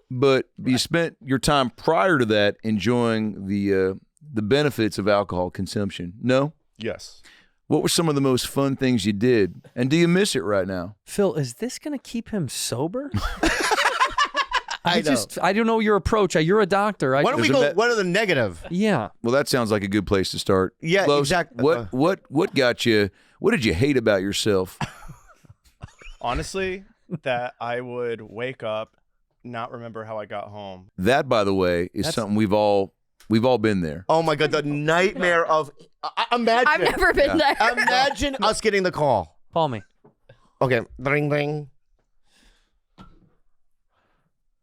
[SPEAKER 4] But you spent your time prior to that enjoying the benefits of alcohol consumption. No?
[SPEAKER 8] Yes.
[SPEAKER 4] What were some of the most fun things you did? And do you miss it right now?
[SPEAKER 2] Phil, is this going to keep him sober?
[SPEAKER 1] I know.
[SPEAKER 2] I don't know your approach. You're a doctor.
[SPEAKER 1] Why don't we
[SPEAKER 4] There's a
[SPEAKER 1] go?
[SPEAKER 4] bet-
[SPEAKER 1] What are the negative?
[SPEAKER 2] Yeah.
[SPEAKER 4] Well, that sounds like a good place to start.
[SPEAKER 1] Yeah,
[SPEAKER 4] Los,
[SPEAKER 1] exactly.
[SPEAKER 4] What got you? What did you hate about yourself?
[SPEAKER 8] Honestly, that I would wake up, not remember how I got home.
[SPEAKER 4] That, by the way, is something we've all been there.
[SPEAKER 1] Oh my god, the nightmare of imagine.
[SPEAKER 7] I've never been there.
[SPEAKER 1] Imagine us getting the call.
[SPEAKER 2] Call me.
[SPEAKER 1] Okay, ring ring.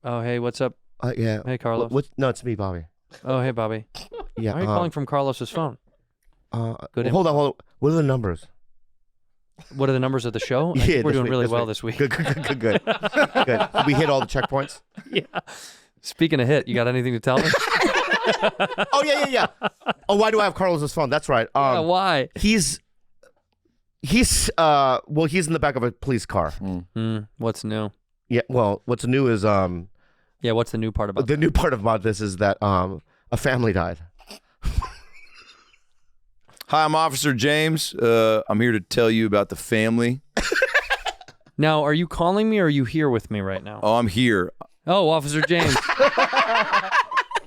[SPEAKER 2] Oh, hey, what's up?
[SPEAKER 1] Yeah.
[SPEAKER 2] Hey, Carlos.
[SPEAKER 1] No, it's me, Bobby.
[SPEAKER 2] Oh, hey, Bobby.
[SPEAKER 1] Yeah.
[SPEAKER 2] Why are you calling from Carlos's phone? Good
[SPEAKER 1] Hold on. What are the numbers?
[SPEAKER 2] What are the numbers of the show? I think we're
[SPEAKER 1] this
[SPEAKER 2] doing
[SPEAKER 1] week,
[SPEAKER 2] really
[SPEAKER 1] this
[SPEAKER 2] well
[SPEAKER 1] week.
[SPEAKER 2] this week.
[SPEAKER 1] Good. Good. Did we hit all the checkpoints?
[SPEAKER 2] Yeah. Speaking of hit, you got anything to tell me?
[SPEAKER 1] Oh yeah. Oh, why do I have Carlos's phone? That's right.
[SPEAKER 2] Why?
[SPEAKER 1] He's in the back of a police car.
[SPEAKER 2] What's new?
[SPEAKER 1] Yeah. Well, what's new is
[SPEAKER 2] Yeah, what's the new part about
[SPEAKER 1] the new part about this is that a family died.
[SPEAKER 4] Hi, I'm Officer James. I'm here to tell you about the family.
[SPEAKER 2] Now, are you calling me or are you here with me right now?
[SPEAKER 4] Oh, I'm here.
[SPEAKER 2] Oh, Officer James.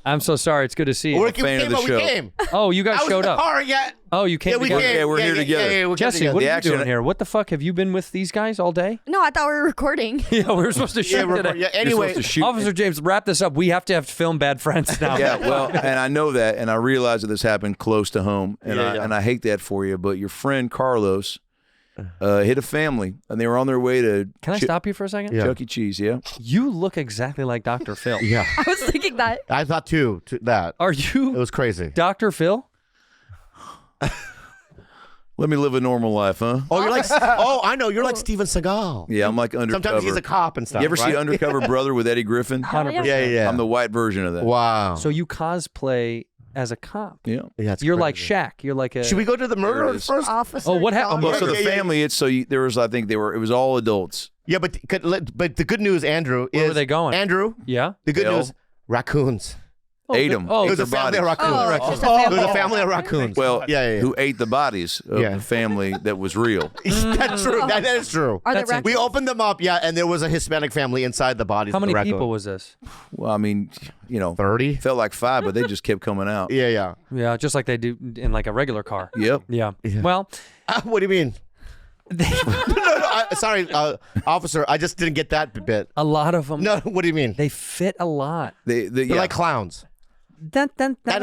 [SPEAKER 2] I'm so sorry. It's good to see you.
[SPEAKER 1] We
[SPEAKER 4] fan of
[SPEAKER 1] came,
[SPEAKER 4] the
[SPEAKER 1] but
[SPEAKER 4] show.
[SPEAKER 1] we came.
[SPEAKER 2] Oh, you guys
[SPEAKER 1] I was
[SPEAKER 2] showed
[SPEAKER 1] in the
[SPEAKER 2] up.
[SPEAKER 1] car yet.
[SPEAKER 2] Oh, you came
[SPEAKER 1] Yeah, we
[SPEAKER 2] together.
[SPEAKER 1] came.
[SPEAKER 4] Yeah, we're here together.
[SPEAKER 1] we
[SPEAKER 2] Jesse,
[SPEAKER 1] came
[SPEAKER 2] what are you
[SPEAKER 4] accident-
[SPEAKER 2] doing here? What the fuck? Have you been with these guys all day?
[SPEAKER 7] No, I thought we were recording.
[SPEAKER 2] Yeah, we were supposed to shoot
[SPEAKER 1] together.
[SPEAKER 2] today.
[SPEAKER 1] Yeah,
[SPEAKER 4] You're
[SPEAKER 1] anyway,
[SPEAKER 4] supposed to shoot.
[SPEAKER 2] Officer James, wrap this up. We have to film Bad Friends now.
[SPEAKER 4] Yeah, well, and I know that, and I realize that this happened close to home, and
[SPEAKER 1] Yeah.
[SPEAKER 4] I hate that for you. But your friend Carlos hit a family, and they were on their way to
[SPEAKER 2] Can I stop you for a second?
[SPEAKER 1] Yeah.
[SPEAKER 4] Chuck E. Cheese. Yeah,
[SPEAKER 2] You look exactly like Dr. Phil.
[SPEAKER 1] yeah,
[SPEAKER 7] I was thinking that.
[SPEAKER 1] I thought too that.
[SPEAKER 2] Are
[SPEAKER 1] It
[SPEAKER 2] you
[SPEAKER 1] was crazy.
[SPEAKER 2] Dr. Phil?
[SPEAKER 4] let me live a normal life, huh?
[SPEAKER 1] Oh, you're like. Oh, I know. You're like Steven Seagal.
[SPEAKER 4] Yeah, I'm like undercover.
[SPEAKER 1] Sometimes he's a cop and stuff.
[SPEAKER 4] You ever see
[SPEAKER 1] right?
[SPEAKER 4] Undercover Brother with Eddie Griffin?
[SPEAKER 2] 100%.
[SPEAKER 1] Yeah, yeah.
[SPEAKER 4] I'm the white version of that.
[SPEAKER 1] Wow.
[SPEAKER 2] So you cosplay as a cop.
[SPEAKER 4] Yeah.
[SPEAKER 1] yeah, it's
[SPEAKER 2] You're like
[SPEAKER 1] crazy.
[SPEAKER 2] Shaq. You're like a.
[SPEAKER 1] Should we go to the
[SPEAKER 4] There it
[SPEAKER 1] murder
[SPEAKER 4] is.
[SPEAKER 1] first?
[SPEAKER 7] Officer.
[SPEAKER 2] Oh, what happened?
[SPEAKER 7] Dog.
[SPEAKER 4] Well, so the
[SPEAKER 1] Yeah, yeah.
[SPEAKER 4] family, it's so there was, I think it was all adults.
[SPEAKER 1] Yeah, but the good news, Andrew, is
[SPEAKER 2] Where were they going?
[SPEAKER 1] Andrew,
[SPEAKER 2] Yeah.
[SPEAKER 1] the good
[SPEAKER 4] Bill.
[SPEAKER 1] news, raccoons.
[SPEAKER 4] Ate
[SPEAKER 2] good.
[SPEAKER 4] 'em.
[SPEAKER 2] Oh,
[SPEAKER 1] It was a
[SPEAKER 4] their
[SPEAKER 1] family of
[SPEAKER 4] bodies.
[SPEAKER 1] raccoons.
[SPEAKER 7] Oh, just a
[SPEAKER 1] It
[SPEAKER 7] family.
[SPEAKER 1] was a family of raccoons.
[SPEAKER 4] Well,
[SPEAKER 1] yeah.
[SPEAKER 4] who ate the bodies of
[SPEAKER 1] Yeah.
[SPEAKER 4] the family that was real.
[SPEAKER 1] That's true. That is true.
[SPEAKER 7] Are
[SPEAKER 2] That's
[SPEAKER 7] there
[SPEAKER 2] it.
[SPEAKER 1] We opened them up, yeah, and there was a Hispanic family inside the bodies.
[SPEAKER 2] How
[SPEAKER 1] of the
[SPEAKER 2] many
[SPEAKER 1] raccoon.
[SPEAKER 2] people was this?
[SPEAKER 4] Well, I mean,
[SPEAKER 1] 30?
[SPEAKER 4] felt like 5, but they just kept coming out.
[SPEAKER 1] Yeah, yeah.
[SPEAKER 2] Yeah, just like they do in like a regular car.
[SPEAKER 4] Yep.
[SPEAKER 2] Yeah. Well,
[SPEAKER 1] What do you mean? no, sorry, officer. I just didn't get that bit.
[SPEAKER 2] a lot of them.
[SPEAKER 1] No, what do you mean?
[SPEAKER 2] They fit a lot.
[SPEAKER 4] They're
[SPEAKER 1] They're like clowns.
[SPEAKER 2] Dun, dun, dun.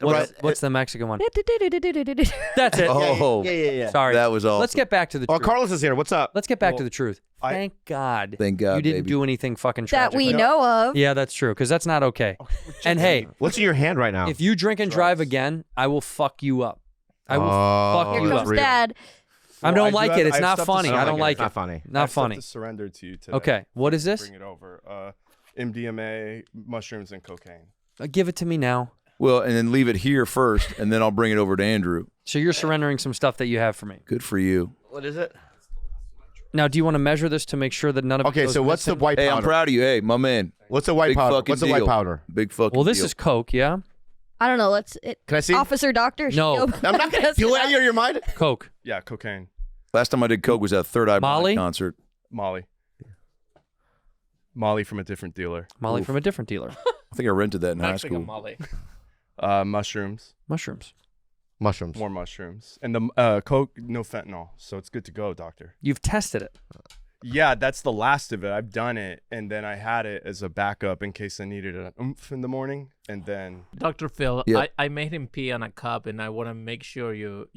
[SPEAKER 1] Right.
[SPEAKER 2] What's the Mexican one? That's it.
[SPEAKER 4] Oh,
[SPEAKER 1] Yeah.
[SPEAKER 2] Sorry.
[SPEAKER 4] that was awesome.
[SPEAKER 2] Let's get back to the
[SPEAKER 1] Oh,
[SPEAKER 2] truth.
[SPEAKER 1] Carlos is here. What's up?
[SPEAKER 2] Let's get back to the truth.
[SPEAKER 8] I-
[SPEAKER 2] Thank God.
[SPEAKER 4] Thank God,
[SPEAKER 2] You didn't
[SPEAKER 4] baby.
[SPEAKER 2] do anything fucking
[SPEAKER 7] That
[SPEAKER 2] tragic.
[SPEAKER 7] we know of.
[SPEAKER 2] Yeah, that's true, because that's not okay. And hey,
[SPEAKER 1] What's in your hand right now?
[SPEAKER 2] if you drink and drive again, I will fuck you up. I will fuck
[SPEAKER 7] Here
[SPEAKER 2] you
[SPEAKER 7] comes
[SPEAKER 2] up.
[SPEAKER 7] Dad.
[SPEAKER 2] I
[SPEAKER 8] Well,
[SPEAKER 2] don't
[SPEAKER 8] I do
[SPEAKER 2] like
[SPEAKER 8] have-
[SPEAKER 2] it. It's
[SPEAKER 8] I have
[SPEAKER 2] not
[SPEAKER 8] stuff to
[SPEAKER 2] funny.
[SPEAKER 8] say.
[SPEAKER 2] I don't like
[SPEAKER 1] It's not
[SPEAKER 2] it.
[SPEAKER 1] funny.
[SPEAKER 8] I
[SPEAKER 2] Not
[SPEAKER 8] have stuff
[SPEAKER 2] funny.
[SPEAKER 8] to surrender to you today.
[SPEAKER 2] Okay, what is this?
[SPEAKER 8] Bring it over. MDMA, mushrooms, and cocaine.
[SPEAKER 2] Give it to me now.
[SPEAKER 4] Well, and then leave it here first, and then I'll bring it over to Andrew.
[SPEAKER 2] So you're surrendering some stuff that you have for me.
[SPEAKER 4] Good for you.
[SPEAKER 1] What is it?
[SPEAKER 2] Now, do you want to measure this to make sure that none of it
[SPEAKER 1] Okay,
[SPEAKER 2] goes
[SPEAKER 1] so what's the
[SPEAKER 2] missing?
[SPEAKER 1] white
[SPEAKER 4] Hey,
[SPEAKER 1] powder?
[SPEAKER 4] I'm proud of you. Hey, my man.
[SPEAKER 1] What's the white
[SPEAKER 4] Big
[SPEAKER 1] powder?
[SPEAKER 4] fucking
[SPEAKER 1] What's the
[SPEAKER 4] deal.
[SPEAKER 1] white powder?
[SPEAKER 4] Big fucking
[SPEAKER 2] Well, this
[SPEAKER 4] deal.
[SPEAKER 2] is Coke, yeah?
[SPEAKER 7] I don't know.
[SPEAKER 1] Can I see?
[SPEAKER 7] Officer Doctor.
[SPEAKER 2] No.
[SPEAKER 7] Should
[SPEAKER 1] I'm not gonna do it out of your mind.
[SPEAKER 2] Coke.
[SPEAKER 8] Yeah, cocaine,
[SPEAKER 4] Last time I did Coke was at Third Eye
[SPEAKER 2] Molly?
[SPEAKER 4] Blind concert.
[SPEAKER 8] Molly. Molly from a different dealer.
[SPEAKER 2] Molly from a different dealer.
[SPEAKER 4] I think I rented that in high
[SPEAKER 6] Mexican
[SPEAKER 4] school.
[SPEAKER 6] Molly.
[SPEAKER 8] Mushrooms,
[SPEAKER 2] Mushrooms.
[SPEAKER 1] Mushrooms.
[SPEAKER 8] more mushrooms, and the Coke, no fentanyl, so it's good to go, doctor.
[SPEAKER 2] You've tested it.
[SPEAKER 8] Yeah, that's the last of it. I've done it, and then I had it as a backup in case I needed an oomph in the morning, and then
[SPEAKER 6] Dr. Phil,
[SPEAKER 4] Yeah.
[SPEAKER 6] I made him pee on a cup, and I want to make sure you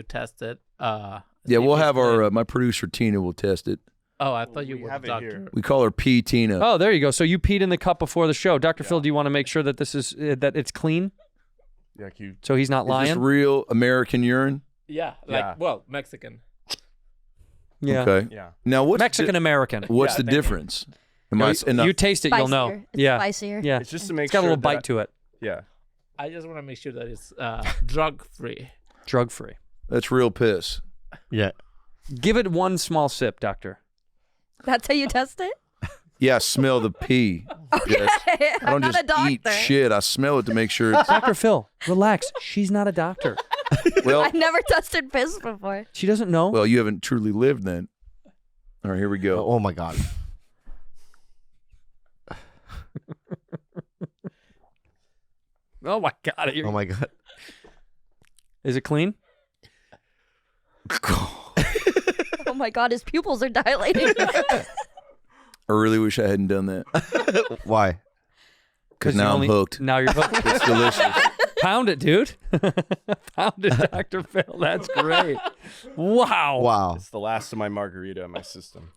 [SPEAKER 6] test it.
[SPEAKER 4] Yeah, we'll have our my producer Tina will test it.
[SPEAKER 6] Oh, I thought you
[SPEAKER 8] we
[SPEAKER 6] were
[SPEAKER 8] have
[SPEAKER 6] the
[SPEAKER 8] it
[SPEAKER 6] doctor.
[SPEAKER 8] here.
[SPEAKER 4] We call her P Tina.
[SPEAKER 2] Oh, there you go. So you peed in the cup before the show. Dr. Phil, do you want to make sure that this is that it's clean?
[SPEAKER 8] yeah, you.
[SPEAKER 2] So he's not
[SPEAKER 4] Is
[SPEAKER 2] lying?
[SPEAKER 4] this real American urine?
[SPEAKER 6] Yeah,
[SPEAKER 8] Yeah.
[SPEAKER 6] Mexican.
[SPEAKER 2] Yeah.
[SPEAKER 4] Okay.
[SPEAKER 8] Yeah.
[SPEAKER 4] Now what's
[SPEAKER 2] Mexican American.
[SPEAKER 4] what's
[SPEAKER 8] Yeah,
[SPEAKER 4] the
[SPEAKER 8] thank you.
[SPEAKER 4] difference? Am I?
[SPEAKER 2] You taste it, you'll know.
[SPEAKER 7] Spicier. It's
[SPEAKER 2] Yeah.
[SPEAKER 7] spicier.
[SPEAKER 2] Yeah.
[SPEAKER 8] It's just to make
[SPEAKER 2] It's got a
[SPEAKER 8] sure
[SPEAKER 2] little
[SPEAKER 8] that
[SPEAKER 2] bite to it.
[SPEAKER 8] Yeah.
[SPEAKER 6] I just want to make sure that it's drug free.
[SPEAKER 2] Drug free.
[SPEAKER 4] That's real piss.
[SPEAKER 1] Yeah.
[SPEAKER 2] Give it one small sip, doctor.
[SPEAKER 7] That's how you test it?
[SPEAKER 4] Yeah, smell the pee. Yes. I
[SPEAKER 7] I'm
[SPEAKER 4] don't
[SPEAKER 7] not
[SPEAKER 4] just
[SPEAKER 7] a doctor.
[SPEAKER 4] eat shit. I smell it to make sure it's
[SPEAKER 2] Dr. Phil, relax. She's not a doctor.
[SPEAKER 4] well.
[SPEAKER 7] I never tested piss before.
[SPEAKER 2] She doesn't know.
[SPEAKER 4] Well, you haven't truly lived then. All right, here we go.
[SPEAKER 1] Oh my God.
[SPEAKER 2] Oh my God.
[SPEAKER 1] Oh my God.
[SPEAKER 2] Is it clean?
[SPEAKER 7] Oh my God, his pupils are dilating.
[SPEAKER 4] I really wish I hadn't done that
[SPEAKER 1] Why?
[SPEAKER 4] because
[SPEAKER 2] you
[SPEAKER 4] now I'm
[SPEAKER 2] only-
[SPEAKER 4] hooked.
[SPEAKER 2] Now you're hooked.
[SPEAKER 4] It's delicious.
[SPEAKER 2] Pound it, dude. Pound it, Dr. Phil. That's great. Wow.
[SPEAKER 1] Wow.
[SPEAKER 8] It's the last of my margarita in my system.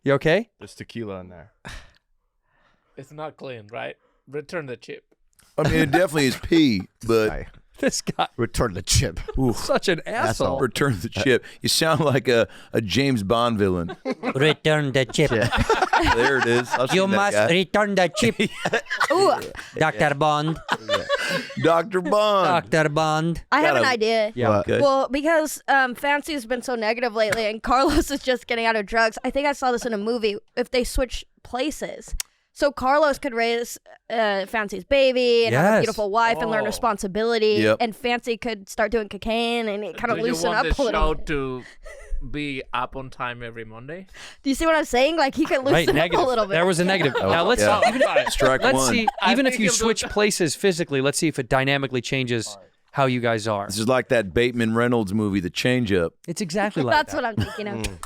[SPEAKER 2] You okay?
[SPEAKER 8] There's tequila in there.
[SPEAKER 6] It's not clean, right? Return the chip.
[SPEAKER 4] I mean, it definitely is pee, but
[SPEAKER 2] This guy,
[SPEAKER 1] Return the chip.
[SPEAKER 2] such an asshole.
[SPEAKER 4] return the chip. You sound like a James Bond villain.
[SPEAKER 9] Return the chip.
[SPEAKER 4] There it is. I've
[SPEAKER 9] You
[SPEAKER 4] seen that
[SPEAKER 9] must
[SPEAKER 4] guy.
[SPEAKER 9] return the chip.
[SPEAKER 7] Ooh,
[SPEAKER 9] Dr. Bond.
[SPEAKER 4] Dr. Bond.
[SPEAKER 9] Dr. Bond.
[SPEAKER 7] I have an
[SPEAKER 4] Gotta-
[SPEAKER 7] idea.
[SPEAKER 2] Yeah.
[SPEAKER 4] Okay.
[SPEAKER 7] Well, because Fancy's been so negative lately and Carlos is just getting out of drugs, I think I saw this in a movie. If they switch places. So Carlos could raise Fancy's baby and have a
[SPEAKER 2] Yes.
[SPEAKER 7] beautiful wife and learn
[SPEAKER 6] Oh.
[SPEAKER 7] responsibility.
[SPEAKER 4] Yep.
[SPEAKER 7] And Fancy could start doing cocaine and kind of
[SPEAKER 6] Do you
[SPEAKER 7] loosen
[SPEAKER 6] want
[SPEAKER 7] up
[SPEAKER 6] the
[SPEAKER 7] a little
[SPEAKER 6] show
[SPEAKER 7] bit.
[SPEAKER 6] to be up on time every Monday?
[SPEAKER 7] Do you see what I'm saying? Like he could
[SPEAKER 2] Right,
[SPEAKER 7] loosen up
[SPEAKER 2] negative.
[SPEAKER 7] a little bit.
[SPEAKER 2] There was a negative.
[SPEAKER 4] Oh,
[SPEAKER 2] Now let's
[SPEAKER 4] yeah. Strike
[SPEAKER 2] let's
[SPEAKER 4] one.
[SPEAKER 2] see.
[SPEAKER 6] I
[SPEAKER 2] Even if
[SPEAKER 6] think
[SPEAKER 2] you
[SPEAKER 6] he'll do
[SPEAKER 2] switch
[SPEAKER 6] that.
[SPEAKER 2] places physically, let's see if it dynamically changes how you guys are.
[SPEAKER 4] This is like that Bateman Reynolds movie, The Change Up.
[SPEAKER 2] It's exactly like
[SPEAKER 7] That's
[SPEAKER 2] that.
[SPEAKER 7] what I'm thinking of.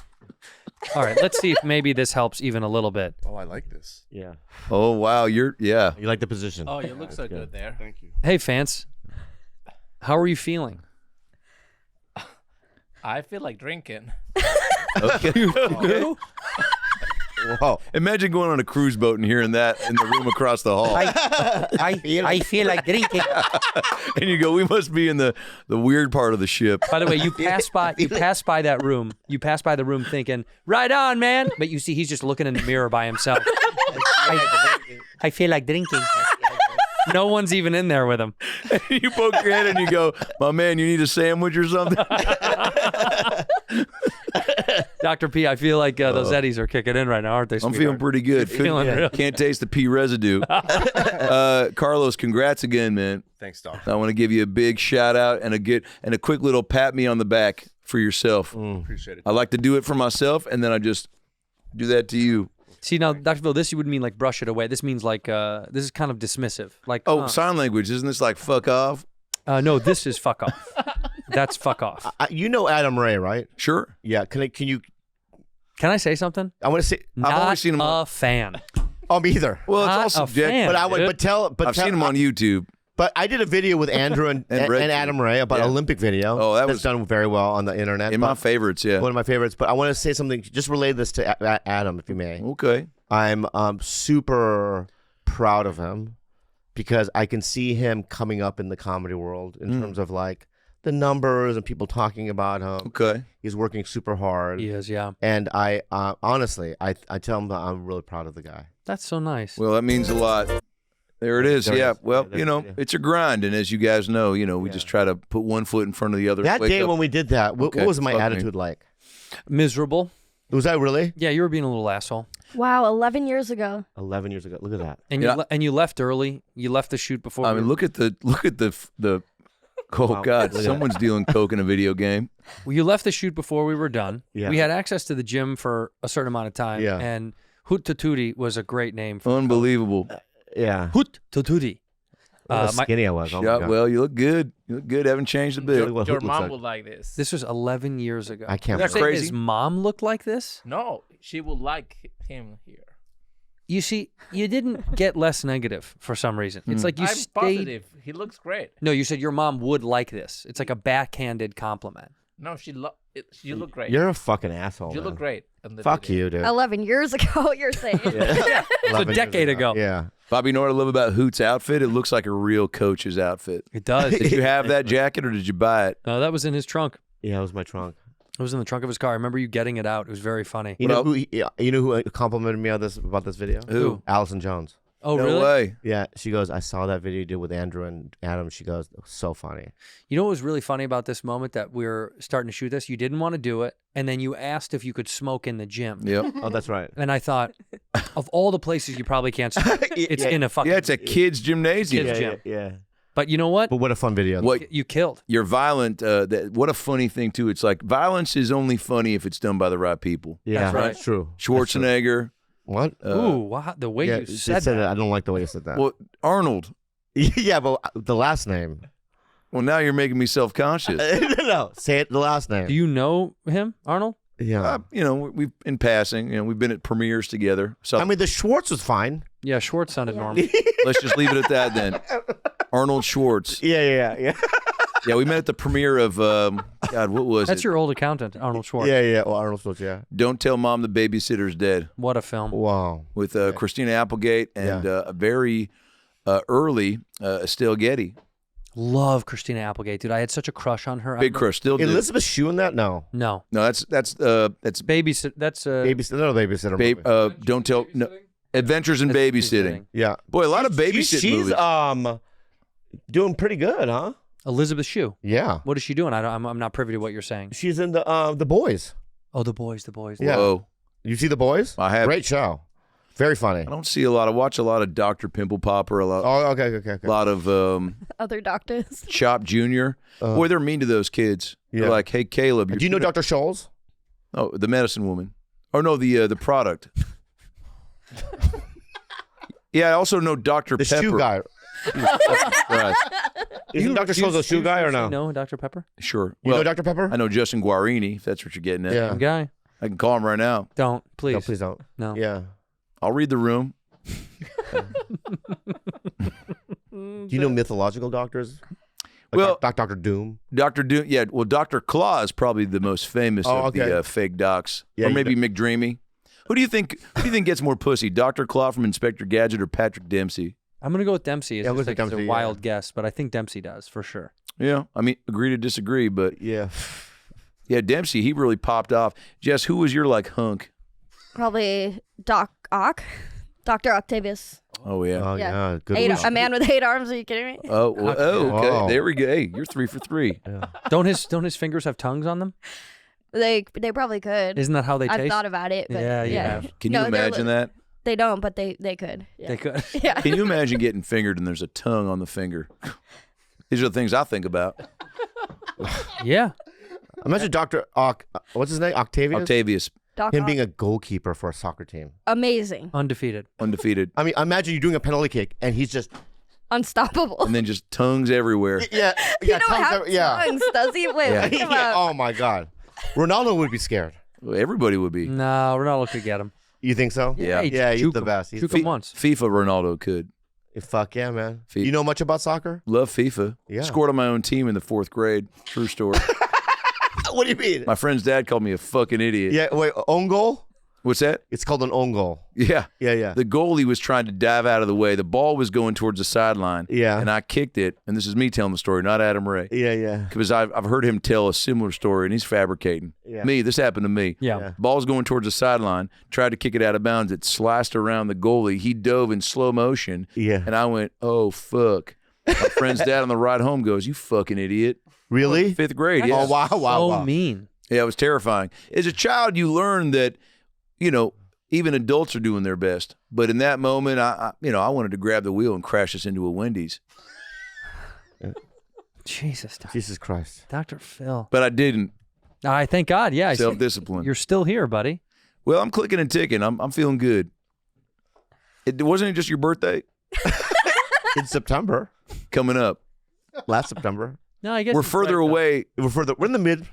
[SPEAKER 2] All right, let's see if maybe this helps even a little bit.
[SPEAKER 8] Oh, I like this.
[SPEAKER 1] Yeah.
[SPEAKER 4] Oh wow,
[SPEAKER 1] You like the position?
[SPEAKER 6] Oh, you look so good there.
[SPEAKER 8] Thank you.
[SPEAKER 2] Hey, Fance, how are you feeling?
[SPEAKER 6] I feel like drinking.
[SPEAKER 4] Okay.
[SPEAKER 1] Whoa.
[SPEAKER 4] Imagine going on a cruise boat and hearing that in the room across the hall.
[SPEAKER 9] I feel like drinking.
[SPEAKER 4] And you go, we must be in the weird part of the ship.
[SPEAKER 2] By the way, you pass by that room. You pass by the room thinking, "Right on, man." But you see, he's just looking in the mirror by himself.
[SPEAKER 9] I feel like drinking.
[SPEAKER 2] No one's even in there with him.
[SPEAKER 4] You poke your head and you go, my man, you need a sandwich or something?
[SPEAKER 2] Dr. P, I feel like those eddies are kicking in right now, aren't they?
[SPEAKER 4] I'm
[SPEAKER 2] sweetheart?
[SPEAKER 4] feeling pretty good.
[SPEAKER 2] feeling real-
[SPEAKER 4] Can't taste the pea residue. Carlos, congrats again, man.
[SPEAKER 8] Thanks, Doc.
[SPEAKER 4] I want to give you a big shout out and a quick little pat me on the back for yourself.
[SPEAKER 8] Appreciate it.
[SPEAKER 4] I like to do it for myself, and then I just do that to you.
[SPEAKER 2] See, now, Dr. Phil, this would mean like brush it away. This means like, this is kind of dismissive. Like,
[SPEAKER 4] Sign language. Isn't this like fuck off?
[SPEAKER 2] no, this is fuck off. That's fuck off.
[SPEAKER 1] You know Adam Ray, right?
[SPEAKER 4] Sure.
[SPEAKER 1] Yeah. Can you?
[SPEAKER 2] Can I say something?
[SPEAKER 1] I want to say.
[SPEAKER 2] Not
[SPEAKER 4] only seen him
[SPEAKER 2] a fan.
[SPEAKER 1] Oh, me either.
[SPEAKER 4] Well,
[SPEAKER 2] Not
[SPEAKER 4] it's all
[SPEAKER 2] a
[SPEAKER 4] subjective.
[SPEAKER 2] fan.
[SPEAKER 1] But I would.
[SPEAKER 2] dude.
[SPEAKER 1] But
[SPEAKER 4] I've seen him on YouTube.
[SPEAKER 1] But I did a video with Andrew and
[SPEAKER 4] Red
[SPEAKER 1] Adam Ray about
[SPEAKER 4] Yeah.
[SPEAKER 1] Olympic video.
[SPEAKER 4] Oh, that
[SPEAKER 1] that's
[SPEAKER 4] was-
[SPEAKER 1] done very well on the internet.
[SPEAKER 4] In
[SPEAKER 1] but
[SPEAKER 4] my favorites, yeah.
[SPEAKER 1] one of my favorites. But I want to say something. Just relay this to Adam, if you may.
[SPEAKER 4] Okay.
[SPEAKER 1] I'm super proud of him because I can see him coming up in the comedy world in terms of like the numbers and people talking about him.
[SPEAKER 4] Okay.
[SPEAKER 1] He's working super hard.
[SPEAKER 2] He is, yeah.
[SPEAKER 1] And I honestly, I tell him that I'm really proud of the guy.
[SPEAKER 2] That's so nice.
[SPEAKER 4] Well, that means a lot. There it is.
[SPEAKER 1] There it
[SPEAKER 4] Yeah.
[SPEAKER 1] is.
[SPEAKER 4] Well,
[SPEAKER 1] Yeah,
[SPEAKER 4] you know,
[SPEAKER 1] yeah.
[SPEAKER 4] it's a grind, and as you guys know, we just try to put one foot in front of the other.
[SPEAKER 1] That
[SPEAKER 4] Wake
[SPEAKER 1] day
[SPEAKER 4] up.
[SPEAKER 1] when we did that, what
[SPEAKER 4] Okay,
[SPEAKER 1] was my
[SPEAKER 4] fuck me.
[SPEAKER 1] attitude like?
[SPEAKER 2] Miserable.
[SPEAKER 1] Was that really?
[SPEAKER 2] Yeah, you were being a little asshole.
[SPEAKER 7] Wow, 11 years ago.
[SPEAKER 1] 11 years ago. Look at that.
[SPEAKER 2] And
[SPEAKER 4] Yeah.
[SPEAKER 2] you left early. You left the shoot before.
[SPEAKER 4] I
[SPEAKER 2] we
[SPEAKER 4] mean,
[SPEAKER 2] were-
[SPEAKER 4] look at the. Oh
[SPEAKER 1] Wow.
[SPEAKER 4] God!
[SPEAKER 1] Look at
[SPEAKER 4] Someone's dealing coke in a video game.
[SPEAKER 2] Well, you left the shoot before we were done.
[SPEAKER 1] Yeah.
[SPEAKER 2] We had access to the gym for a certain amount of time.
[SPEAKER 1] Yeah.
[SPEAKER 2] And Hoot Tutudi was a great name for
[SPEAKER 4] Unbelievable.
[SPEAKER 1] Yeah.
[SPEAKER 2] Hoot Tutudi.
[SPEAKER 1] How skinny I was. Oh my
[SPEAKER 4] Yeah,
[SPEAKER 1] God.
[SPEAKER 4] well, you look good. You look good. Haven't changed a bit.
[SPEAKER 1] Really well.
[SPEAKER 6] Your
[SPEAKER 1] Looks
[SPEAKER 6] mom
[SPEAKER 1] like-
[SPEAKER 6] would like this.
[SPEAKER 2] This was 11 years ago.
[SPEAKER 1] I can't
[SPEAKER 2] You're
[SPEAKER 4] That's
[SPEAKER 2] saying
[SPEAKER 4] crazy.
[SPEAKER 2] His mom looked like this?
[SPEAKER 6] No, she would like him here.
[SPEAKER 2] You see, you didn't get less negative for some reason. It's like you
[SPEAKER 6] I'm
[SPEAKER 2] stayed.
[SPEAKER 6] positive. He looks great.
[SPEAKER 2] No, you said your mom would like this. It's like a backhanded compliment.
[SPEAKER 6] No, you look great.
[SPEAKER 1] You're a fucking asshole.
[SPEAKER 6] You look
[SPEAKER 1] man.
[SPEAKER 6] great. in the
[SPEAKER 1] Fuck
[SPEAKER 6] video.
[SPEAKER 1] you, dude.
[SPEAKER 7] 11 years ago, you're saying.
[SPEAKER 1] Yeah.
[SPEAKER 2] It's a decade ago.
[SPEAKER 1] Yeah.
[SPEAKER 4] Bobby, you know what I love about Hoot's outfit? It looks like a real coach's outfit.
[SPEAKER 2] It does.
[SPEAKER 4] Did you have that jacket or did you buy it?
[SPEAKER 2] No, that was in his trunk.
[SPEAKER 1] Yeah, it was my trunk.
[SPEAKER 2] It was in the trunk of his car. I remember you getting it out. It was very funny.
[SPEAKER 1] You know who complimented me on this about this video?
[SPEAKER 4] Who?
[SPEAKER 1] Allison Jones.
[SPEAKER 2] Oh,
[SPEAKER 4] No
[SPEAKER 2] really?
[SPEAKER 4] way.
[SPEAKER 1] Yeah, she goes, I saw that video you did with Andrew and Adam. She goes, it was so funny.
[SPEAKER 2] You know what was really funny about this moment that we were starting to shoot this? You didn't want to do it, and then you asked if you could smoke in the gym.
[SPEAKER 4] Yep.
[SPEAKER 1] Oh, that's right.
[SPEAKER 2] And I thought, of all the places you probably can't smoke, it's in a fucking
[SPEAKER 4] Yeah, it's a kid's gymnasium.
[SPEAKER 2] Kids'
[SPEAKER 1] Yeah,
[SPEAKER 2] gym.
[SPEAKER 1] yeah.
[SPEAKER 2] But you know what?
[SPEAKER 1] But what a fun video.
[SPEAKER 4] What
[SPEAKER 2] You killed.
[SPEAKER 4] you're violent. What a funny thing too. It's like violence is only funny if it's done by the right people.
[SPEAKER 1] Yeah,
[SPEAKER 2] That's right.
[SPEAKER 1] That's true.
[SPEAKER 4] Schwarzenegger.
[SPEAKER 1] What?
[SPEAKER 2] Ooh, wow, the way
[SPEAKER 1] Yeah,
[SPEAKER 2] you
[SPEAKER 1] they
[SPEAKER 2] said that.
[SPEAKER 1] I don't like the way you said that.
[SPEAKER 4] Well, Arnold.
[SPEAKER 1] Yeah, but the last name.
[SPEAKER 4] Well, now you're making me self-conscious.
[SPEAKER 1] No, say it the last name.
[SPEAKER 2] Do you know him, Arnold?
[SPEAKER 1] Yeah.
[SPEAKER 4] We've in passing. We've been at premieres together. So
[SPEAKER 1] I mean, the Schwartz was fine.
[SPEAKER 2] Yeah, Schwartz sounded normal.
[SPEAKER 4] let's just leave it at that then. Arnold Schwartz.
[SPEAKER 1] Yeah.
[SPEAKER 4] Yeah, we met at the premiere of God. What was
[SPEAKER 2] That's
[SPEAKER 4] it?
[SPEAKER 2] your old accountant, Arnold Schwartz.
[SPEAKER 1] Yeah. Well, Arnold Schwartz, yeah.
[SPEAKER 4] Don't Tell Mom the Babysitter's Dead
[SPEAKER 2] What a film.
[SPEAKER 1] Wow.
[SPEAKER 4] with Christina Applegate and
[SPEAKER 1] Yeah.
[SPEAKER 4] a very early Estelle Getty.
[SPEAKER 2] Love Christina Applegate, dude. I had such a crush on her.
[SPEAKER 4] Big crush. Still do.
[SPEAKER 1] Elizabeth Shue in that? No.
[SPEAKER 2] No.
[SPEAKER 4] No, that's
[SPEAKER 2] Babysit. That's
[SPEAKER 1] Babysitter. No, babysitter. movie.
[SPEAKER 4] Don't tell. No, Adventures in Babysitting.
[SPEAKER 1] Yeah.
[SPEAKER 4] Boy, a lot of babysitting
[SPEAKER 1] She's
[SPEAKER 4] movies.
[SPEAKER 1] doing pretty good, huh?
[SPEAKER 2] Elizabeth Shue.
[SPEAKER 1] Yeah.
[SPEAKER 2] What is she doing? I'm not privy to what you're saying.
[SPEAKER 1] She's in the Boys.
[SPEAKER 2] Oh, the boys.
[SPEAKER 1] Yeah.
[SPEAKER 4] Whoa,
[SPEAKER 1] You see the Boys?
[SPEAKER 4] I have.
[SPEAKER 1] Great show. Very funny.
[SPEAKER 4] I don't see watch a lot of Dr. Pimple Popper, a lot,
[SPEAKER 1] Oh, okay.
[SPEAKER 4] a lot of
[SPEAKER 7] Other doctors.
[SPEAKER 4] Chop Jr. Boy, they're mean to those kids. They're
[SPEAKER 1] Yeah.
[SPEAKER 4] like, hey, Caleb.
[SPEAKER 1] Do you know Dr. Scholl's?
[SPEAKER 4] Oh, the medicine woman. Oh, no, the product. Yeah, I also know Dr.
[SPEAKER 1] The
[SPEAKER 4] Pepper.
[SPEAKER 1] shoe guy.
[SPEAKER 4] Right.
[SPEAKER 1] Isn't Dr. Scholl's a shoe guy or no?
[SPEAKER 2] No, Dr. Pepper.
[SPEAKER 4] Sure.
[SPEAKER 1] You know Dr. Pepper?
[SPEAKER 4] I know Justin Guarini, if that's what you're getting at.
[SPEAKER 1] Yeah.
[SPEAKER 2] Guy.
[SPEAKER 4] I can call him right now.
[SPEAKER 2] Don't please.
[SPEAKER 1] No, please don't.
[SPEAKER 2] No.
[SPEAKER 1] Yeah.
[SPEAKER 4] I'll read the room.
[SPEAKER 1] Do you know mythological doctors? Like
[SPEAKER 4] Well-
[SPEAKER 1] Dr. Doom.
[SPEAKER 4] Dr. Doom, yeah. Well, Dr. Claw is probably the most famous
[SPEAKER 1] Oh,
[SPEAKER 4] of the fake docs.
[SPEAKER 1] Yeah,
[SPEAKER 4] or
[SPEAKER 1] you
[SPEAKER 4] maybe McDreamy. Who do you think gets more pussy, Dr. Claw from Inspector Gadget or Patrick Dempsey?
[SPEAKER 2] I'm gonna go with Dempsey. It's
[SPEAKER 1] Yeah, I'll go
[SPEAKER 2] just
[SPEAKER 1] with
[SPEAKER 2] like, it's
[SPEAKER 1] Dempsey,
[SPEAKER 2] a
[SPEAKER 1] yeah.
[SPEAKER 2] wild guess, but I think Dempsey does for sure.
[SPEAKER 4] Yeah, I mean, agree to disagree, but
[SPEAKER 1] Yeah.
[SPEAKER 4] yeah, Dempsey, he really popped off. Jess, who was your like hunk?
[SPEAKER 7] Probably Doc Ock. Dr. Octavius.
[SPEAKER 4] Oh yeah.
[SPEAKER 1] Oh,
[SPEAKER 7] Yeah.
[SPEAKER 1] yeah. Good one.
[SPEAKER 7] A man with 8 arms. Are you kidding me?
[SPEAKER 4] Oh, okay.
[SPEAKER 1] Wow.
[SPEAKER 4] There we go. Hey, you're 3 for 3.
[SPEAKER 2] Don't his fingers have tongues on them?
[SPEAKER 7] They probably could.
[SPEAKER 2] Isn't that how they
[SPEAKER 7] I've
[SPEAKER 2] taste?
[SPEAKER 7] thought about it. But
[SPEAKER 2] Yeah, you have.
[SPEAKER 4] Can
[SPEAKER 7] No,
[SPEAKER 4] you
[SPEAKER 7] they're
[SPEAKER 4] imagine that?
[SPEAKER 7] They don't, but they could. Yeah.
[SPEAKER 2] They could.
[SPEAKER 7] Yeah.
[SPEAKER 4] Can you imagine getting fingered and there's a tongue on the finger? These are the things I think about.
[SPEAKER 2] Yeah.
[SPEAKER 1] Imagine Dr. What's his name? Octavius?
[SPEAKER 4] Octavius,
[SPEAKER 7] Doc
[SPEAKER 1] Him
[SPEAKER 7] Ock.
[SPEAKER 1] being a goalkeeper for a soccer team.
[SPEAKER 7] Amazing.
[SPEAKER 2] Undefeated.
[SPEAKER 4] undefeated,
[SPEAKER 1] I mean, imagine you're doing a penalty kick and he's just
[SPEAKER 7] Unstoppable.
[SPEAKER 4] and then just tongues everywhere.
[SPEAKER 1] yeah,
[SPEAKER 7] He
[SPEAKER 1] yeah,
[SPEAKER 7] don't
[SPEAKER 1] tongues
[SPEAKER 7] have
[SPEAKER 1] every- yeah.
[SPEAKER 7] tongues, does he? Wait,
[SPEAKER 4] Yeah.
[SPEAKER 7] look him
[SPEAKER 1] Yeah,
[SPEAKER 7] up.
[SPEAKER 1] Oh my God, Ronaldo would be scared.
[SPEAKER 4] Well, everybody would be.
[SPEAKER 2] No, Ronaldo could get him.
[SPEAKER 1] You think so?
[SPEAKER 4] Yeah.
[SPEAKER 1] Yeah, he's
[SPEAKER 2] Juke
[SPEAKER 1] the
[SPEAKER 2] him.
[SPEAKER 1] best. He's
[SPEAKER 2] Juke
[SPEAKER 1] the-
[SPEAKER 2] him once.
[SPEAKER 4] FIFA Ronaldo could.
[SPEAKER 1] Fuck yeah, man.
[SPEAKER 4] FIFA.
[SPEAKER 1] You know much about soccer?
[SPEAKER 4] Love FIFA.
[SPEAKER 1] Yeah.
[SPEAKER 4] Scored on my own team in the 4th grade. True story.
[SPEAKER 1] What do you mean?
[SPEAKER 4] My friend's dad called me a fucking idiot.
[SPEAKER 1] Yeah, wait, own goal?
[SPEAKER 4] What's that?
[SPEAKER 1] It's called an own goal.
[SPEAKER 4] Yeah.
[SPEAKER 1] Yeah.
[SPEAKER 4] The goalie was trying to dive out of the way. The ball was going towards the sideline.
[SPEAKER 1] Yeah.
[SPEAKER 4] And I kicked it. And this is me telling the story, not Adam Ray.
[SPEAKER 1] Yeah.
[SPEAKER 4] Because I've heard him tell a similar story, and he's fabricating.
[SPEAKER 1] Yeah.
[SPEAKER 4] This happened to me.
[SPEAKER 2] Yeah.
[SPEAKER 4] Ball's going towards the sideline. Tried to kick it out of bounds. It sliced around the goalie. He dove in slow motion.
[SPEAKER 1] Yeah.
[SPEAKER 4] And I went, oh, fuck. My friend's dad on the ride home goes, you fucking idiot.
[SPEAKER 1] Really?
[SPEAKER 4] 5th grade.
[SPEAKER 1] Oh,
[SPEAKER 4] Yeah.
[SPEAKER 1] wow.
[SPEAKER 2] So mean.
[SPEAKER 4] Yeah, it was terrifying. As a child, you learn that, even adults are doing their best. But in that moment, I wanted to grab the wheel and crash us into a Wendy's.
[SPEAKER 2] Jesus.
[SPEAKER 1] Jesus Christ.
[SPEAKER 2] Dr. Phil.
[SPEAKER 4] But I didn't.
[SPEAKER 2] I thank God. Yeah. I see.
[SPEAKER 4] Self-discipline.
[SPEAKER 2] You're still here, buddy.
[SPEAKER 4] Well, I'm clicking and ticking. I'm feeling good. Wasn't it just your birthday
[SPEAKER 1] In September.
[SPEAKER 4] coming up?
[SPEAKER 1] Last September.
[SPEAKER 2] No, I guess
[SPEAKER 4] We're
[SPEAKER 2] it's
[SPEAKER 4] further
[SPEAKER 2] right, though.
[SPEAKER 4] away.
[SPEAKER 1] We're in the mid.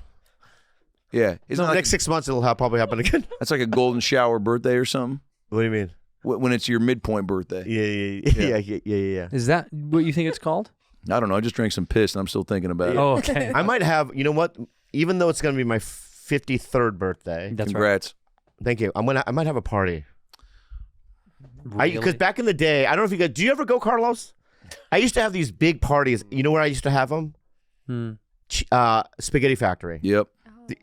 [SPEAKER 4] Yeah. Isn't
[SPEAKER 1] The
[SPEAKER 4] that like,
[SPEAKER 1] next 6 months it'll probably happen again.
[SPEAKER 4] that's like a golden shower birthday or something?
[SPEAKER 1] What do you mean?
[SPEAKER 4] When it's your midpoint birthday.
[SPEAKER 1] Yeah.
[SPEAKER 2] Is that what you think it's called?
[SPEAKER 4] I don't know. I just drank some piss and I'm still thinking about it.
[SPEAKER 2] Oh, okay.
[SPEAKER 1] I might have, you know what? Even though it's going to be my 53rd birthday.
[SPEAKER 2] That's right.
[SPEAKER 4] Congrats.
[SPEAKER 1] Thank you. I might have a party.
[SPEAKER 2] Really?
[SPEAKER 1] Because back in the day, I don't know if you guys, do you ever go, Carlos? I used to have these big parties. You know where I used to have them? Spaghetti Factory.
[SPEAKER 4] Yep.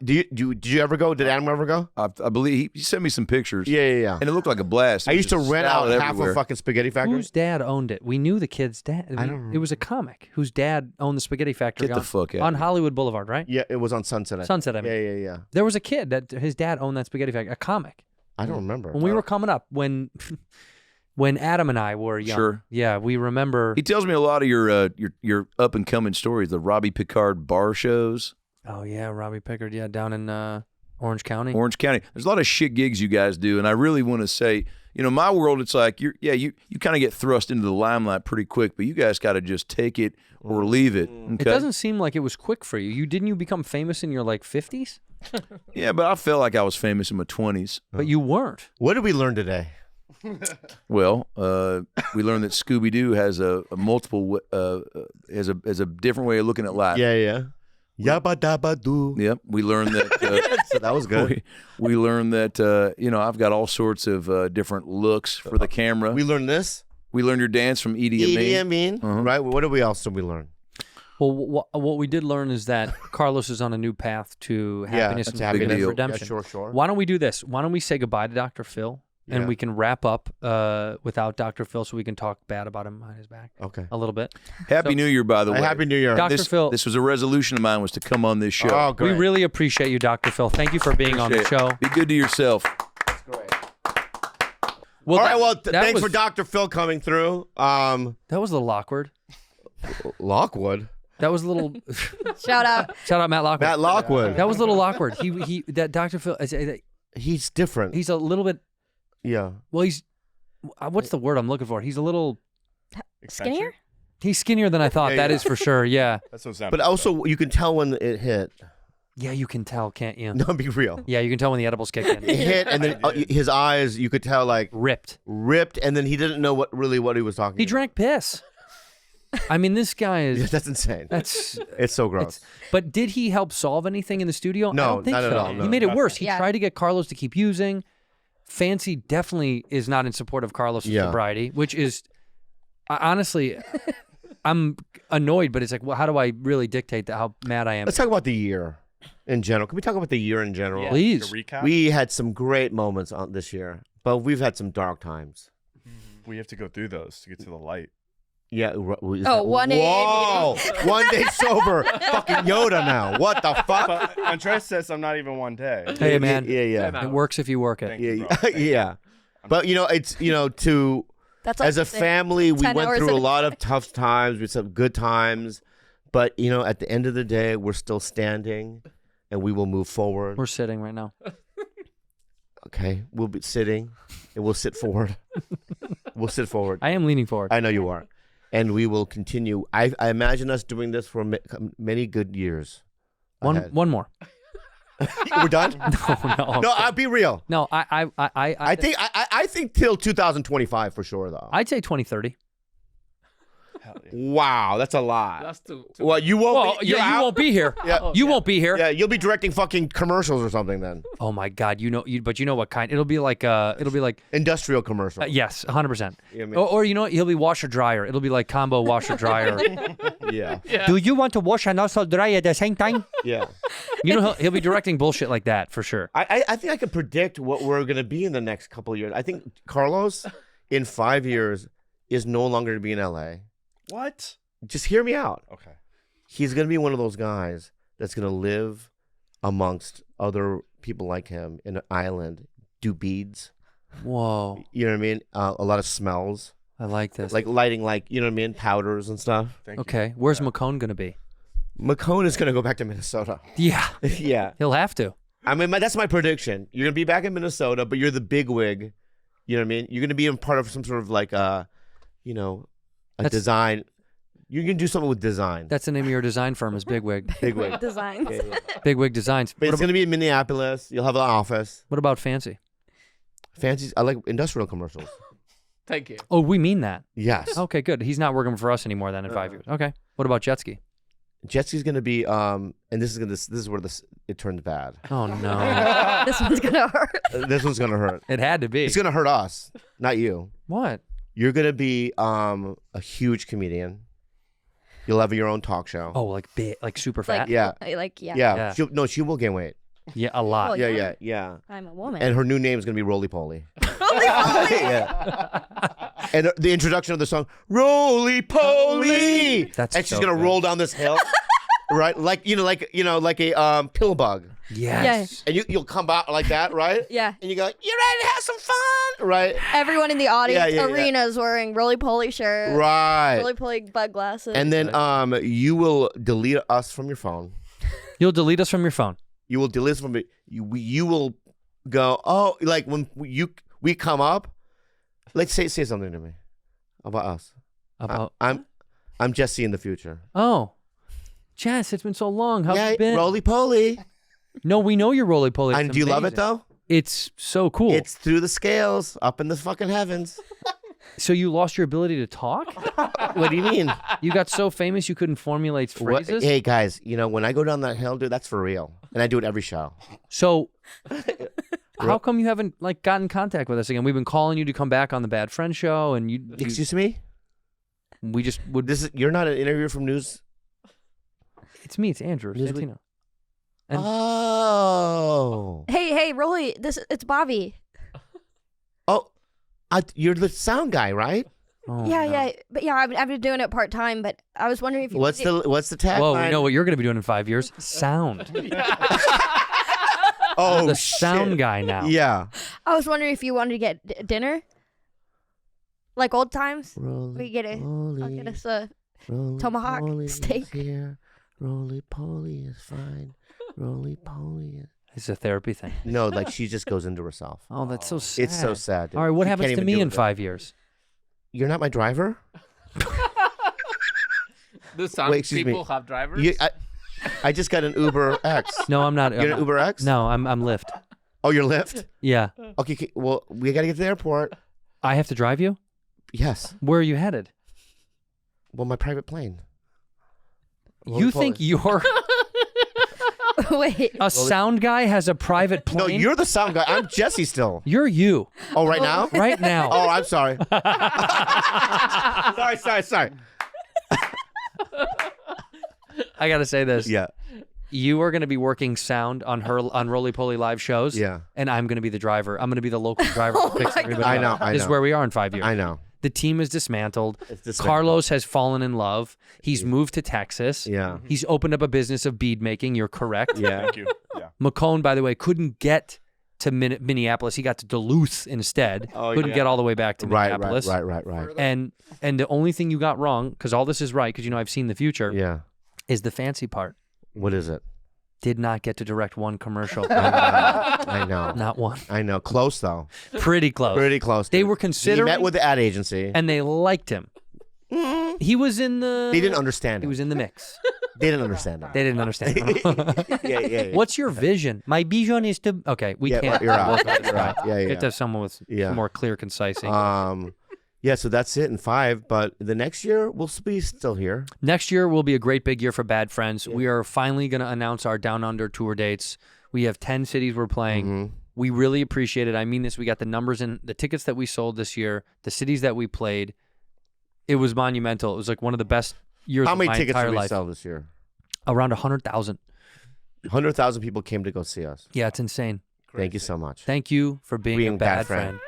[SPEAKER 1] Did you ever go? Did Adam ever go?
[SPEAKER 4] I believe he sent me some pictures.
[SPEAKER 1] Yeah.
[SPEAKER 4] And it looked like a blast.
[SPEAKER 1] I used to rent out half a fucking Spaghetti Factory.
[SPEAKER 2] Whose dad owned it? We knew the kid's dad.
[SPEAKER 1] I don't
[SPEAKER 2] It was a comic whose dad owned the Spaghetti Factory
[SPEAKER 4] Get the fuck out
[SPEAKER 2] on
[SPEAKER 4] of here.
[SPEAKER 2] Hollywood Boulevard, right?
[SPEAKER 1] Yeah, it was on Sunset.
[SPEAKER 2] Sunset, I mean.
[SPEAKER 1] Yeah.
[SPEAKER 2] There was a kid that his dad owned that Spaghetti Factory, a comic.
[SPEAKER 1] I don't remember.
[SPEAKER 2] When we were coming up, when Adam and I were young.
[SPEAKER 4] Sure.
[SPEAKER 2] Yeah, we remember.
[SPEAKER 4] He tells me a lot of your up and coming stories, the Robbie Pickard bar shows.
[SPEAKER 2] Oh yeah, Robbie Pickard. Yeah, down in Orange County.
[SPEAKER 4] Orange County. There's a lot of shit gigs you guys do, and I really want to say, my world, it's like you kind of get thrust into the limelight pretty quick, but you guys got to just take it or leave it. Okay?
[SPEAKER 2] It doesn't seem like it was quick for you. You become famous in your 50s,
[SPEAKER 4] Yeah, but I felt like I was famous in my 20s.
[SPEAKER 2] but you weren't.
[SPEAKER 1] What did we learn today?
[SPEAKER 4] Well, we learned that Scooby Doo has a multiple has a different way of looking at life.
[SPEAKER 1] Yeah. Yabba dabba doo.
[SPEAKER 4] Yep. We learned that.
[SPEAKER 1] So that was good.
[SPEAKER 4] We learned that I've got all sorts of different looks for the camera.
[SPEAKER 1] We learned this.
[SPEAKER 4] We learned your dance from Edie
[SPEAKER 1] Edie
[SPEAKER 4] Amin.
[SPEAKER 1] Amin. Right. What else did we learn?
[SPEAKER 2] Well, what we did learn is that Carlos is on a new path to happiness
[SPEAKER 1] that's
[SPEAKER 2] and
[SPEAKER 1] a big deal.
[SPEAKER 2] redemption.
[SPEAKER 1] Yeah, sure.
[SPEAKER 2] Why don't we do this? Why don't we say goodbye to Dr. Phil? And
[SPEAKER 1] Yeah.
[SPEAKER 2] we can wrap up without Dr. Phil so we can talk bad about him behind his back
[SPEAKER 1] Okay.
[SPEAKER 2] a little bit.
[SPEAKER 4] Happy
[SPEAKER 2] So-
[SPEAKER 4] New Year, by the way.
[SPEAKER 1] Happy New Year.
[SPEAKER 2] Dr. Phil,
[SPEAKER 4] This was a resolution of mine, was to come on this show.
[SPEAKER 1] Oh,
[SPEAKER 2] we
[SPEAKER 1] great.
[SPEAKER 2] really appreciate you, Dr. Phil. Thank you for being on the
[SPEAKER 4] Appreciate
[SPEAKER 2] show.
[SPEAKER 4] it. Be good to yourself.
[SPEAKER 1] That's great. All right, well,
[SPEAKER 2] that
[SPEAKER 1] thanks
[SPEAKER 2] was-
[SPEAKER 1] for Dr. Phil coming through.
[SPEAKER 2] That was a little awkward.
[SPEAKER 1] Lockwood.
[SPEAKER 2] That was a little.
[SPEAKER 7] Shout out.
[SPEAKER 2] Shout out Matt Lockwood.
[SPEAKER 1] Matt Lockwood.
[SPEAKER 2] That was a little awkward. That Dr. Phil.
[SPEAKER 1] He's different.
[SPEAKER 2] He's a little bit.
[SPEAKER 1] Yeah.
[SPEAKER 2] Well, he's. What's the word I'm looking for? He's a little.
[SPEAKER 7] Skinnier?
[SPEAKER 2] He's skinnier than I thought.
[SPEAKER 1] Yeah,
[SPEAKER 2] That
[SPEAKER 1] yeah.
[SPEAKER 2] is for sure. Yeah.
[SPEAKER 8] That's Ozempic.
[SPEAKER 1] But also, you can tell when it hit.
[SPEAKER 2] Yeah, you can tell, can't you?
[SPEAKER 1] No, be real.
[SPEAKER 2] Yeah, you can tell when the edibles kick in.
[SPEAKER 1] It hit, and then his eyes, you could tell, like
[SPEAKER 2] Ripped.
[SPEAKER 1] and then he didn't know what he was talking.
[SPEAKER 2] He
[SPEAKER 1] about.
[SPEAKER 2] drank piss. I mean, this guy is.
[SPEAKER 1] Yeah, that's insane.
[SPEAKER 2] That's.
[SPEAKER 1] It's so gross.
[SPEAKER 2] But did he help solve anything in the studio?
[SPEAKER 1] No,
[SPEAKER 2] I don't think
[SPEAKER 1] not
[SPEAKER 2] so.
[SPEAKER 1] at all, no.
[SPEAKER 2] He made it worse.
[SPEAKER 8] Nothing.
[SPEAKER 2] He tried to get Carlos to keep using. Fancy definitely is not in support of Carlos' sobriety, which is honestly, I'm annoyed. But it's like, well, how do I really dictate that? How mad I am?
[SPEAKER 1] Let's talk about the year in general. Can we talk about the year in general?
[SPEAKER 8] Yeah.
[SPEAKER 2] Please.
[SPEAKER 8] A recap.
[SPEAKER 1] We had some great moments on this year, but we've had some dark times.
[SPEAKER 8] We have to go through those to get to the light.
[SPEAKER 1] Yeah.
[SPEAKER 7] Oh, 180.
[SPEAKER 1] Whoa! 1 day sober. Fucking Yoda now. What the fuck?
[SPEAKER 8] But Andrés says I'm not even 1 day.
[SPEAKER 2] Hey, man.
[SPEAKER 1] Yeah.
[SPEAKER 2] It works if you work it.
[SPEAKER 8] Thank you,
[SPEAKER 1] Yeah.
[SPEAKER 8] bro.
[SPEAKER 1] Yeah. But it's to
[SPEAKER 7] That's like
[SPEAKER 1] as a family, we
[SPEAKER 7] 10
[SPEAKER 1] went
[SPEAKER 7] hours
[SPEAKER 1] through
[SPEAKER 7] in
[SPEAKER 1] a
[SPEAKER 7] a
[SPEAKER 1] lot of tough times. We had some good times, but at the end of the day, we're still standing, and we will move forward.
[SPEAKER 2] We're sitting right now.
[SPEAKER 1] Okay, we'll be sitting, and we'll sit forward. We'll sit forward.
[SPEAKER 2] I am leaning forward.
[SPEAKER 1] I know you are, and we will continue. I imagine us doing this for many good years. ahead.
[SPEAKER 2] One more.
[SPEAKER 1] We're done.
[SPEAKER 2] No.
[SPEAKER 1] No, I'll be real.
[SPEAKER 2] No, I
[SPEAKER 1] think till 2025 for sure, though.
[SPEAKER 2] I'd say 2030.
[SPEAKER 1] Wow, that's a lot.
[SPEAKER 6] That's too
[SPEAKER 1] Well, you won't.
[SPEAKER 2] Well,
[SPEAKER 1] be, you're
[SPEAKER 2] yeah, you
[SPEAKER 1] out.
[SPEAKER 2] won't be here.
[SPEAKER 1] Yeah.
[SPEAKER 2] You won't be here.
[SPEAKER 1] Yeah, you'll be directing fucking commercials or something then.
[SPEAKER 2] Oh my God, but you know what kind? It'll be like
[SPEAKER 1] Industrial commercial.
[SPEAKER 2] yes, 100%.
[SPEAKER 1] Yeah, man.
[SPEAKER 2] Or you know what? He'll be washer dryer. It'll be like combo washer dryer.
[SPEAKER 1] Yeah.
[SPEAKER 9] Do you want to wash and also dry at the same time?
[SPEAKER 1] Yeah.
[SPEAKER 2] You know he'll be directing bullshit like that for sure.
[SPEAKER 1] I think I can predict what we're gonna be in the next couple of years. I think Carlos, in 5 years, is no longer gonna be in LA.
[SPEAKER 8] What?
[SPEAKER 1] Just hear me out.
[SPEAKER 8] Okay.
[SPEAKER 1] He's gonna be one of those guys that's gonna live amongst other people like him in an island, do beads.
[SPEAKER 2] Whoa,
[SPEAKER 1] You know what I mean? A lot of smells,
[SPEAKER 2] I like this.
[SPEAKER 1] like lighting, you know what I mean, powders and stuff.
[SPEAKER 8] Thank you.
[SPEAKER 2] Okay, where's McCone gonna be?
[SPEAKER 1] McCone is gonna go back to Minnesota.
[SPEAKER 2] Yeah,
[SPEAKER 1] Yeah.
[SPEAKER 2] he'll have to.
[SPEAKER 1] I mean, that's my prediction. You're gonna be back in Minnesota, but you're the big wig. You know what I mean? You're gonna be in part of some sort of a
[SPEAKER 2] That's-
[SPEAKER 1] design. You're gonna do something with design.
[SPEAKER 2] That's the name of your design firm is Big Wig.
[SPEAKER 1] Big wig.
[SPEAKER 7] Designs.
[SPEAKER 1] Yeah, yeah.
[SPEAKER 2] Big Wig Designs.
[SPEAKER 1] But
[SPEAKER 2] What,
[SPEAKER 1] it's gonna be in Minneapolis. You'll have an office.
[SPEAKER 2] what about Fancy?
[SPEAKER 1] Fancy. I like industrial commercials.
[SPEAKER 6] Thank you.
[SPEAKER 2] Oh, we mean that.
[SPEAKER 1] Yes.
[SPEAKER 2] Okay, good. He's not working for us anymore then in 5 years. Okay. What about Jet Ski?
[SPEAKER 1] Jet Ski's gonna be and this is where it turns bad.
[SPEAKER 2] Oh no,
[SPEAKER 7] This one's gonna hurt.
[SPEAKER 1] This one's gonna hurt.
[SPEAKER 2] it had to be.
[SPEAKER 1] It's gonna hurt us, not you.
[SPEAKER 2] What?
[SPEAKER 1] You're gonna be a huge comedian. You'll have your own talk show.
[SPEAKER 2] Oh, like big, like super fat.
[SPEAKER 1] Yeah.
[SPEAKER 7] Yeah.
[SPEAKER 1] Yeah.
[SPEAKER 2] Yeah.
[SPEAKER 1] She will gain weight.
[SPEAKER 2] Yeah, a lot.
[SPEAKER 7] Well,
[SPEAKER 1] Yeah.
[SPEAKER 7] I'm a woman.
[SPEAKER 1] And her new name is gonna be Roly Poly.
[SPEAKER 7] Roly poly.
[SPEAKER 1] Yeah. And the introduction of the song, Roly Poly.
[SPEAKER 2] That's
[SPEAKER 1] and she's
[SPEAKER 2] so
[SPEAKER 1] gonna
[SPEAKER 2] good.
[SPEAKER 1] roll down this hill, right? Like a pill bug.
[SPEAKER 2] Yes.
[SPEAKER 1] And you'll come out like that, right?
[SPEAKER 7] Yeah.
[SPEAKER 1] And you go, you ready to have some fun, right?
[SPEAKER 7] Everyone in the audience
[SPEAKER 1] Yeah.
[SPEAKER 7] arena is wearing roly poly shirts,
[SPEAKER 1] Right.
[SPEAKER 7] roly poly bug glasses.
[SPEAKER 1] And then you will delete us from your phone.
[SPEAKER 2] You'll delete us from your phone.
[SPEAKER 1] You will delete us from it. You will go, oh, like when we come up, let's say something to me about us.
[SPEAKER 2] About
[SPEAKER 1] I'm Jesse in the future.
[SPEAKER 2] oh, Jess, it's been so long. How have you been?
[SPEAKER 1] Roly Poly.
[SPEAKER 2] No, we know you're roly poly.
[SPEAKER 1] And do you love it though?
[SPEAKER 2] It's so cool.
[SPEAKER 1] It's through the scales, up in the fucking heavens.
[SPEAKER 2] So you lost your ability to talk?
[SPEAKER 1] What do you mean?
[SPEAKER 2] You got so famous you couldn't formulate
[SPEAKER 1] What-
[SPEAKER 2] phrases?
[SPEAKER 1] Hey guys, when I go down that hill, dude, that's for real, and I do it every show.
[SPEAKER 2] So how come you haven't gotten in contact with us again? We've been calling you to come back on the Bad Friend show, and
[SPEAKER 1] Excuse me?
[SPEAKER 2] we just would.
[SPEAKER 1] You're not an interviewer from News.
[SPEAKER 2] It's me. It's Andrew
[SPEAKER 1] Newsweek?
[SPEAKER 2] Santino. And-
[SPEAKER 1] Oh,
[SPEAKER 7] hey, Roly, it's Bobby.
[SPEAKER 1] oh, you're the sound guy, right?
[SPEAKER 2] Oh,
[SPEAKER 7] yeah,
[SPEAKER 2] no.
[SPEAKER 7] yeah, but yeah, I've been doing it part time. But I was wondering if you
[SPEAKER 1] What's the tagline?
[SPEAKER 2] Well, we know what you're going to be doing in 5 years. Sound.
[SPEAKER 1] Oh,
[SPEAKER 2] the
[SPEAKER 1] shit.
[SPEAKER 2] sound guy now.
[SPEAKER 1] Yeah.
[SPEAKER 7] I was wondering if you wanted to get dinner. Like old times.
[SPEAKER 1] Roly
[SPEAKER 7] We get it. I'll get us a tomahawk steak.
[SPEAKER 1] Here. Roly poly is fine. Roly poly is...
[SPEAKER 2] It's a therapy thing.
[SPEAKER 1] No, like she just goes into herself.
[SPEAKER 2] Oh, that's so sad.
[SPEAKER 1] It's so sad. Dude.
[SPEAKER 2] All right, what
[SPEAKER 1] She
[SPEAKER 2] happens
[SPEAKER 1] can't
[SPEAKER 2] to
[SPEAKER 1] even
[SPEAKER 2] me
[SPEAKER 1] deal
[SPEAKER 2] in
[SPEAKER 1] with it.
[SPEAKER 2] 5 years?
[SPEAKER 1] You're not my driver?
[SPEAKER 6] Do some
[SPEAKER 1] Wait, excuse
[SPEAKER 6] people
[SPEAKER 1] me.
[SPEAKER 6] have drivers?
[SPEAKER 1] I just got an Uber X.
[SPEAKER 2] No, I'm not.
[SPEAKER 1] You're an Uber X?
[SPEAKER 2] No, I'm Lyft.
[SPEAKER 1] Oh, you're Lyft?
[SPEAKER 2] Yeah.
[SPEAKER 1] Okay, well, we got to get to the airport.
[SPEAKER 2] I have to drive you?
[SPEAKER 1] Yes.
[SPEAKER 2] Where are you headed?
[SPEAKER 1] Well, my private plane.
[SPEAKER 2] You think you're
[SPEAKER 7] Wait.
[SPEAKER 2] a sound guy has a private plane?
[SPEAKER 1] No, you're the sound guy. I'm Jesse still.
[SPEAKER 2] You're you.
[SPEAKER 1] Oh, right now?
[SPEAKER 2] Right now.
[SPEAKER 1] Oh, I'm sorry. sorry.
[SPEAKER 2] I got to say this.
[SPEAKER 1] Yeah.
[SPEAKER 2] You are going to be working sound on Roly Poly live shows.
[SPEAKER 1] Yeah.
[SPEAKER 2] And I'm going to be the driver. I'm going to be the local driver who picks everybody
[SPEAKER 1] I
[SPEAKER 2] up.
[SPEAKER 1] know, I
[SPEAKER 2] This is
[SPEAKER 1] know.
[SPEAKER 2] where we are in 5 years.
[SPEAKER 1] I know.
[SPEAKER 2] The team is dismantled.
[SPEAKER 1] It's dismantled.
[SPEAKER 2] Carlos has fallen in love. He's moved to Texas.
[SPEAKER 1] Yeah.
[SPEAKER 2] He's opened up a business of bead making. You're correct.
[SPEAKER 1] Yeah.
[SPEAKER 8] Thank you. Yeah.
[SPEAKER 2] McCone, by the way, couldn't get to Minneapolis. He got to Duluth instead. Couldn't get all the way back to
[SPEAKER 1] Right.
[SPEAKER 2] Minneapolis.
[SPEAKER 1] Right.
[SPEAKER 2] And the only thing you got wrong, because all this is right, because you know I've seen the future,
[SPEAKER 1] Yeah.
[SPEAKER 2] is the fancy part.
[SPEAKER 1] What is it?
[SPEAKER 2] Did not get to direct one commercial.
[SPEAKER 1] I know.
[SPEAKER 2] Not one.
[SPEAKER 1] I know. Close, though.
[SPEAKER 2] Pretty close.
[SPEAKER 1] Pretty close.
[SPEAKER 2] They
[SPEAKER 1] dude.
[SPEAKER 2] were
[SPEAKER 1] He
[SPEAKER 2] considering,
[SPEAKER 1] met with the ad agency.
[SPEAKER 2] and they liked him. He was in the.
[SPEAKER 1] They didn't understand
[SPEAKER 2] He
[SPEAKER 1] it.
[SPEAKER 2] was in the mix.
[SPEAKER 1] They didn't understand it.
[SPEAKER 2] They didn't understand.
[SPEAKER 1] Yeah.
[SPEAKER 2] What's your vision? My vision is to. Okay, we
[SPEAKER 1] Yeah,
[SPEAKER 2] can't.
[SPEAKER 1] you're out.
[SPEAKER 2] We'll cut this
[SPEAKER 1] You're out.
[SPEAKER 2] out.
[SPEAKER 1] Yeah.
[SPEAKER 2] Get to someone with
[SPEAKER 1] Yeah.
[SPEAKER 2] some more clear, concise English.
[SPEAKER 1] Yeah, so that's it in 5. But the next year, we'll be still here.
[SPEAKER 2] Next year will be a great big year for Bad Friends. We are finally going to announce our Down Under tour dates. We have 10 cities we're playing.
[SPEAKER 1] Mm-hmm.
[SPEAKER 2] We really appreciate it. I mean this. We got the numbers and the tickets that we sold this year, the cities that we played. It was monumental. It was like one of the best years
[SPEAKER 1] How
[SPEAKER 2] of
[SPEAKER 1] many
[SPEAKER 2] my
[SPEAKER 1] tickets
[SPEAKER 2] entire
[SPEAKER 1] did we
[SPEAKER 2] life.
[SPEAKER 1] sell this year?
[SPEAKER 2] Around 100,000.
[SPEAKER 1] 100,000 people came to go see us.
[SPEAKER 2] Yeah, it's insane.
[SPEAKER 1] Thank you so much.
[SPEAKER 2] Thank you for being a bad friend.